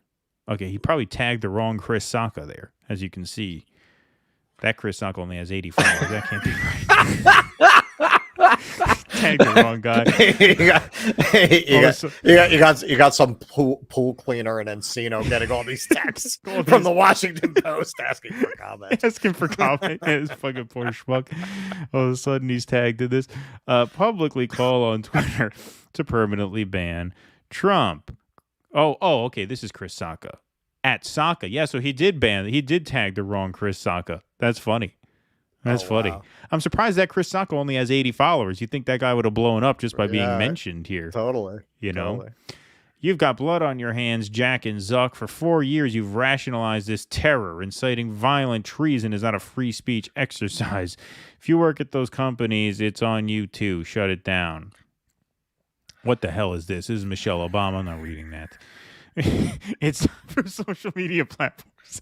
Okay, he probably tagged the wrong Chris Sacca there, as you can see. That Chris Sacca only has 80 followers. That can't be right. Tagged the wrong guy. You got some pool cleaner in Encino getting all these texts from the Washington Post asking for comment. Asking for comment. This fucking poor schmuck. All of a sudden he's tagged in this. Publicly call on Twitter to permanently ban Trump. Oh, okay. This is Chris Sacca. At Sacca. Yeah, so he did tag the wrong Chris Sacca. That's funny. That's funny. Wow. I'm surprised that Chris Sacca only has 80 followers. You'd think that guy would have blown up just by being mentioned here. Totally. You know? You've got blood on your hands, Jack and Zuck. For 4 years, you've rationalized this terror. Inciting violent treason is not a free speech exercise. If you work at those companies, it's on you too. Shut it down. What the hell is this? This is Michelle Obama. I'm not reading that. It's for social media platforms.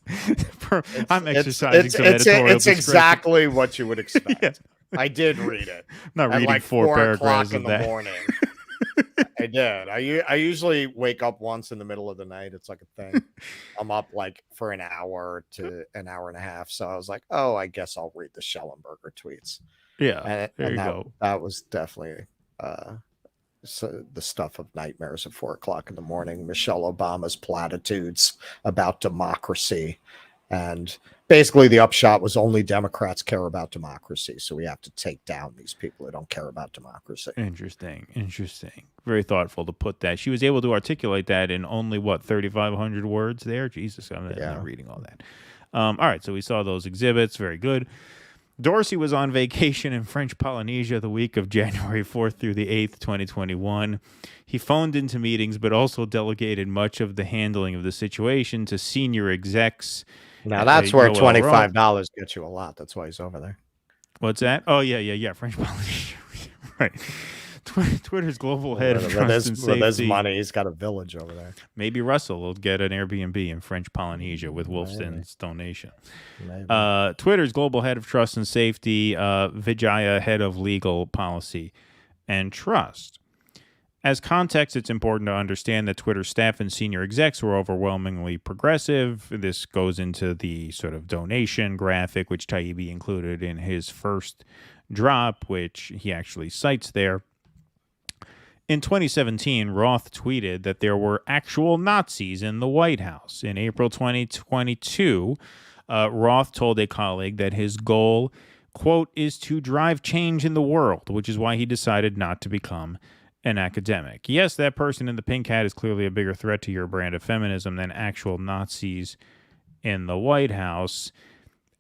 I'm exercising some editorial It's exactly what you would expect. Yeah. I did read it. I'm not reading like 4 paragraphs of that. Morning. I did. I usually wake up once in the middle of the night. It's like a thing. I'm up like for an hour to an hour and a half. So I was like, oh, I guess I'll read the Schellenberger tweets. Yeah, there you go. That was definitely so the stuff of nightmares at 4 o'clock in the morning. Michelle Obama's platitudes about democracy, and basically the upshot was only Democrats care about democracy, so we have to take down these people who don't care about democracy. Interesting. Very thoughtful to put that. She was able to articulate that in only 3,500 words there. Jesus, I'm not reading all that. All right, so we saw those exhibits. Very good. Dorsey was on vacation in French Polynesia the week of January 4th through the 8th, 2021. He phoned into meetings, but also delegated much of the handling of the situation to senior execs. Now, that's where $25 gets you a lot. That's why he's over there. What's that? Oh, yeah. French Polynesia. Right. Twitter's global head of trust and safety. With his money, he's got a village over there. Maybe Russell will get an Airbnb in French Polynesia with Wolfson's donation. Twitter's global head of trust and safety, Vijaya, head of legal policy and trust. As context, it's important to understand that Twitter staff and senior execs were overwhelmingly progressive. This goes into the sort of donation graphic, which Taibbi included in his first drop, which he actually cites there. In 2017, Roth tweeted that there were actual Nazis in the White House. In April 2022, Roth told a colleague that his goal, quote, is to drive change in the world, which is why he decided not to become an academic. Yes, that person in the pink hat is clearly a bigger threat to your brand of feminism than actual Nazis in the White House.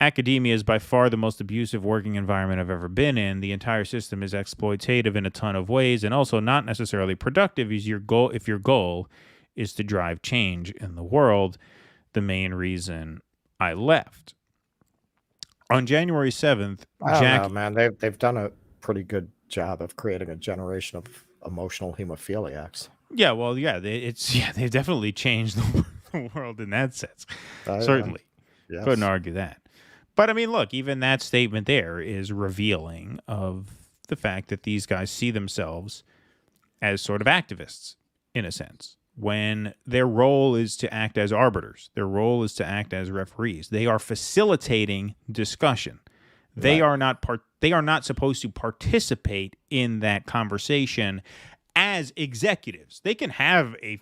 Academia is by far the most abusive working environment I've ever been in. The entire system is exploitative in a ton of ways and also not necessarily productive if your goal is to drive change in the world. The main reason I left. On January 7th, they've done a pretty good job of creating a generation of emotional hemophiliacs. Yeah, well, they've definitely changed the world in that sense. Certainly. Yes. Couldn't argue that. But I mean, look, even that statement there is revealing of the fact that these guys see themselves as sort of activists, in a sense, when their role is to act as arbiters. Their role is to act as referees. They are facilitating discussion. They are not supposed to participate in that conversation as executives. They can have a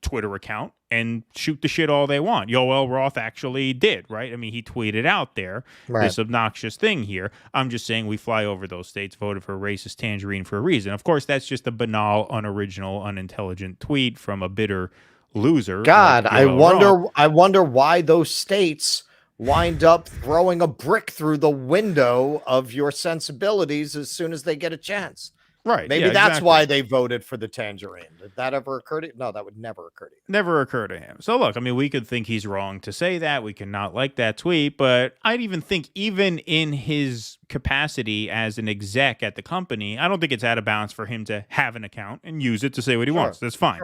Twitter account and shoot the shit all they want. Yoel Roth actually did, right? I mean, he tweeted out there this obnoxious thing here. I'm just saying we fly over those states, voted for a racist tangerine for a reason. Of course, that's just a banal, unoriginal, unintelligent tweet from a bitter loser. God, like I wonder why those states wind up throwing a brick through the window of your sensibilities as soon as they get a chance. Right. Maybe that's why they voted for the tangerine. Did that ever occur to you? No, that would never occur to you. Never occur to him. So look, I mean, we could think he's wrong to say that. We can not like that tweet, but I'd even think even in his capacity as an exec at the company, I don't think it's out of bounds for him to have an account and use it to say what he wants. That's fine.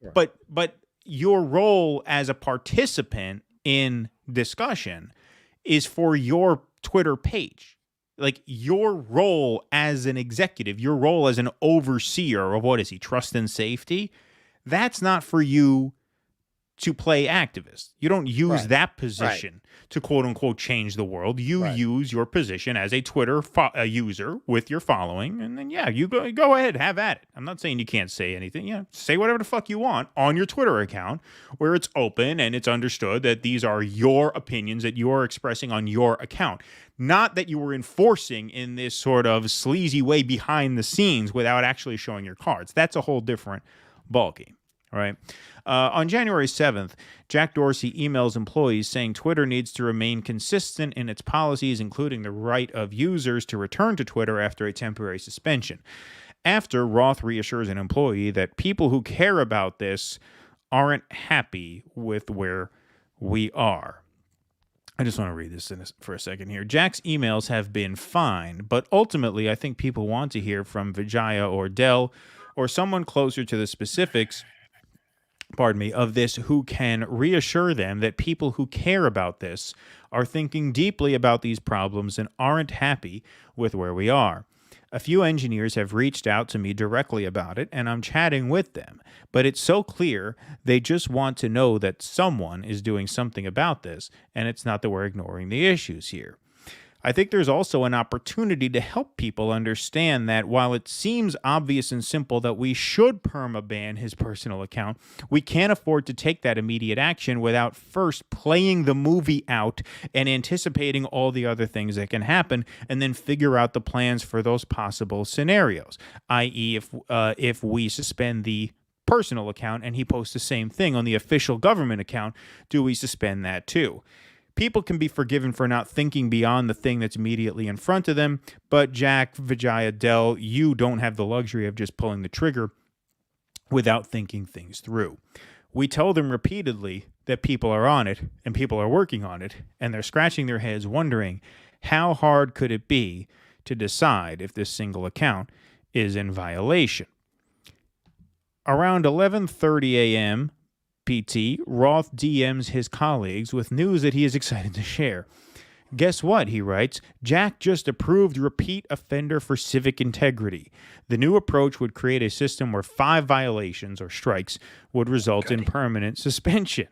Sure. But your role as a participant in discussion is for your Twitter page. Like your role as an executive, your role as an overseer of what is he, trust and safety, that's not for you to play activist. You don't use that position to quote unquote change the world. You use your position as a Twitter user with your following, and then you go ahead, have at it. I'm not saying you can't say anything. Yeah, say whatever the fuck you want on your Twitter account, where it's open and it's understood that these are your opinions that you are expressing on your account. Not that you were enforcing in this sort of sleazy way behind the scenes without actually showing your cards. That's a whole different ballgame. All right. On January 7th, Jack Dorsey emails employees saying Twitter needs to remain consistent in its policies, including the right of users to return to Twitter after a temporary suspension. After, Roth reassures an employee that people who care about this aren't happy with where we are. I just want to read this for a second here. Jack's emails have been fine, but ultimately I think people want to hear from Vijaya or Dell or someone closer to the specifics of this who can reassure them that people who care about this are thinking deeply about these problems and aren't happy with where we are. A few engineers have reached out to me directly about it, and I'm chatting with them, but it's so clear they just want to know that someone is doing something about this, and it's not that we're ignoring the issues here. I think there's also an opportunity to help people understand that while it seems obvious and simple that we should perma-ban his personal account, we can't afford to take that immediate action without first playing the movie out and anticipating all the other things that can happen, and then figure out the plans for those possible scenarios, i.e. if we suspend the personal account and he posts the same thing on the official government account, do we suspend that too? People can be forgiven for not thinking beyond the thing that's immediately in front of them, but Jack, Vijaya, Dell, you don't have the luxury of just pulling the trigger without thinking things through. We tell them repeatedly that people are on it, and people are working on it, and they're scratching their heads wondering how hard could it be to decide if this single account is in violation. Around 11:30 a.m., PT, Roth DMs his colleagues with news that he is excited to share. Guess what, he writes, Jack just approved repeat offender for civic integrity. The new approach would create a system where 5 violations or strikes would result in permanent suspension.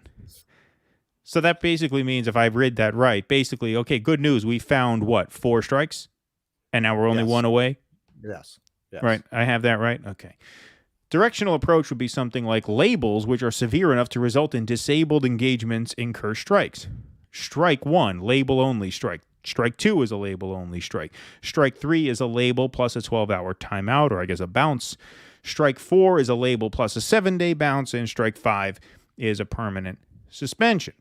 So that basically means, if I read that right, basically, okay, good news, we found what, 4 strikes? And now we're only 1 away? Yes. Right, I have that right? Okay. Directional approach would be something like labels, which are severe enough to result in disabled engagements incur strikes. Strike 1, label-only strike. Strike 2 is a label-only strike. Strike 3 is a label plus a 12-hour timeout, or I guess a bounce. Strike 4 is a label plus a 7-day bounce, and strike 5 is a permanent suspension.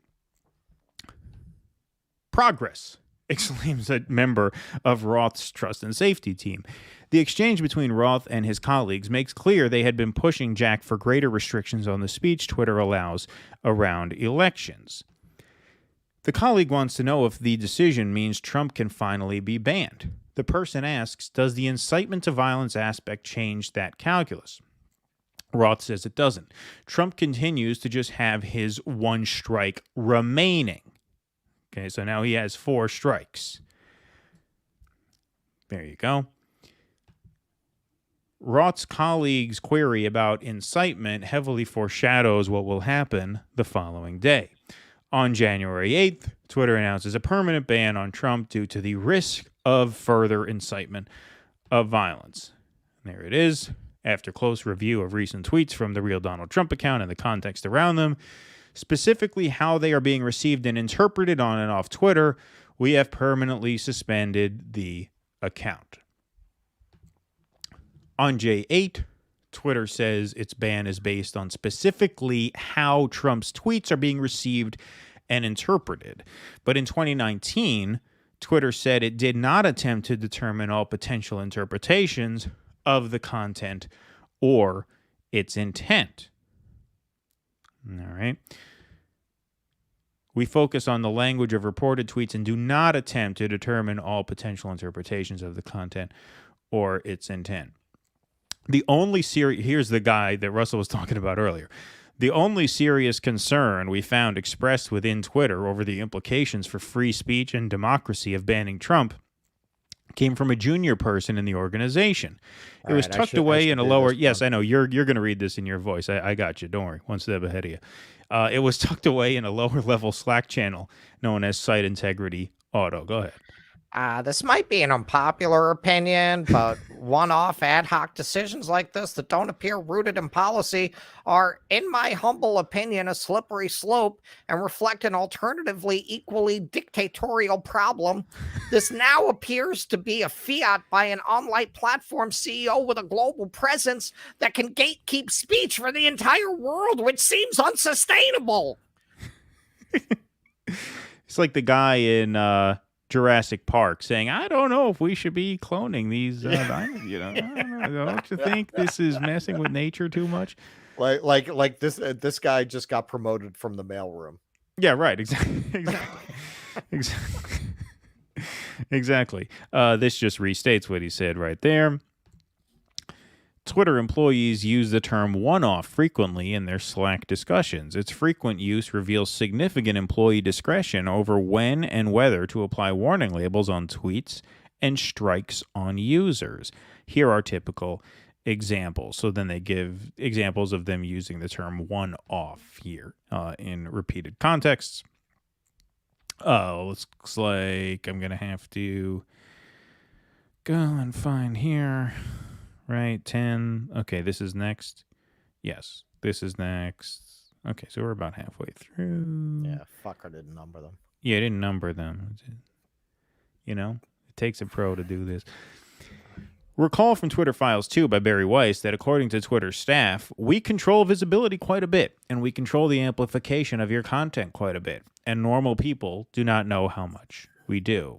Progress, exclaims a member of Roth's trust and safety team. The exchange between Roth and his colleagues makes clear they had been pushing Jack for greater restrictions on the speech Twitter allows around elections. The colleague wants to know if the decision means Trump can finally be banned. The person asks, does the incitement to violence aspect change that calculus? Roth says it doesn't. Trump continues to just have his 1 strike remaining. Okay, so now he has 4 strikes. There you go. Roth's colleague's query about incitement heavily foreshadows what will happen the following day. On January 8th, Twitter announces a permanent ban on Trump due to the risk of further incitement of violence. And there it is. After close review of recent tweets from the real Donald Trump account and the context around them, specifically how they are being received and interpreted on and off Twitter, we have permanently suspended the account. On J8, Twitter says its ban is based on specifically how Trump's tweets are being received and interpreted. But in 2019, Twitter said it did not attempt to determine all potential interpretations of the content or its intent. All right. We focus on the language of reported tweets and do not attempt to determine all potential interpretations of the content or its intent. The only here's the guy that Russell was talking about earlier. The only serious concern we found expressed within Twitter over the implications for free speech and democracy of banning Trump came from a junior person in the organization. It was tucked away in a lower... Yes, I know. You're going to read this in your voice. I got you. Don't worry. One step ahead of you. It was tucked away in a lower-level Slack channel known as Site Integrity Auto. Go ahead. This might be an unpopular opinion, but one-off ad hoc decisions like this that don't appear rooted in policy are, in my humble opinion, a slippery slope and reflect an alternatively equally dictatorial problem. This now appears to be a fiat by an online platform CEO with a global presence that can gatekeep speech for the entire world, which seems unsustainable. It's like the guy in... Jurassic Park saying, I don't know if we should be cloning these dinosaurs. Don't you think this is messing with nature too much? Like this guy just got promoted from the mailroom. Yeah, right. Exactly. This just restates what he said right there. Twitter employees use the term one-off frequently in their Slack discussions. Its frequent use reveals significant employee discretion over when and whether to apply warning labels on tweets and strikes on users. Here are typical examples. So then they give examples of them using the term one-off here in repeated contexts. Looks like I'm going to have to go and find here. Right, 10. Okay, this is next. Yes, this is next. Okay, so we're about halfway through. Yeah, fucker didn't number them. Yeah, I didn't number them. You know, it takes a pro to do this. Recall from Twitter Files 2 by Barry Weiss that according to Twitter staff, we control visibility quite a bit, and we control the amplification of your content quite a bit, and normal people do not know how much we do.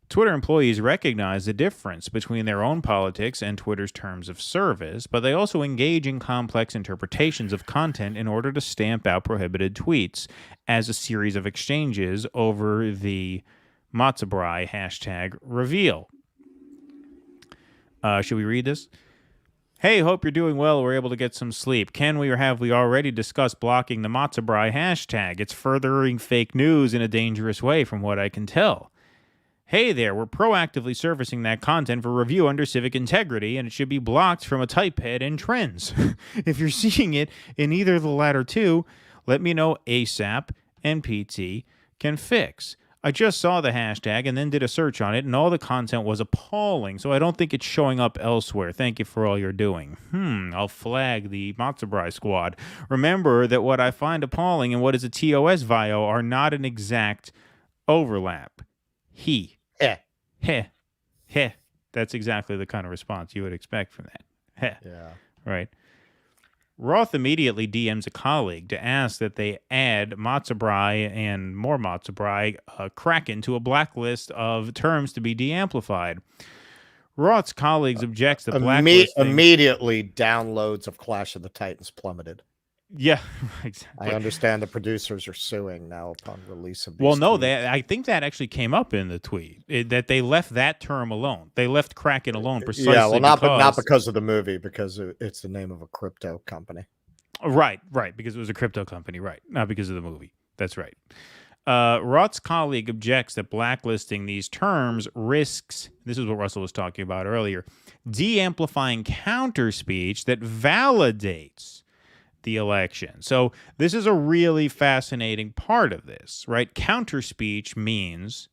Twitter employees recognize the difference between their own politics and Twitter's terms of service, but they also engage in complex interpretations of content in order to stamp out prohibited tweets as a series of exchanges over the Matzebrai hashtag reveal. Should we read this? Hey, hope you're doing well. We're able to get some sleep. Can we or have we already discussed blocking the Matzebrai hashtag? It's furthering fake news in a dangerous way from what I can tell. Hey there, we're proactively surfacing that content for review under civic integrity, and it should be blocked from a typepad and trends. If you're seeing it in either of the latter two, let me know ASAP, and PT can fix. I just saw the hashtag and then did a search on it, and all the content was appalling, so I don't think it's showing up elsewhere. Thank you for all you're doing. I'll flag the Matzebrai squad. Remember that what I find appalling and what is a TOS VIO are not an exact overlap. Heh. That's exactly the kind of response you would expect from that. Heh. Yeah. Right. Roth immediately DMs a colleague to ask that they add Matzebrai and more Matzebrai Kraken to a blacklist of terms to be de-amplified. Roth's colleagues objects that blacklisting... Immediately downloads of Clash of the Titans plummeted. Yeah, exactly. I understand the producers are suing now upon release of these tweets. I think that actually came up in the tweet, that they left that term alone. They left Kraken alone precisely not because of the movie, because it's the name of a crypto company. Right, because it was a crypto company, right, not because of the movie. That's right. Roth's colleague objects that blacklisting these terms risks, this is what Russell was talking about earlier, de-amplifying counter speech that validates the election. So this is a really fascinating part of this, right? Counter speech means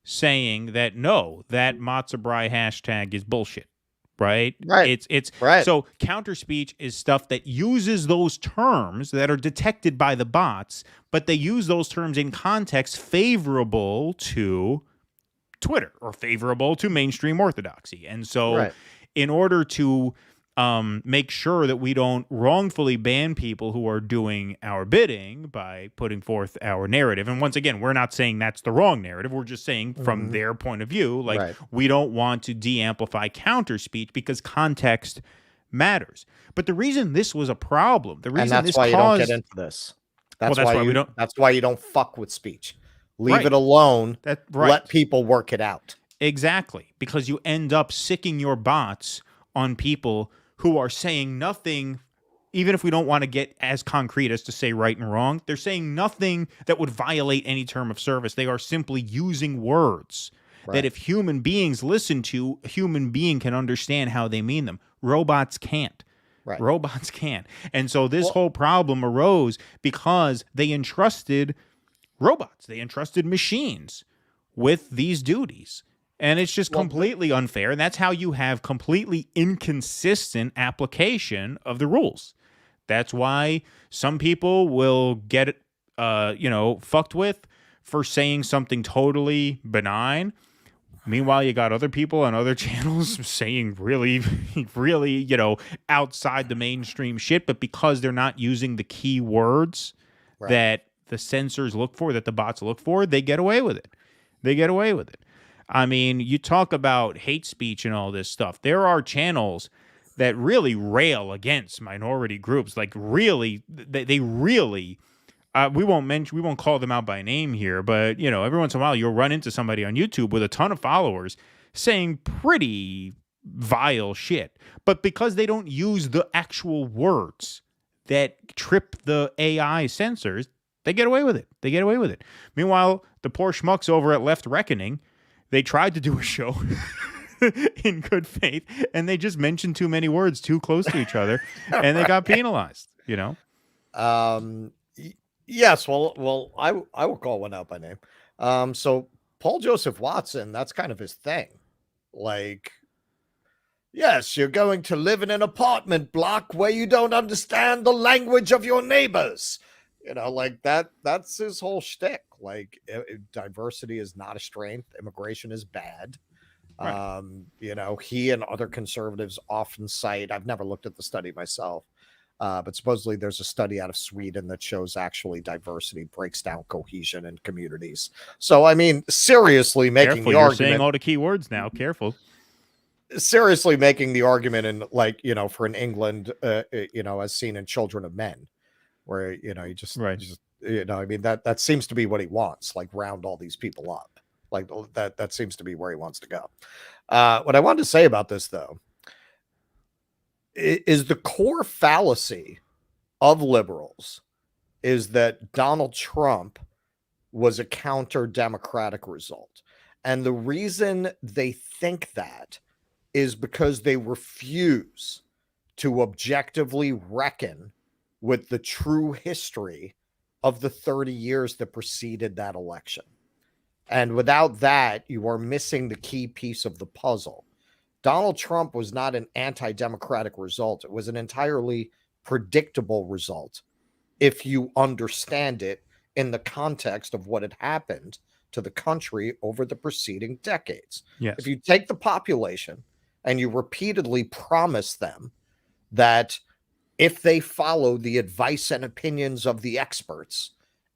saying that no, that Matzebrai hashtag is bullshit, right? Right. It's right. So counter speech is stuff that uses those terms that are detected by the bots, but they use those terms in context favorable to Twitter or favorable to mainstream orthodoxy. And so in order to make sure that we don't wrongfully ban people who are doing our bidding by putting forth our narrative. And once again, we're not saying that's the wrong narrative. We're just saying from their point of view, like we don't want to de-amplify counter speech because context matters. But the reason this was a problem, the reason this caused... you don't get into this. That's why we don't. That's why you don't fuck with speech. Leave it alone. Let people work it out. Exactly. Because you end up sicking your bots on people who are saying nothing even if we don't want to get as concrete as to say right and wrong, they're saying nothing that would violate any term of service. They are simply using words that if human beings listen to, a human being can understand how they mean them. Robots can't. Right. Robots can't. And so this whole problem arose because they entrusted robots. They entrusted machines with these duties. And it's just completely unfair. And that's how you have completely inconsistent application of the rules. That's why some people will get, fucked with for saying something totally benign. Meanwhile, you got other people on other channels saying really, really, outside the mainstream shit. But because they're not using the key words that the censors look for, that the bots look for, they get away with it. They get away with it. I mean, you talk about hate speech and all this stuff. There are channels that really rail against minority groups. Like really, they really, we won't call them out by name here, but every once in a while you'll run into somebody on YouTube with a ton of followers saying pretty vile shit. But because they don't use the actual words that trip the AI censors, they get away with it. They get away with it. Meanwhile, the poor schmucks over at Left Reckoning, they tried to do a show in good faith, and they just mentioned too many words too close to each other, and they got penalized, Yes, well, I will call one out by name. So Paul Joseph Watson, that's kind of his thing. Like, yes, you're going to live in an apartment block where you don't understand the language of your neighbors. Like that's his whole shtick. Like, diversity is not a strength. Immigration is bad. Right. He and other conservatives often cite, I've never looked at the study myself, but supposedly there's a study out of Sweden that shows actually diversity breaks down cohesion in communities. So, I mean, seriously making the argument. You're saying all the key words now. Careful. Seriously making the argument in for in England, as seen in Children of Men, where, I mean, that seems to be what he wants, like round all these people up. Like that seems to be where he wants to go. What I wanted to say about this, though, is the core fallacy of liberals is that Donald Trump was a counter-democratic result. And the reason they think that is because they refuse to objectively reckon with the true history of the 30 years that preceded that election. And without that, you are missing the key piece of the puzzle. Donald Trump was not an anti-democratic result. It was an entirely predictable result if you understand it in the context of what had happened to the country over the preceding decades. Yes. If you take the population and you repeatedly promise them that if they follow the advice and opinions of the experts,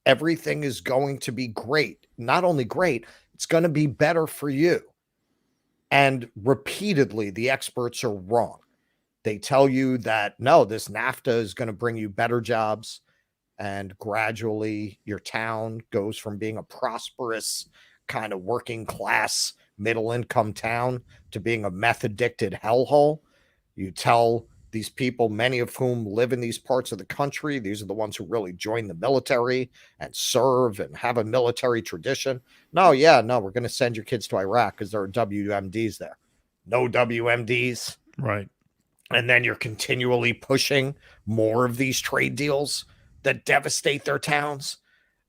everything is going to be great. Not only great, it's going to be better for you. And repeatedly, the experts are wrong. They tell you that, no, this NAFTA is going to bring you better jobs. And gradually, your town goes from being a prosperous kind of working class, middle income town to being a meth addicted hellhole. You tell these people, many of whom live in these parts of the country, these are the ones who really join the military and serve and have a military tradition. No, we're going to send your kids to Iraq because there are WMDs there. No WMDs. Right. And then you're continually pushing more of these trade deals that devastate their towns.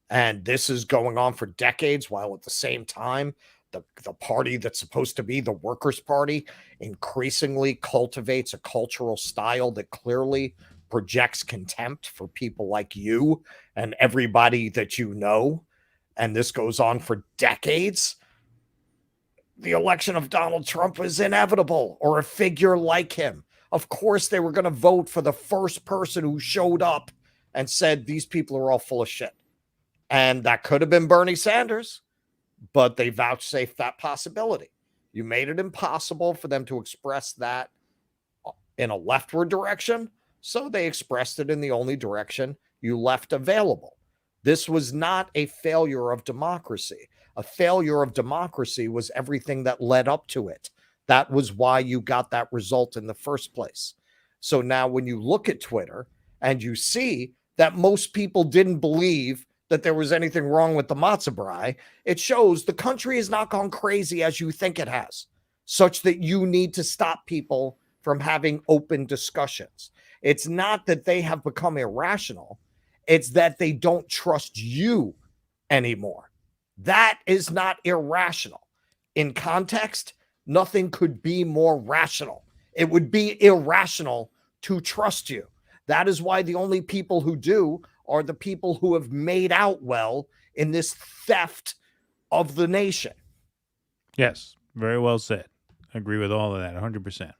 And this is going on for decades, while at the same time, the party that's supposed to be the Workers' Party increasingly cultivates a cultural style that clearly projects contempt for people like you and everybody that you know. And this goes on for decades. The election of Donald Trump was inevitable, or a figure like him. Of course, they were going to vote for the first person who showed up and said, these people are all full of shit. And that could have been Bernie Sanders, but they vouchsafed that possibility. You made it impossible for them to express that in a leftward direction, so they expressed it in the only direction you left available. This was not a failure of democracy. A failure of democracy was everything that led up to it. That was why you got that result in the first place. So now when you look at Twitter and you see that most people didn't believe that there was anything wrong with the matzo brie, it shows the country has not gone crazy as you think it has, such that you need to stop people from having open discussions. It's not that they have become irrational. It's that they don't trust you anymore. That is not irrational. In context, nothing could be more rational. It would be irrational to trust you. That is why the only people who do are the people who have made out well in this theft of the nation. Yes, very well said. I agree with all of that, 100%.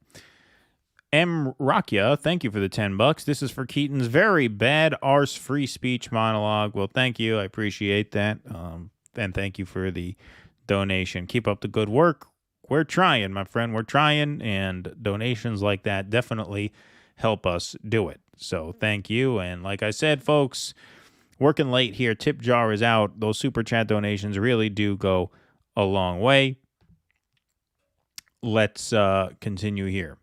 M. Rakia, thank you for the $10. This is for Keaton's very bad arse free speech monologue. Well, thank you. I appreciate that. And thank you for the donation. Keep up the good work. We're trying, my friend. We're trying, and donations like that definitely help us do it. So thank you. And like I said, folks, working late here. Tip jar is out. Those super chat donations really do go a long way. Let's continue here.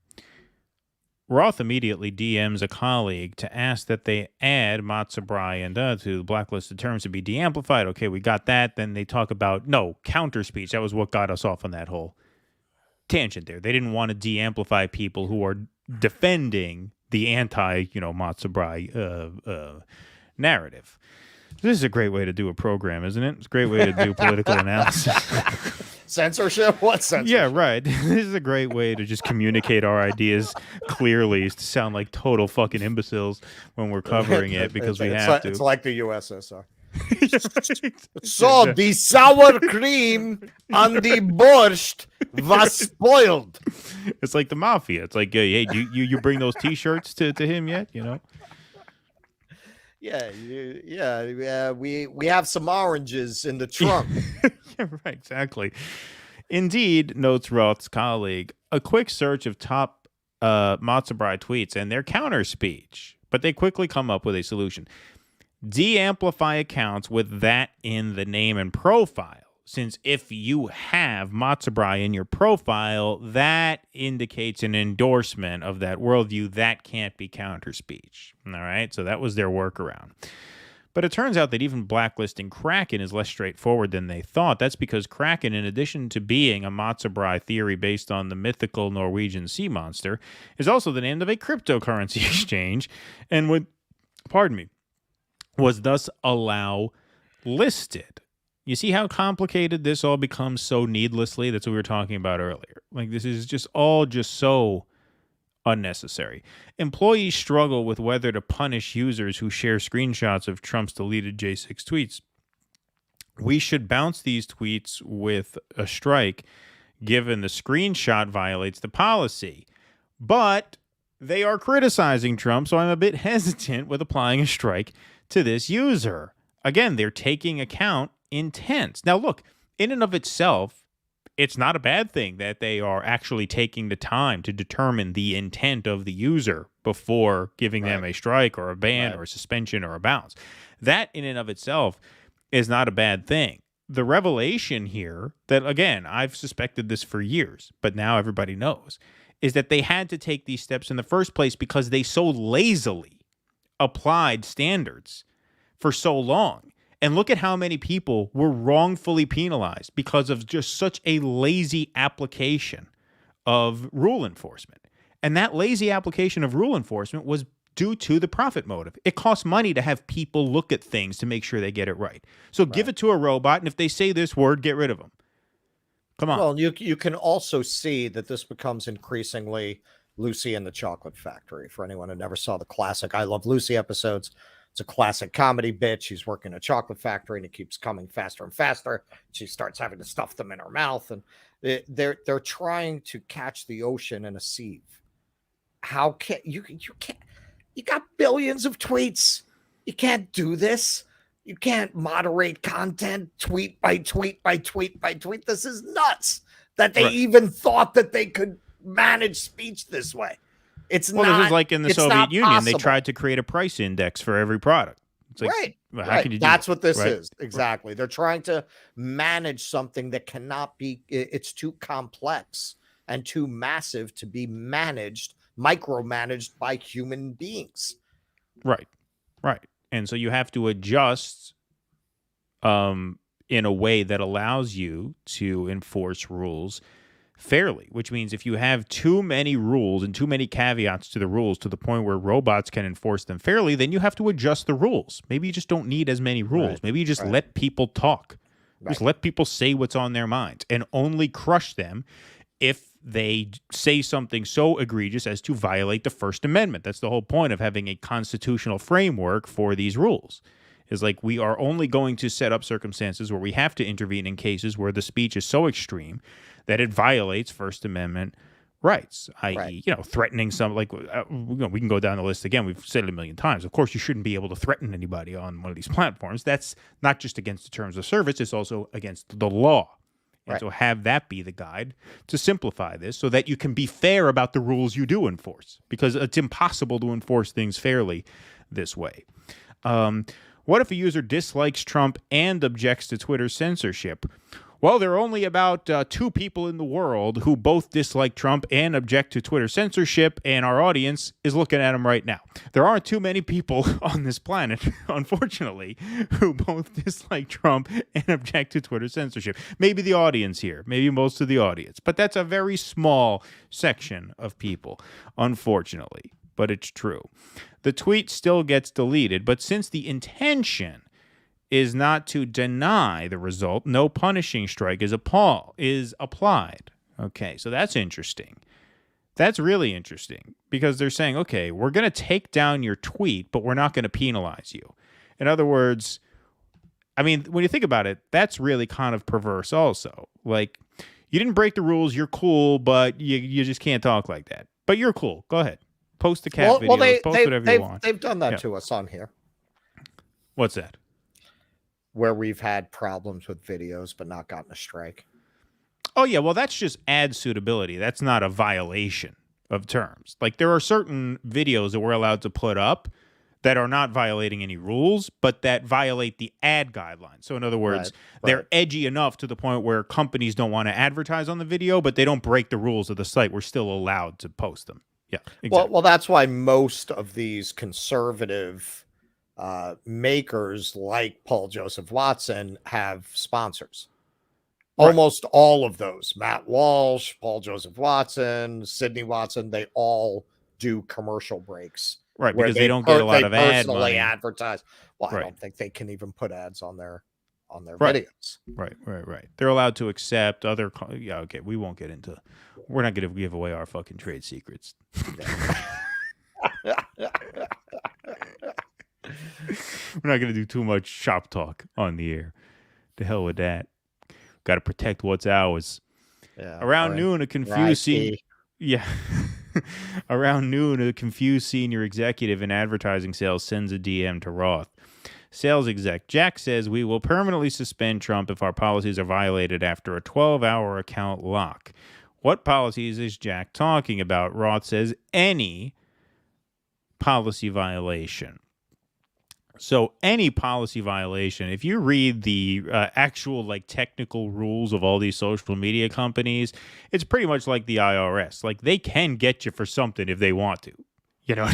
Roth immediately DMs a colleague to ask that they add matzo brie and to the blacklisted terms to be de-amplified. Okay, we got that. Then they talk about, counter speech. That was what got us off on that whole tangent there. They didn't want to de-amplify people who are defending the matzo brie narrative. This is a great way to do a program, isn't it? It's a great way to do political analysis. Censorship? What censorship? Yeah, right. This is a great way to just communicate our ideas clearly, is to sound like total fucking imbeciles when we're covering it, because we have to. It's like the USSR. So the sour cream on the borscht was spoiled. It's like the mafia. It's like, hey, you bring those T-shirts to him yet? Yeah. We have some oranges in the trunk. Yeah, right, exactly. Indeed, notes Roth's colleague, a quick search of top matzo brie tweets and their counter speech, but they quickly come up with a solution. De-amplify accounts with that in the name and profile. Since if you have matzo brie in your profile, that indicates an endorsement of that worldview. That can't be counter speech. All right, so that was their workaround. But it turns out that even blacklisting Kraken is less straightforward than they thought. That's because Kraken, in addition to being a matzo brie theory based on the mythical Norwegian sea monster, is also the name of a cryptocurrency exchange, and was thus listed. You see how complicated this all becomes so needlessly? That's what we were talking about earlier. Like, this is just so unnecessary. Employees struggle with whether to punish users who share screenshots of Trump's deleted J6 tweets. We should bounce these tweets with a strike, given the screenshot violates the policy. But they are criticizing Trump, so I'm a bit hesitant with applying a strike to this user. Again, they're taking account intent. Now, look, in and of itself, it's not a bad thing that they are actually taking the time to determine the intent of the user before giving them a strike or a ban or a suspension or a bounce. That in and of itself is not a bad thing. The revelation here that, again, I've suspected this for years, but now everybody knows, is that they had to take these steps in the first place because they so lazily applied standards for so long. And look at how many people were wrongfully penalized because of just such a lazy application of rule enforcement. And that lazy application of rule enforcement was due to the profit motive. It costs money to have people look at things to make sure they get it right. So give it to a robot, and if they say this word, get rid of them. Come on. Well, you can also see that this becomes increasingly Lucy and the Chocolate Factory. For anyone who never saw the classic I Love Lucy episodes, it's a classic comedy bit. She's working in a chocolate factory and it keeps coming faster and faster. She starts having to stuff them in her mouth, and they're trying to catch the ocean in a sieve. How can you can't? You got billions of tweets. You can't do this. You can't moderate content tweet by tweet by tweet by tweet. This is nuts that they even thought that they could manage speech this way. This is like in the Soviet Union. They tried to create a price index for every product. It's like, how can you do That's that? what this is. Exactly. They're trying to manage something that cannot be, it's too complex and too massive to be micromanaged by human beings. Right. Right. And so you have to adjust in a way that allows you to enforce rules fairly, which means if you have too many rules and too many caveats to the rules to the point where robots can enforce them fairly, then you have to adjust the rules. Maybe you just don't need as many rules. Right. Maybe you just let people talk. Just let people say what's on their minds and only crush them if they say something so egregious as to violate the First Amendment. That's the whole point of having a constitutional framework for these rules. Is like we are only going to set up circumstances where we have to intervene in cases where the speech is so extreme that it violates First Amendment rights, i.e., threatening some, like, we can go down the list again. We've said it a million times. Of course, you shouldn't be able to threaten anybody on one of these platforms. That's not just against the terms of service. It's also against the law. And so have that be the guide to simplify this so that you can be fair about the rules you do enforce, because it's impossible to enforce things fairly this way. What if a user dislikes Trump and objects to Twitter's censorship? Well, there are only about 2 people in the world who both dislike Trump and object to Twitter censorship, and our audience is looking at him right now. There aren't too many people on this planet, unfortunately, who both dislike Trump and object to Twitter censorship. Maybe the audience here, maybe most of the audience, but that's a very small section of people, unfortunately. But it's true. The tweet still gets deleted, but since the intention is not to deny the result, no punishing strike is applied. Okay, so that's interesting. That's really interesting because they're saying, okay, we're going to take down your tweet, but we're not going to penalize you. In other words, I mean, when you think about it, that's really kind of perverse also. Like, you didn't break the rules, you're cool, but you just can't talk like that. But you're cool. Go ahead. Post the cat videos, post whatever you want. They've done that to us on here. What's that? Where we've had problems with videos but not gotten a strike. Oh, yeah. Well, that's just ad suitability. That's not a violation of terms. Like, there are certain videos that we're allowed to put up that are not violating any rules, but that violate the ad guidelines. So in other words, they're edgy enough to the point where companies don't want to advertise on the video, but they don't break the rules of the site. We're still allowed to post them. Yeah, exactly. Well, that's why most of these conservative makers like Paul Joseph Watson have sponsors. Almost all of those, Matt Walsh, Paul Joseph Watson, Sidney Watson, they all do commercial breaks. Right, because they don't get a lot of ad money. Advertise. Well, I don't think they can even put ads on their videos. Right. They're allowed to accept other. Yeah, okay. We won't get into. We're not going to give away our fucking trade secrets. We're not going to do too much shop talk on the air. To hell with that. Got to protect what's ours. Yeah, Around noon, a confused Around noon, a confused senior executive in advertising sales sends a DM to Roth. Sales exec Jack says, we will permanently suspend Trump if our policies are violated after a 12-hour account lock. What policies is Jack talking about? Roth says any policy violation. So any policy violation, if you read the actual like technical rules of all these social media companies, it's pretty much like the IRS. Like they can get you for something if they want to. You know,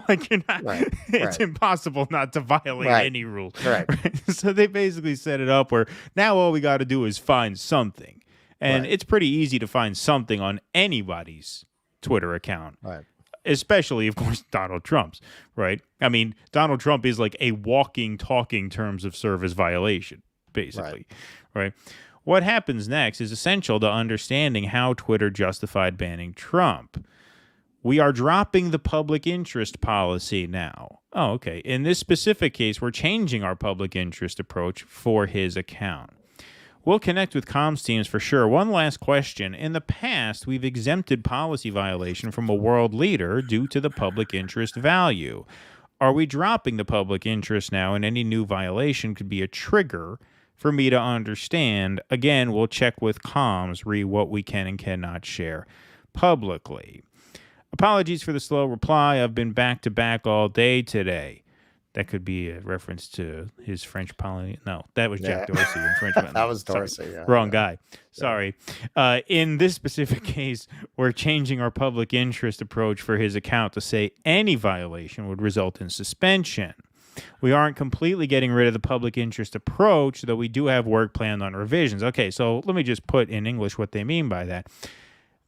like you're not, it's impossible not to violate any rule. Right. So they basically set it up where now all we got to do is find something. And it's pretty easy to find something on anybody's Twitter account. Right. Especially, of course, Donald Trump's, right? I mean, Donald Trump is like a walking, talking terms of service violation, basically, right? What happens next is essential to understanding how Twitter justified banning Trump. We are dropping the public interest policy now. Oh, okay. In this specific case, we're changing our public interest approach for his account. We'll connect with comms teams for sure. One last question. In the past, we've exempted policy violation from a world leader due to the public interest value. Are we dropping the public interest now, and any new violation could be a trigger for me to understand? Again, we'll check with comms, re what we can and cannot share publicly. Apologies for the slow reply. I've been back-to-back all day today. That could be a reference to his French Polynesian. No, that was Jack Dorsey in French. That was Dorsey. Sorry. Yeah, Wrong guy. Sorry. In this specific case, we're changing our public interest approach for his account to say any violation would result in suspension. We aren't completely getting rid of the public interest approach, though we do have work planned on revisions. Okay, so let me just put in English what they mean by that.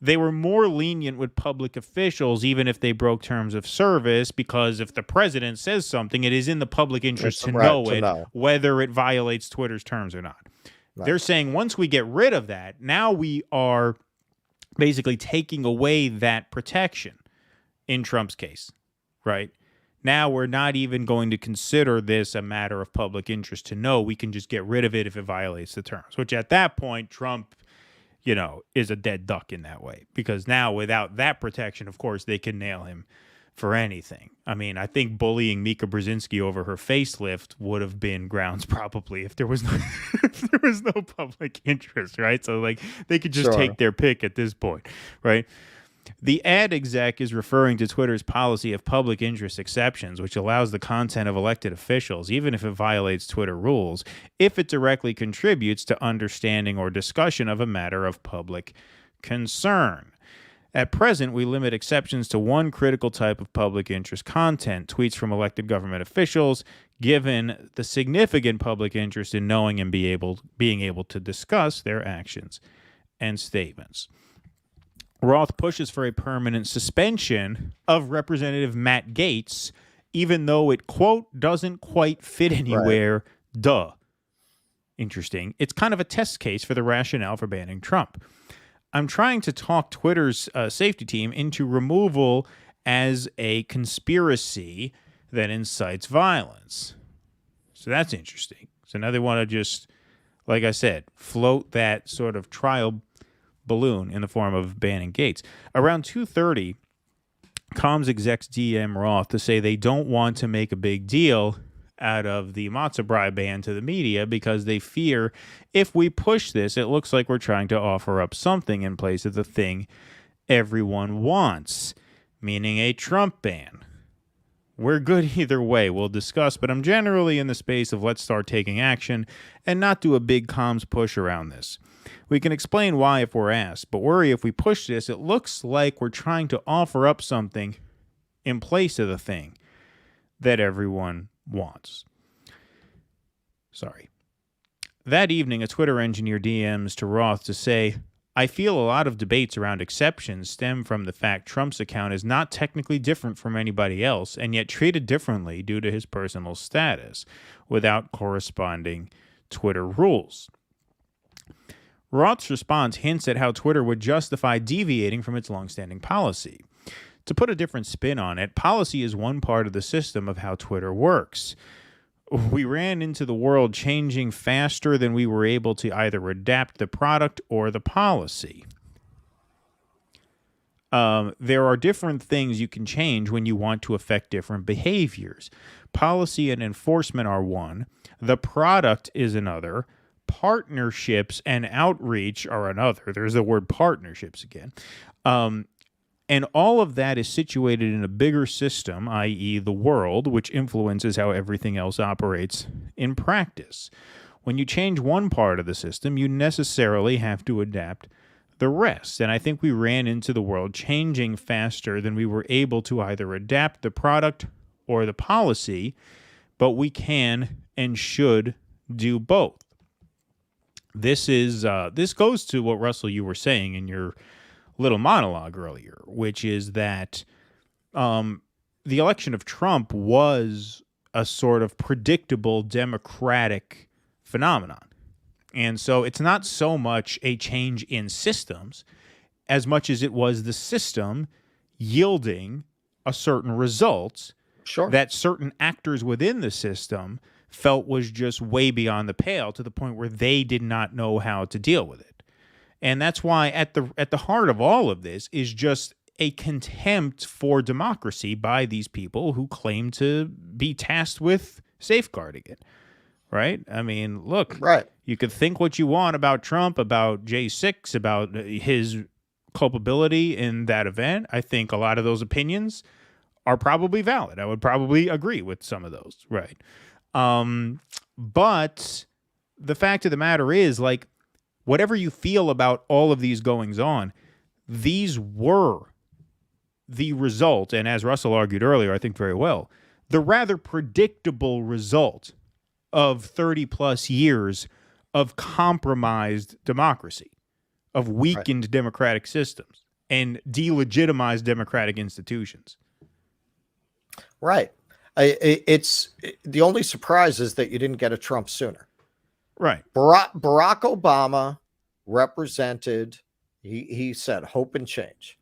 They were more lenient with public officials, even if they broke terms of service, because if the president says something, it is in the public interest to know it, whether it violates Twitter's terms or not. Right. They're saying once we get rid of that, now we are basically taking away that protection in Trump's case, right? Now we're not even going to consider this a matter of public interest to know. We can just get rid of it if it violates the terms, which at that point, Trump, is a dead duck in that way, because now without that protection, of course, they can nail him for anything. I mean, I think bullying Mika Brzezinski over her facelift would have been grounds probably if there was no public interest, right? So like they could just take their pick at this point, right? The ad exec is referring to Twitter's policy of public interest exceptions, which allows the content of elected officials, even if it violates Twitter rules, if it directly contributes to understanding or discussion of a matter of public concern. At present, we limit exceptions to one critical type of public interest content, tweets from elected government officials, given the significant public interest in knowing and being able to discuss their actions and statements. Roth pushes for a permanent suspension of Representative Matt Gaetz, even though it, quote, doesn't quite fit anywhere. Right. Duh. Interesting. It's kind of a test case for the rationale for banning Trump. I'm trying to talk Twitter's safety team into removal as a conspiracy that incites violence. So that's interesting. So now they want to just, like I said, float that sort of trial balloon in the form of banning Gaetz. Around 2:30, comms execs DM Roth to say they don't want to make a big deal out of the matzo brie ban to the media because they fear if we push this, it looks like we're trying to offer up something in place of the thing everyone wants, meaning a Trump ban. We're good either way, we'll discuss, but I'm generally in the space of let's start taking action and not do a big comms push around this. We can explain why if we're asked, but worry if we push this, it looks like we're trying to offer up something in place of the thing that everyone wants. Sorry. That evening, a Twitter engineer DMs to Roth to say, I feel a lot of debates around exceptions stem from the fact Trump's account is not technically different from anybody else and yet treated differently due to his personal status without corresponding Twitter rules. Roth's response hints at how Twitter would justify deviating from its longstanding policy. To put a different spin on it, policy is one part of the system of how Twitter works. We ran into the world changing faster than we were able to either adapt the product or the policy. There are different things you can change when you want to affect different behaviors. Policy and enforcement are one. The product is another. Partnerships and outreach are another. There's the word partnerships again. And all of that is situated in a bigger system, i.e. the world, which influences how everything else operates in practice. When you change one part of the system, you necessarily have to adapt the rest. And I think we ran into the world changing faster than we were able to either adapt the product or the policy, but we can and should do both. This goes to what, Russell, you were saying in your little monologue earlier, which is that the election of Trump was a sort of predictable democratic phenomenon. And so it's not so much a change in systems as much as it was the system yielding a certain result that certain actors within the system felt was just way beyond the pale to the point where they did not know how to deal with it. And that's why at the heart of all of this is just a contempt for democracy by these people who claim to be tasked with safeguarding it. Right? I mean, look, you could think what you want about Trump, about J6, about his culpability in that event. I think a lot of those opinions are probably valid. I would probably agree with some of those, right? But the fact of the matter is, like, whatever you feel about all of these goings on, these were the result, and as Russell argued earlier, I think very well, the rather predictable result of 30 plus years of compromised democracy, of weakened democratic systems, and delegitimized democratic institutions. Right. It's the only surprise is that you didn't get a Trump sooner. Right. Barack Obama represented, he said, hope and change.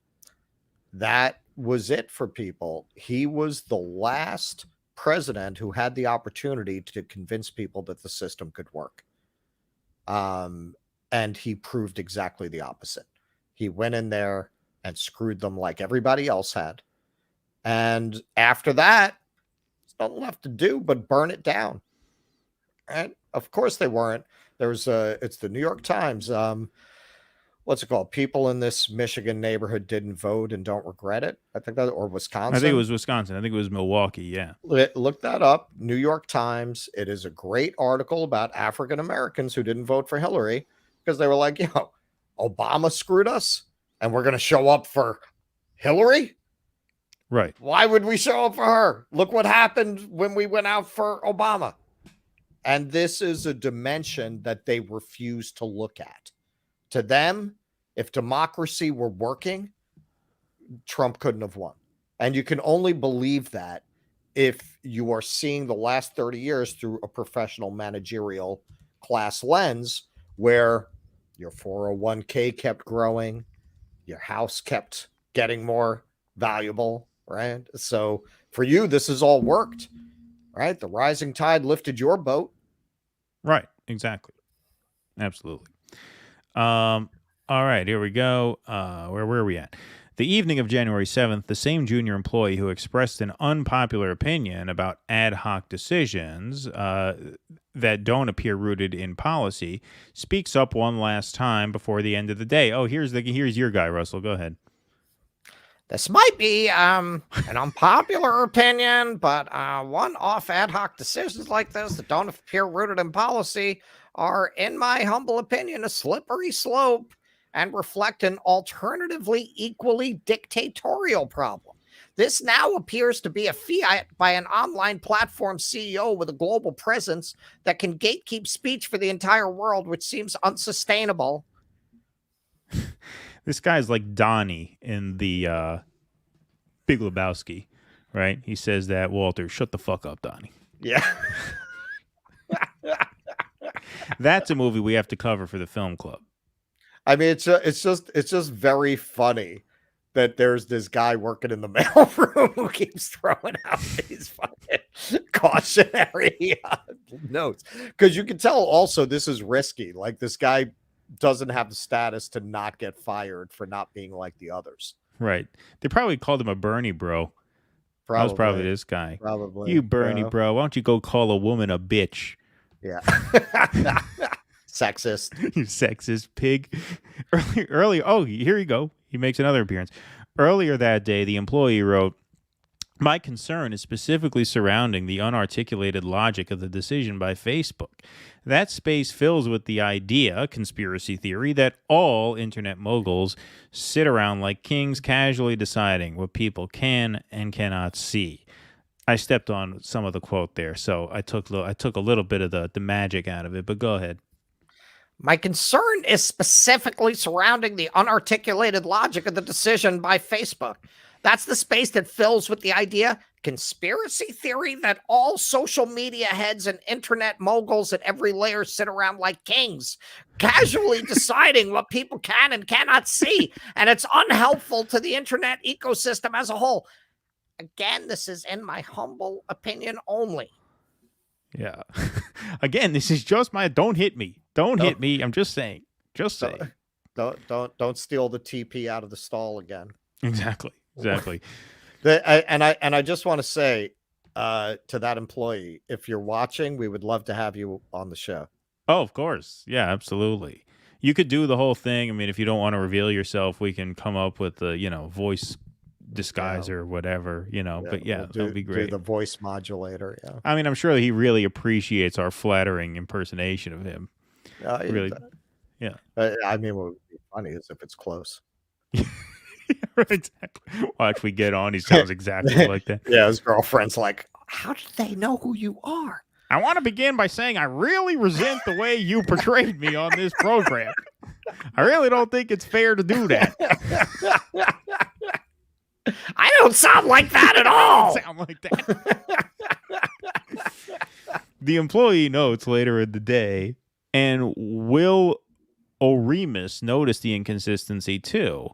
That was it for people. He was the last president who had the opportunity to convince people that the system could work. And he proved exactly the opposite. He went in there and screwed them like everybody else had. And after that, there's nothing left to do but burn it down. And of course they weren't. There's it's the New York Times. What's it called? People in this Michigan neighborhood didn't vote and don't regret it. I think that, or Wisconsin. I think it was Wisconsin. I think it was Milwaukee. Yeah. Look that up. New York Times. It is a great article about African Americans who didn't vote for Hillary because they were like, yo, Obama screwed us and we're going to show up for Hillary. Right. Why would we show up for her? Look what happened when we went out for Obama. And this is a dimension that they refuse to look at. To them, if democracy were working, Trump couldn't have won. And you can only believe that if you are seeing the last 30 years through a professional managerial class lens where your 401k kept growing, your house kept getting more valuable, right? So for you, this has all worked, right? The rising tide lifted your boat. Right. Exactly. Absolutely. All right, here we go. Where are we at? The evening of January 7th, the same junior employee who expressed an unpopular opinion about ad hoc decisions that don't appear rooted in policy speaks up one last time before the end of the day. Oh, here's your guy, Russell. Go ahead. This might be an unpopular opinion, but one-off ad hoc decisions like this that don't appear rooted in policy are, in my humble opinion, a slippery slope and reflect an alternatively equally dictatorial problem. This now appears to be a fiat by an online platform CEO with a global presence that can gatekeep speech for the entire world, which seems unsustainable. This guy's like Donnie in the Big Lebowski, right? He says that, Walter, shut the fuck up, Donnie. Yeah. That's a movie we have to cover for the film club. I mean, it's just very funny that there's this guy working in the mailroom who keeps throwing out these fucking cautionary notes. Because you can tell also this is risky. Like, this guy doesn't have the status to not get fired for not being like the others. Right. They probably called him a Bernie bro. That was probably this guy. Probably. You Bernie bro. Why don't you go call a woman a bitch? Yeah. Sexist. You sexist pig. Earlier, oh, here you go. He makes another appearance. Earlier that day, the employee wrote, "My concern is specifically surrounding the unarticulated logic of the decision by Facebook. That space fills with the idea, conspiracy theory, that all internet moguls sit around like kings casually deciding what people can and cannot see." I stepped on some of the quote there, so I took a little bit of the magic out of it, but go ahead. My concern is specifically surrounding the unarticulated logic of the decision by Facebook. That's the space that fills with the idea, conspiracy theory, that all social media heads and internet moguls at every layer sit around like kings, casually deciding what people can and cannot see. And it's unhelpful to the internet ecosystem as a whole. Again, this is in my humble opinion only. Yeah. Again, this is just my, don't hit me. Don't hit me. I'm just saying. Just saying. Don't steal the TP out of the stall again. Exactly. I just want to say to that employee, if you're watching, we would love to have you on the show. Oh, of course. Yeah, absolutely. You could do the whole thing. I mean, if you don't want to reveal yourself, we can come up with the, voice disguise or whatever, but we'll that would be great. Do the voice modulator. Yeah. I mean, I'm sure he really appreciates our flattering impersonation of him. Really. Yeah. I mean, what would be funny is if it's close. Exactly. Watch we get on. He sounds exactly like that. Yeah, his girlfriend's like, how did they know who you are? I want to begin by saying I really resent the way you portrayed me on this program. I really don't think it's fair to do that. I don't sound like that at all. Sound like that. The employee notes later in the day, and Will Oremus noticed the inconsistency too,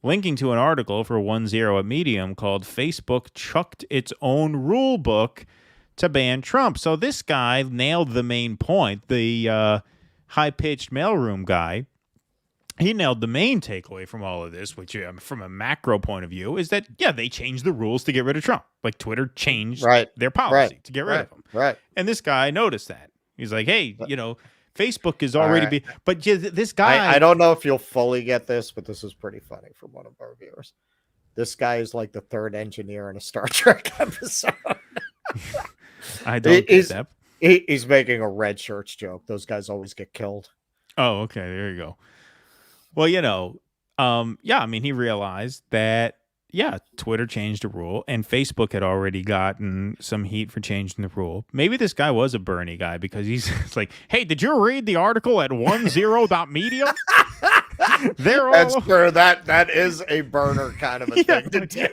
linking to an article for 10 at Medium called "Facebook Chucked Its Own Rule Book to Ban Trump." So this guy nailed the main point. The high-pitched mailroom guy, he nailed the main takeaway from all of this, which from a macro point of view is that, they changed the rules to get rid of Trump. Like Twitter changed their policy to get rid of him. Right. And this guy noticed that. He's like, hey, Facebook is already but this guy. I don't know if you'll fully get this, but this is pretty funny from one of our viewers. This guy is like the third engineer in a Star Trek episode. I don't get that. He's making a red shirts joke. Those guys always get killed. Oh, okay. There you go. Well, I mean, he realized that, Twitter changed the rule, and Facebook had already gotten some heat for changing the rule. Maybe this guy was a Bernie guy because he's like, hey, did you read the article at 10.medium? That's true. That is a burner kind of a thing to do.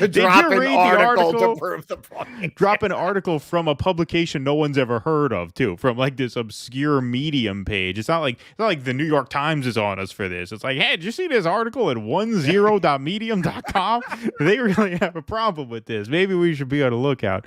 Drop an article to prove the point. Drop an article from a publication no one's ever heard of, too, from like this obscure Medium page. It's not like the New York Times is on us for this. It's like, hey, did you see this article at 10.medium.com? They really have a problem with this. Maybe we should be on the lookout.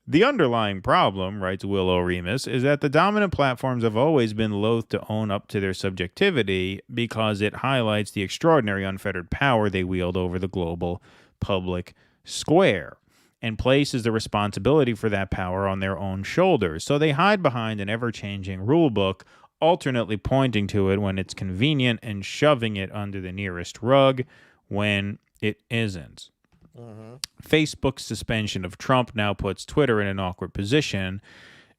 The underlying problem, writes Will Oremus, is that the dominant platforms have always been loath to own up to their subjectivity because it highlights the extraordinary unfettered power they wield over the global public square and places the responsibility for that power on their own shoulders. So they hide behind an ever-changing rule book, alternately pointing to it when it's convenient and shoving it under the nearest rug when it isn't. Facebook's suspension of Trump now puts Twitter in an awkward position.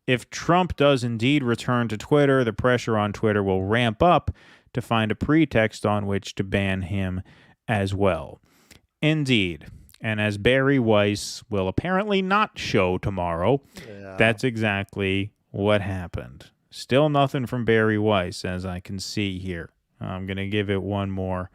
If Trump does indeed return to Twitter, the pressure on Twitter will ramp up to find a pretext on which to ban him as well. Indeed. And as Barry Weiss will apparently not show tomorrow, that's exactly what happened. Still nothing from Barry Weiss, as I can see here. I'm going to give it one more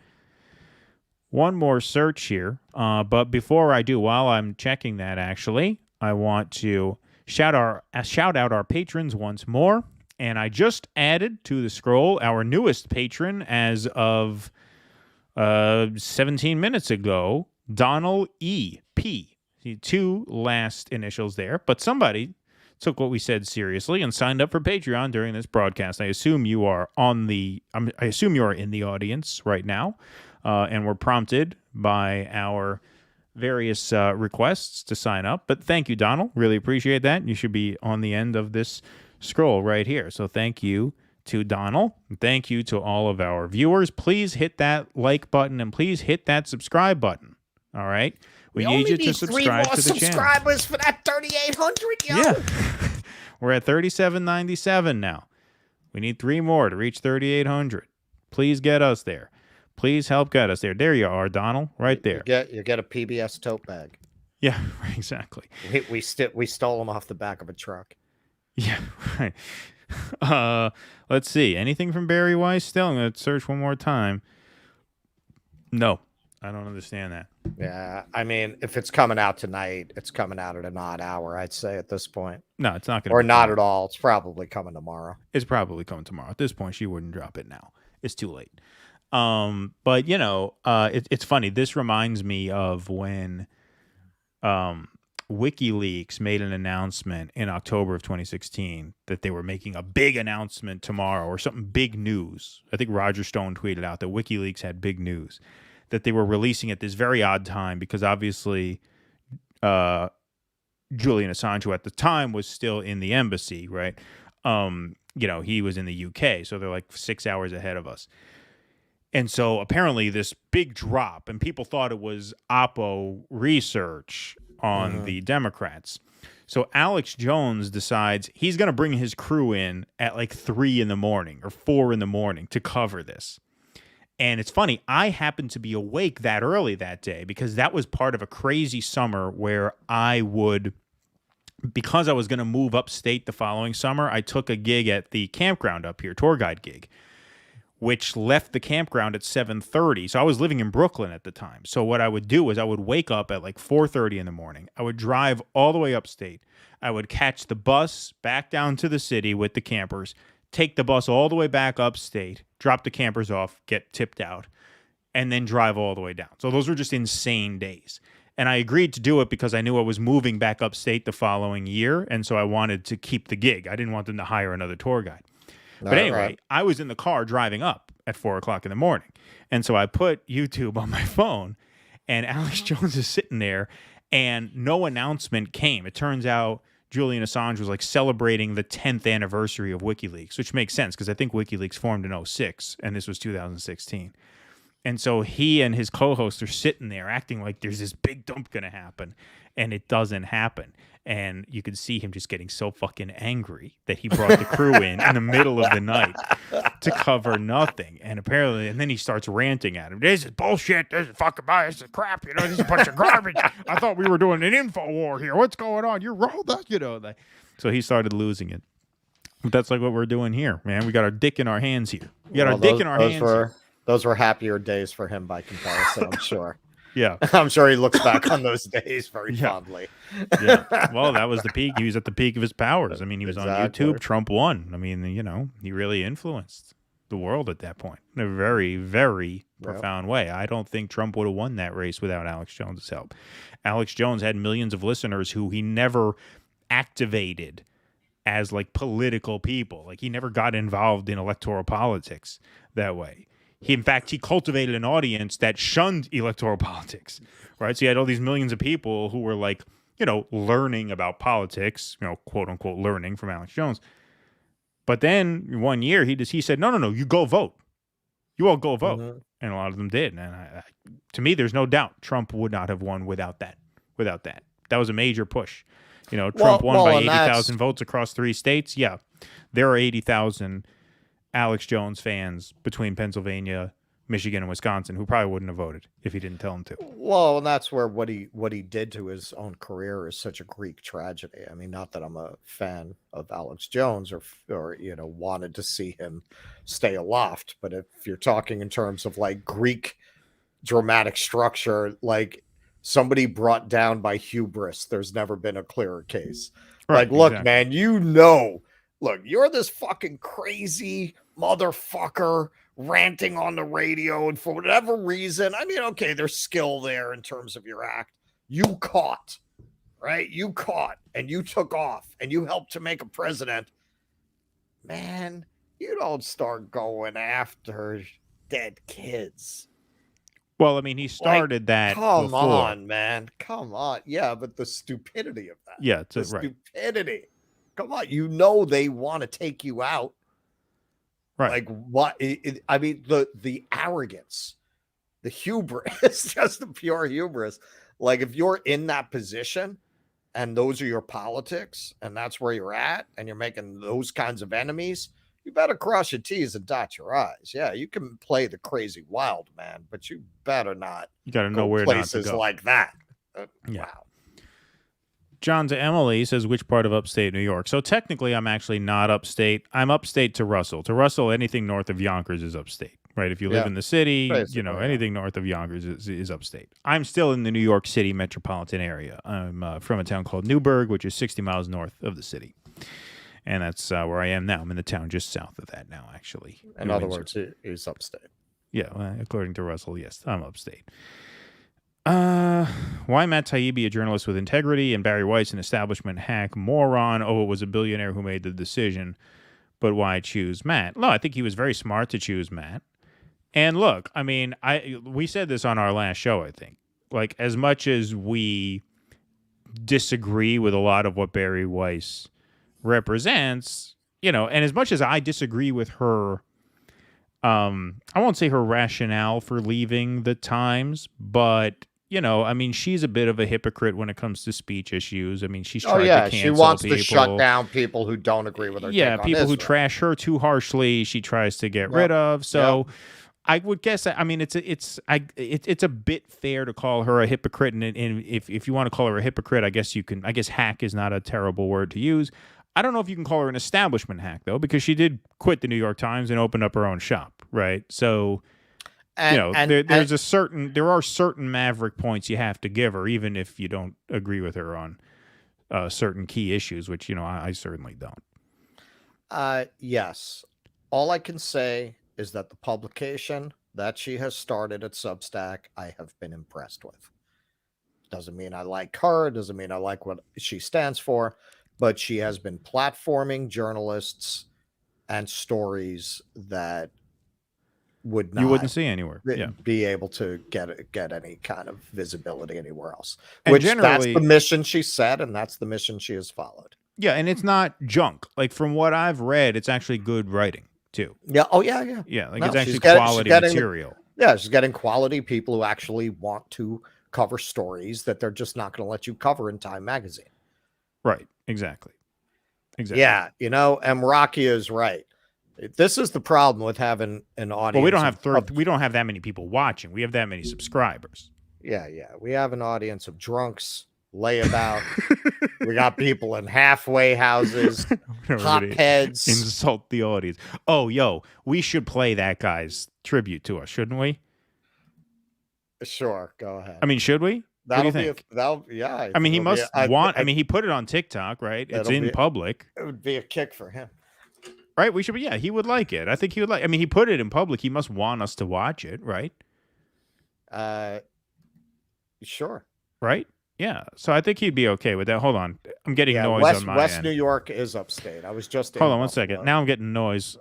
search here. But before I do, while I'm checking that, actually, I want to shout out our patrons once more. And I just added to the scroll our newest patron as of 17 minutes ago, Donald E.P. 2 last initials there. But somebody took what we said seriously and signed up for Patreon during this broadcast. I assume you are in the audience right now. And were prompted by our various requests to sign up. But thank you, Donald. Really appreciate that. You should be on the end of this scroll right here. So thank you to Donald. Thank you to all of our viewers. Please hit that like button and please hit that subscribe button. All right? We need you to subscribe to the channel. Subscribers for that 3,800, yo. Yeah. We're at 3,797 now. We need 3 more to reach 3,800. Please get us there. Please help get us there. There you are, Donald, right there. You get a PBS tote bag. Yeah, exactly. We stole them off the back of a truck. Yeah, right. Let's see. Anything from Barry Weiss still? I'm going to search one more time. No, I don't understand that. Yeah, I mean, if it's coming out tonight, it's coming out at an odd hour, I'd say, at this point. No, it's not going to. Or not at all. It's probably coming tomorrow. It's probably coming tomorrow. At this point, she wouldn't drop it now. It's too late. But it's funny. This reminds me of when WikiLeaks made an announcement in October of 2016 that they were making a big announcement tomorrow or something big news. I think Roger Stone tweeted out that WikiLeaks had big news that they were releasing at this very odd time because obviously Julian Assange, who at the time was still in the embassy, right? He was in the UK, so they're like 6 hours ahead of us. And so apparently this big drop, and people thought it was Oppo research on the Democrats. So Alex Jones decides he's going to bring his crew in at like 3 a.m. or 4 a.m. to cover this. And it's funny, I happened to be awake that early that day because that was part of a crazy summer where I would, because I was going to move upstate the following summer, I took a gig at the campground up here, tour guide gig, which left the campground at 7:30. So I was living in Brooklyn at the time. So what I would do is I would wake up at like 4:30 in the morning. I would drive all the way upstate. I would catch the bus back down to the city with the campers, take the bus all the way back upstate, drop the campers off, get tipped out, and then drive all the way down. So those were just insane days. And I agreed to do it because I knew I was moving back upstate the following year. And so I wanted to keep the gig. I didn't want them to hire another tour guide. But anyway, I was in the car driving up at 4 o'clock in the morning. And so I put YouTube on my phone, and Alex Jones is sitting there, and no announcement came. It turns out Julian Assange was like celebrating the 10th anniversary of WikiLeaks, which makes sense because I think WikiLeaks formed in 2006, and this was 2016. And so he and his co-host are sitting there acting like there's this big dump going to happen, and it doesn't happen. And you can see him just getting so fucking angry that he brought the crew in the middle of the night to cover nothing. And apparently, and then he starts ranting at him. This is bullshit. This is fucking this is crap. You know, this is a bunch of garbage. I thought we were doing an info war here. What's going on? You're wrong. You know. So he started losing it. But that's like what we're doing here, man. We got our dick in our hands here. We got our dick in our hands. Those were happier days for him by comparison, I'm sure. Yeah. I'm sure he looks back on those days very fondly. Yeah. Well, that was the peak. He was at the peak of his powers. I mean, he was on YouTube. Trump won. I mean, you know, he really influenced the world at that point in a very, very profound way. I don't think Trump would have won that race without Alex Jones's help. Alex Jones had millions of listeners who he never activated as like political people. Like he never got involved in electoral politics that way. In fact, he cultivated an audience that shunned electoral politics, right? So he had all these millions of people who were like, you know, learning about politics, you know, quote unquote, learning from Alex Jones. But then 1 year he said, no, you go vote. You all go vote. Mm-hmm. And a lot of them did. And to me, there's no doubt Trump would not have won without that. That was a major push. You know, Trump won by 80,000 votes across 3 states. Yeah, there are 80,000 Alex Jones fans between Pennsylvania, Michigan, and Wisconsin who probably wouldn't have voted if he didn't tell them to. Well, and that's where what he did to his own career is such a Greek tragedy. I mean, not that I'm a fan of Alex Jones or you know, wanted to see him stay aloft, but if you're talking in terms of like Greek dramatic structure, like somebody brought down by hubris, there's never been a clearer case. Right, like, look, man, you know, look, you're this fucking crazy motherfucker ranting on the radio, and for whatever reason, I mean, okay, there's skill there in terms of your act. You caught, right? You caught, and you took off, and you helped to make a president. Man, you don't start going after dead kids. Well, I mean, he started that. Come on, man. Come on. Yeah, but the stupidity of that. Yeah, the stupidity. Come on, you know they want to take you out. Right. Like what? I mean, the arrogance, the hubris, just the pure hubris. Like if you're in that position and those are your politics and that's where you're at and you're making those kinds of enemies, you better cross your T's and dot your I's. Yeah, you can play the crazy wild man, but you better not. You got to know where places not to go. Like that. Yeah. Wow. John to Emily says, which part of upstate New York? So technically, I'm actually not upstate. I'm upstate to Russell. To Russell, anything north of Yonkers is upstate, right? If you live in the city, you know, anything north of Yonkers is upstate. I'm still in the New York City metropolitan area. I'm from a town called Newburgh, which is 60 miles north of the city. And that's where I am now. I'm in the town just south of that now, actually. In other words, it's upstate. Yeah, well, according to Russell, yes, I'm upstate. Why Matt Taibbi, a journalist with integrity, and Barry Weiss, an establishment hack moron? Oh, it was a billionaire who made the decision. But why choose Matt? No, I think he was very smart to choose Matt. And look, I mean, we said this on our last show, I think. Like, as much as we disagree with a lot of what Barry Weiss represents, you know, and as much as I disagree with her I won't say her rationale for leaving the Times, but I mean, she's a bit of a hypocrite when it comes to speech issues. I mean, she's tried to cancel she wants people. to shut down people who don't agree with her. Yeah, take on people who Israel. trash her too harshly, she tries to get rid of. So I would guess that, I mean, it's a bit fair to call her a hypocrite, and if you want to call her a hypocrite, I guess you can. I guess hack is not a terrible word to use. I don't know if you can call her an establishment hack though, because she did quit the New York Times and open up her own shop, right? So. There are certain maverick points you have to give her, even if you don't agree with her on certain key issues, which I certainly don't. Yes, all I can say is that the publication that she has started at Substack, I have been impressed with. Doesn't mean I like her, doesn't mean I like what she stands for, but she has been platforming journalists and stories that would not you wouldn't see anywhere. Be able to get any kind of visibility anywhere else. And which that's the mission she set, and that's the mission she has followed. Yeah, and it's not junk. Like from what I've read, it's actually good writing too. Yeah. Oh yeah. Yeah, like it's actually quality material. Yeah, she's getting quality people who actually want to cover stories that they're just not going to let you cover in Time magazine. Right. Exactly. Yeah, and Marakia is right. This is the problem with having an audience. Well, we don't have that many people watching. We have that many subscribers. Yeah. We have an audience of drunks, layabout. We got people in halfway houses, hopheads. Insult the audience. Oh, we should play that guy's tribute to us, shouldn't we? Sure, go ahead. I mean, should we? That'll what do you think? I mean, he must want. I mean, he put it on TikTok, right? It's in public. It would be a kick for him. Right, we should be. Yeah, he would like it. I think he would like. I mean, he put it in public. He must want us to watch it, right? Sure. Right. Yeah. So I think he'd be okay with that. Hold on, I'm getting noise on my West end. New York is upstate. I was just. Hold on 1 second. Now I'm getting noise.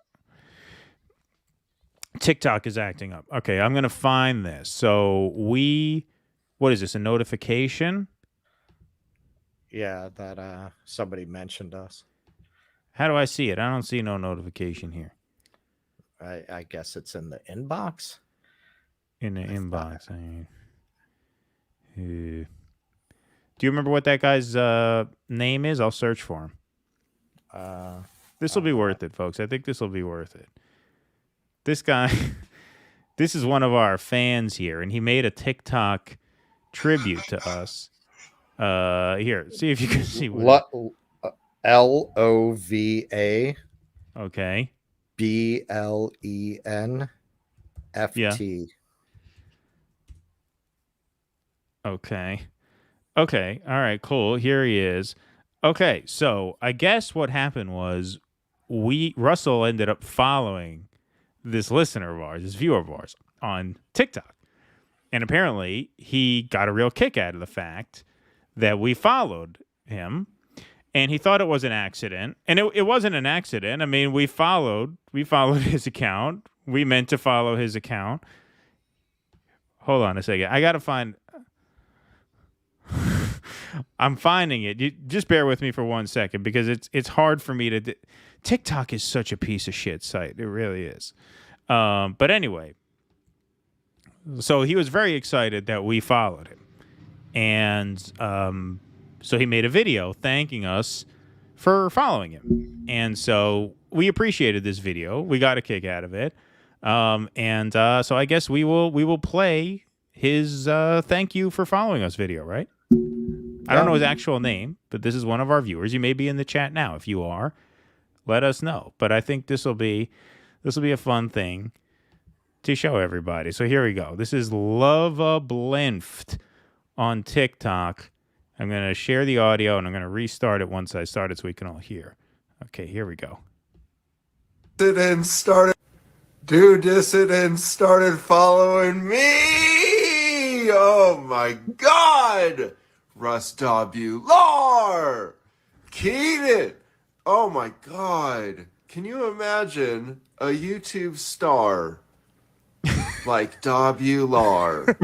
TikTok is acting up. Okay, I'm gonna find this. So what is this? A notification? Yeah, that somebody mentioned us. How do I see it? I don't see no notification here. I guess it's in the inbox. In the inbox. Do you remember what that guy's name is? I'll search for him. This will be worth it, folks. I think this will be worth it. This guy, this is one of our fans here, and he made a TikTok tribute to us. Here, see if you can see what. LOVA. Okay. BLENFT. Yeah. Okay. All right. Cool. Here he is. Okay. So I guess what happened was Russell ended up following this listener of ours, this viewer of ours on TikTok. And apparently he got a real kick out of the fact that we followed him. And he thought it was an accident, and it wasn't an accident. I mean, we followed his account. We meant to follow his account. Hold on a second. I got to find. I'm finding it. You just bear with me for 1 second because it's hard for me to. TikTok is such a piece of shit site. It really is. But anyway, so he was very excited that we followed him, and so he made a video thanking us for following him. And so we appreciated this video. We got a kick out of it. So I guess we will play his thank you for following us video, right? I don't know his actual name, but this is one of our viewers. You may be in the chat now. If you are, let us know. But I think this will be a fun thing to show everybody. So here we go. This is Lova Blinft on TikTok. I'm going to share the audio, and I'm going to restart it once I start it so we can all hear. Okay, here we go. Dissidents started following me! Oh my god! Russ W. Lar! Keenan! Oh my god. Can you imagine a YouTube star like W. Lar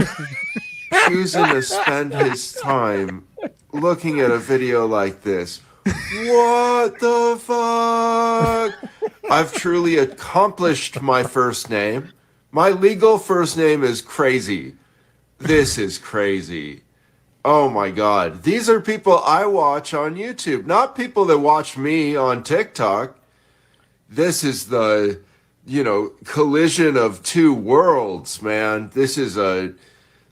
choosing to spend his time looking at a video like this? What the fuck? I've truly accomplished my first name. My legal first name is Crazy. This is crazy. Oh my God. These are people I watch on YouTube, not people that watch me on TikTok. This is the, collision of two worlds, man. This is a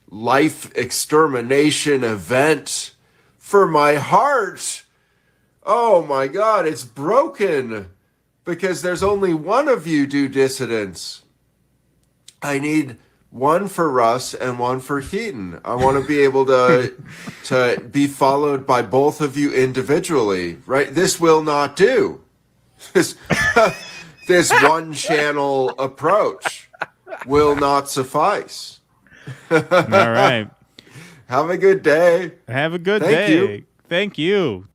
life extermination event for my heart. Oh my God, it's broken because there's only one of you do dissidents. I need one for Russ and one for Keaton. I want to be able to be followed by both of you individually, right? This will not do. This one channel approach will not suffice. All right. Have a good day. Have a good day. Thank you,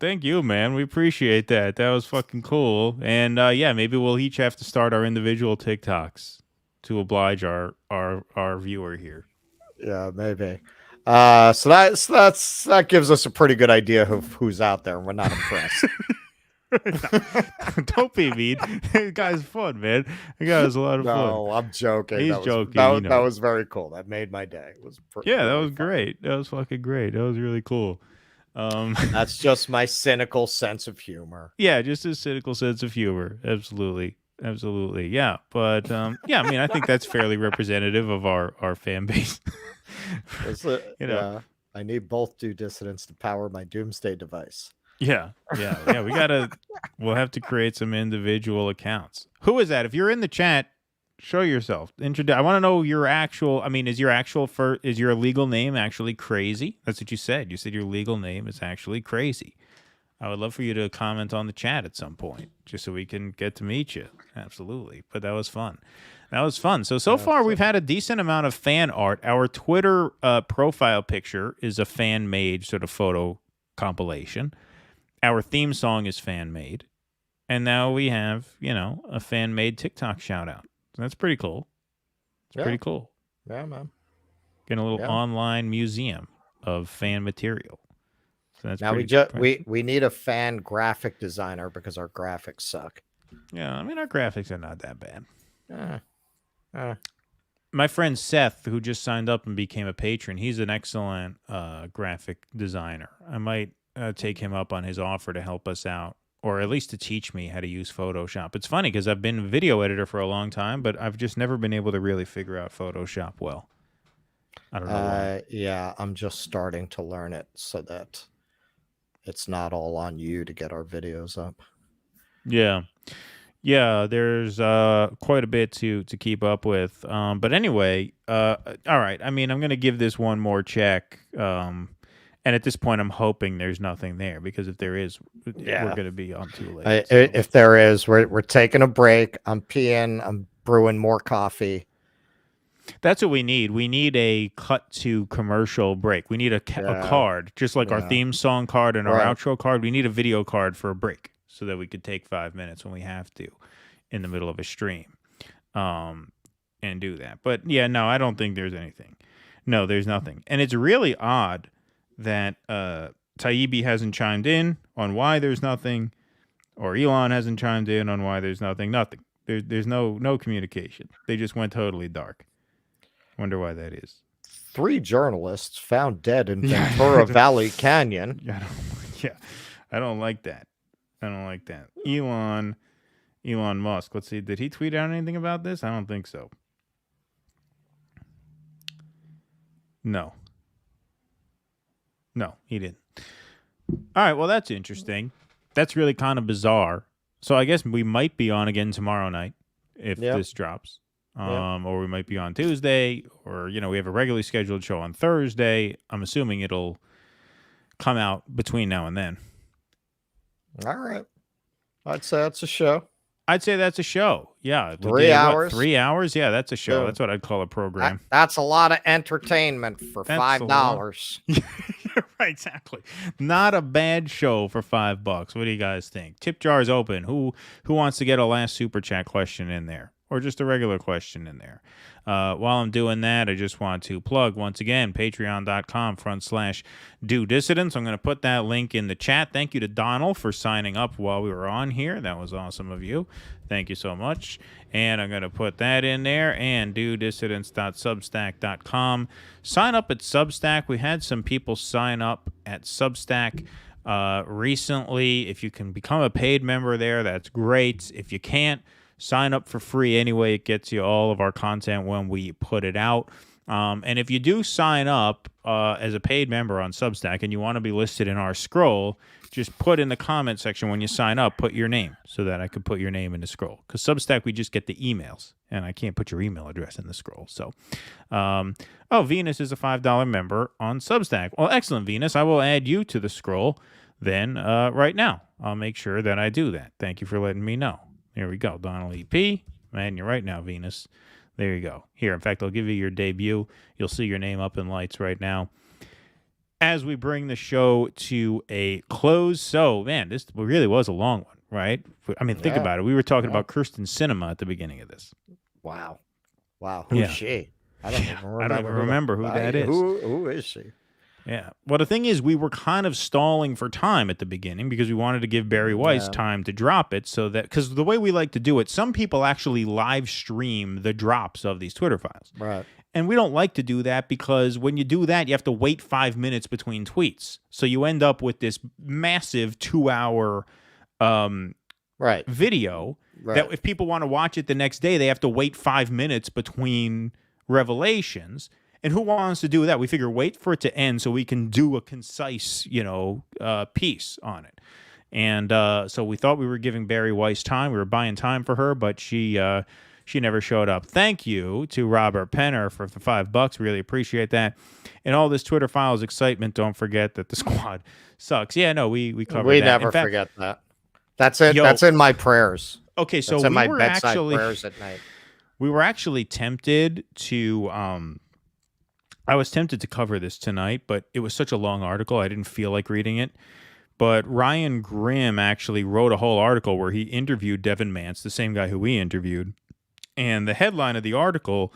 man. We appreciate that. That was fucking cool. And maybe we'll each have to start our individual TikToks to oblige our viewer here. Yeah, maybe. So that gives us a pretty good idea of who's out there, and we're not impressed. Don't be mean. The guy's fun, man. The guy was a lot of fun. No, I'm joking. He's joking. That was very cool. That made my day. It was that was great. That was fucking great. That was really cool. That's just my cynical sense of humor. Yeah, just a cynical sense of humor. Absolutely. Yeah. But I think that's fairly representative of our fan base. I need both due dissidents to power my doomsday device. Yeah. We'll have to create some individual accounts. Who is that? If you're in the chat, show yourself. I want to know your actual. Is your legal name actually Crazy? That's what you said. You said your legal name is actually Crazy. I would love for you to comment on the chat at some point, just so we can get to meet you. Absolutely. But that was fun. So far, we've had a decent amount of fan art. Our Twitter profile picture is a fan-made sort of photo compilation. Our theme song is fan-made. And now we have, a fan-made TikTok shout-out. So that's pretty cool. It's pretty cool. Yeah, man. Getting a little online museum of fan material. So that's now we need a fan graphic designer because our graphics suck. Yeah, our graphics are not that bad. My friend Seth, who just signed up and became a patron, he's an excellent graphic designer. I might take him up on his offer to help us out, or at least to teach me how to use Photoshop. It's funny because I've been a video editor for a long time, but I've just never been able to really figure out Photoshop well. I don't know why. Yeah, I'm just starting to learn it so that it's not all on you to get our videos up. Yeah, there's quite a bit to keep up with. But anyway, all right. I'm going to give this one more check. And at this point, I'm hoping there's nothing there, because if there is, we're going to be on too late. If there is, we're taking a break. I'm peeing. I'm brewing more coffee. That's what we need. We need a cut to commercial break. We need a card, just like our theme song card and our outro card. We need a video card for a break so that we could take 5 minutes when we have to in the middle of a stream and do that. But yeah, no, I don't think there's anything. No, there's nothing. And it's really odd that Taibbi hasn't chimed in on why there's nothing, or Elon hasn't chimed in on why there's nothing. Nothing. There's no communication. They just went totally dark. Wonder why that is. 3 journalists found dead in Ventura Valley Canyon. I don't like that. Elon Musk. Let's see. Did he tweet out anything about this? I don't think so. No, he didn't. All right. Well, that's interesting. That's really kind of bizarre. So I guess we might be on again tomorrow night if this drops. Or we might be on Tuesday, or, we have a regularly scheduled show on Thursday. I'm assuming it'll come out between now and then. All right. I'd say that's a show. Yeah. 3 hours. 3 hours? Yeah, that's a show. That's what I'd call a program. That's a lot of entertainment for $5. Right, exactly. Not a bad show for $5. What do you guys think? Tip jar is open. Who wants to get a last super chat question in there? or just a regular question in there. While I'm doing that, I just want to plug once again patreon.com/do dissidents. I'm going to put that link in the chat. Thank you to Donald for signing up while we were on here. That was awesome of you. Thank you so much. And I'm going to put that in there, and dodissidents.substack.com. Sign up at Substack. We had some people sign up at Substack recently. If you can become a paid member there, that's great. If you can't, sign up for free anyway. It gets you all of our content when we put it out. And if you do sign up as a paid member on Substack and you want to be listed in our scroll, just put in the comment section when you sign up, put your name so that I could put your name in the scroll. Because Substack, we just get the emails, and I can't put your email address in the scroll. So, Venus is a $5 member on Substack. Well, excellent, Venus. I will add you to the scroll then right now. I'll make sure that I do that. Thank you for letting me know. Here we go, Donald EP. Man, you're right now, Venus. There you go. Here, in fact, I'll give you your debut. You'll see your name up in lights right now as we bring the show to a close. So, man, this really was a long one, right? I mean, think about it. We were talking about Kirsten Sinema at the beginning of this. Wow. Who's she? I don't even remember who that is. Who is she? Yeah. Well, the thing is, we were kind of stalling for time at the beginning because we wanted to give Barry Weiss time to drop it, so that, because the way we like to do it, some people actually live stream the drops of these Twitter files. Right. And we don't like to do that because when you do that, you have to wait 5 minutes between tweets. So you end up with this massive 2-hour video that if people want to watch it the next day, they have to wait 5 minutes between revelations. And who wants to do that? We figure wait for it to end so we can do a concise, piece on it. And so we thought we were giving Barry Weiss time. We were buying time for her, but she never showed up. Thank you to Robert Penner for the $5. Really appreciate that. And all this Twitter Files excitement, don't forget that the squad sucks. Yeah, no, we covered that. We never forget that. That's it. That's in my prayers. Okay, so that's in my bedside prayers at night. We were actually tempted to I was tempted to cover this tonight, but it was such a long article, I didn't feel like reading it. But Ryan Grimm actually wrote a whole article where he interviewed Devin Mance, the same guy who we interviewed. And the headline of the article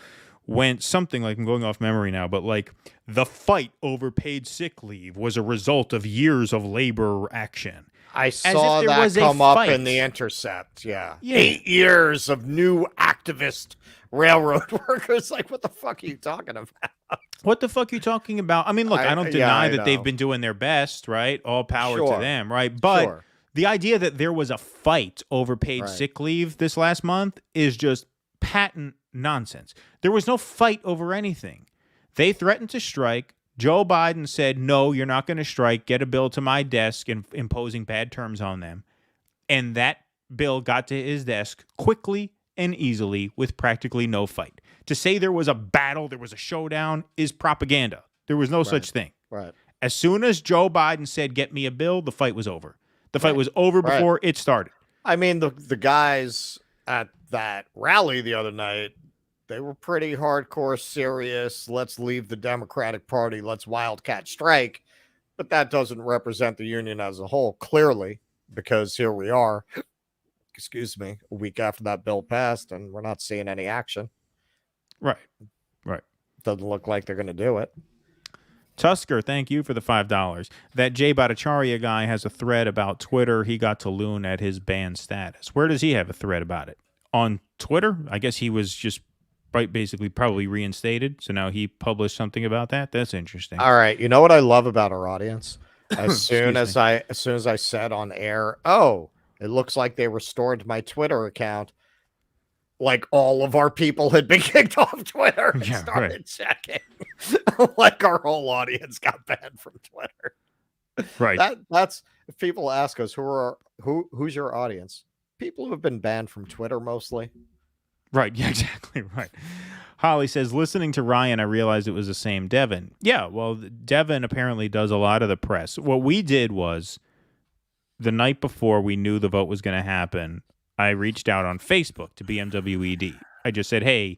went something like, I'm going off memory now, but like, the fight over paid sick leave was a result of years of labor action. I saw that come up in The Intercept. Yeah. 8 years of new activist railroad workers. Like, what the fuck are you talking about? What the fuck are you talking about? I mean, look, I don't deny that they've been doing their best, right? All power to them, right? But the idea that there was a fight over paid sick leave this last month is just patent nonsense. There was no fight over anything. They threatened to strike. Joe Biden said, no, you're not going to strike. Get a bill to my desk and imposing bad terms on them. And that bill got to his desk quickly and easily with practically no fight. To say there was a battle, there was a showdown, is propaganda. There was no such thing. Right. As soon as Joe Biden said, get me a bill, the fight was over. The fight was over before it started. I mean, the guys at that rally the other night, they were pretty hardcore serious. Let's leave the Democratic Party. Let's wildcat strike. But that doesn't represent the union as a whole, clearly, because here we are, a week after that bill passed, and we're not seeing any action. Right. Doesn't look like they're going to do it. Tusker, thank you for the $5. That Jay Bhattacharya guy has a thread about Twitter. He got to loon at his banned status. Where does he have a thread about it? On Twitter? I guess he was just basically probably reinstated. So now he published something about that. That's interesting. All right. You know what I love about our audience? As soon as I said on air, it looks like they restored my Twitter account. Like all of our people had been kicked off Twitter and started checking. Like our whole audience got banned from Twitter. Right. That's if people ask us who's your audience? People who have been banned from Twitter mostly. Right. Yeah, exactly. Right. Holly says, listening to Ryan, I realized it was the same Devin. Yeah, well, Devin apparently does a lot of the press. What we did was the night before we knew the vote was going to happen, I reached out on Facebook to BMWED. I just said, hey,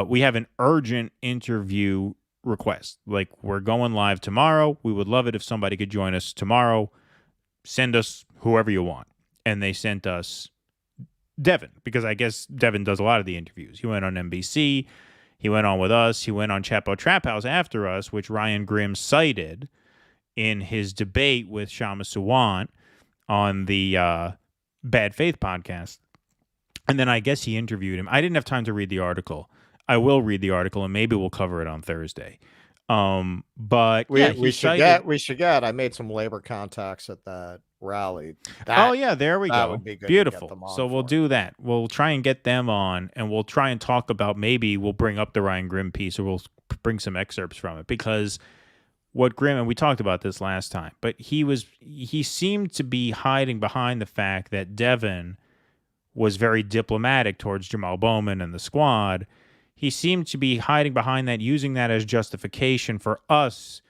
we have an urgent interview request. Like, we're going live tomorrow. We would love it if somebody could join us tomorrow. Send us whoever you want. And they sent us Devin, because I guess Devin does a lot of the interviews. He went on NBC. He went on with us. He went on Chapo Trap House after us, which Ryan Grimm cited in his debate with Shama Suwant on the Bad Faith podcast. And then I guess he interviewed him. I didn't have time to read the article. I will read the article, and maybe we'll cover it on Thursday. But we should get. I made some labor contacts at that rally. There we go. Would be good. Beautiful. So we'll do that. We'll try and get them on, and we'll try and talk about, maybe we'll bring up the Ryan Grimm piece, or we'll bring some excerpts from it, because what Grimm, and we talked about this last time, but he seemed to be hiding behind the fact that Devin was very diplomatic towards Jamal Bowman and the squad. He seemed to be hiding behind that, using that as justification for us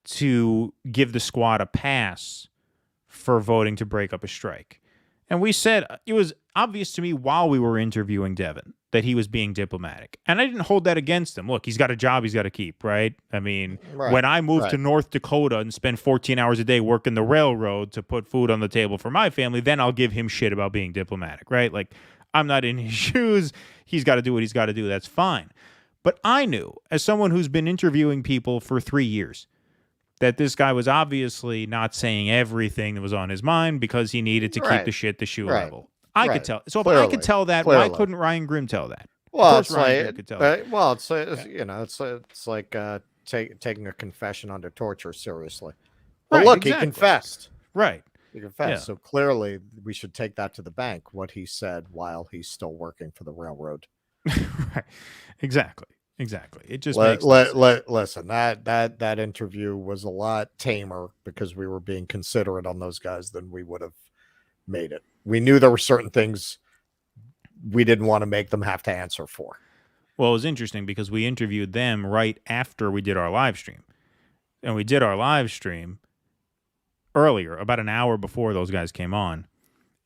to give the squad a pass for voting to break up a strike. And we said, it was obvious to me while we were interviewing Devin that he was being diplomatic. And I didn't hold that against him. Look, he's got a job he's got to keep, right? I mean, when I moved to North Dakota and spend 14 hours a day working the railroad to put food on the table for my family, then I'll give him shit about being diplomatic, right? Like, I'm not in his shoes. He's got to do what he's got to do. That's fine. But I knew, as someone who's been interviewing people for 3 years, that this guy was obviously not saying everything that was on his mind, because he needed to keep the shit the shoe level. I could tell. So if I could tell that, why couldn't Ryan Grimm tell that? Well, it's like, it's like taking a confession under torture seriously. But look, he confessed. Right. He confessed. Yeah. So clearly, we should take that to the bank, what he said while he's still working for the railroad. Right. Exactly. It just listen. That interview was a lot tamer, because we were being considerate on those guys than we would have made it. We knew there were certain things we didn't want to make them have to answer for. Well, it was interesting because we interviewed them right after we did our live stream. And we did our live stream earlier, about an hour before those guys came on,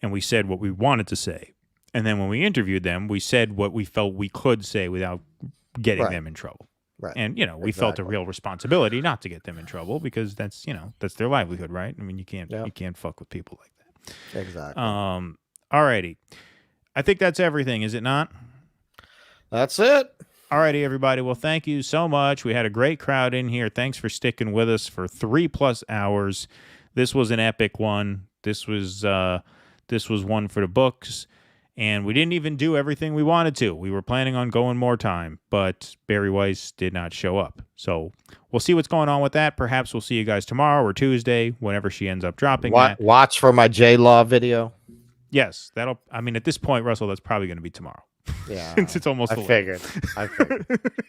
and we said what we wanted to say. And then when we interviewed them, we said what we felt we could say without getting them in trouble. Right. And, we felt a real responsibility not to get them in trouble, because that's, that's their livelihood, right? I mean, you can't fuck with people like that. Exactly. All righty. I think that's everything, is it not? That's it. All righty, everybody. Well, thank you so much. We had a great crowd in here. Thanks for sticking with us for 3+ hours. This was an epic one. This was one for the books. And we didn't even do everything we wanted to. We were planning on going more time, but Barry Weiss did not show up. So we'll see what's going on with that. Perhaps we'll see you guys tomorrow or Tuesday, whenever she ends up dropping that. Watch for my J-Law video. Yes, at this point, Russell, that's probably going to be tomorrow. Yeah. It's almost I figured.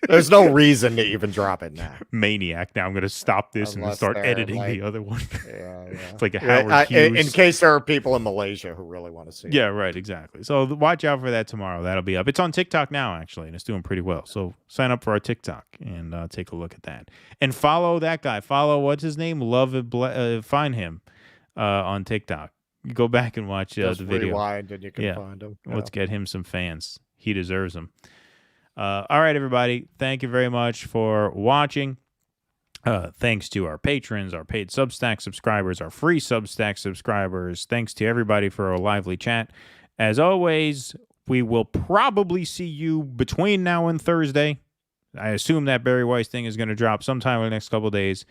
There's no reason to even drop it now. Maniac. Now I'm going to stop this and start editing the other one. Yeah. It's like a Howard Hughes. In case there are people in Malaysia who really want to see it. Yeah, right, exactly. So watch out for that tomorrow. That'll be up. It's on TikTok now, actually, and it's doing pretty well. So sign up for our TikTok and take a look at that. And follow that guy. Follow, what's his name? Find him on TikTok. Go back and watch the video. Rewind and you can find him. Yeah. Let's get him some fans. He deserves them. All right, everybody. Thank you very much for watching. Thanks to our patrons, our paid Substack subscribers, our free Substack subscribers. Thanks to everybody for a lively chat. As always, we will probably see you between now and Thursday. I assume that Barry Weiss thing is going to drop sometime in the next couple of days.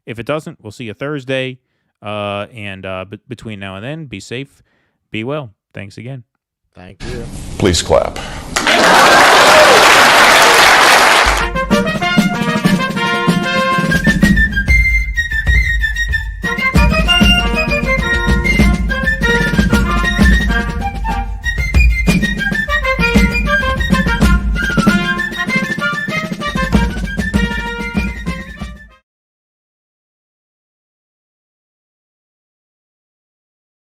If it doesn't, we'll see you Thursday. And between now and then, be safe, be well. Thanks again. Thank you. Please clap.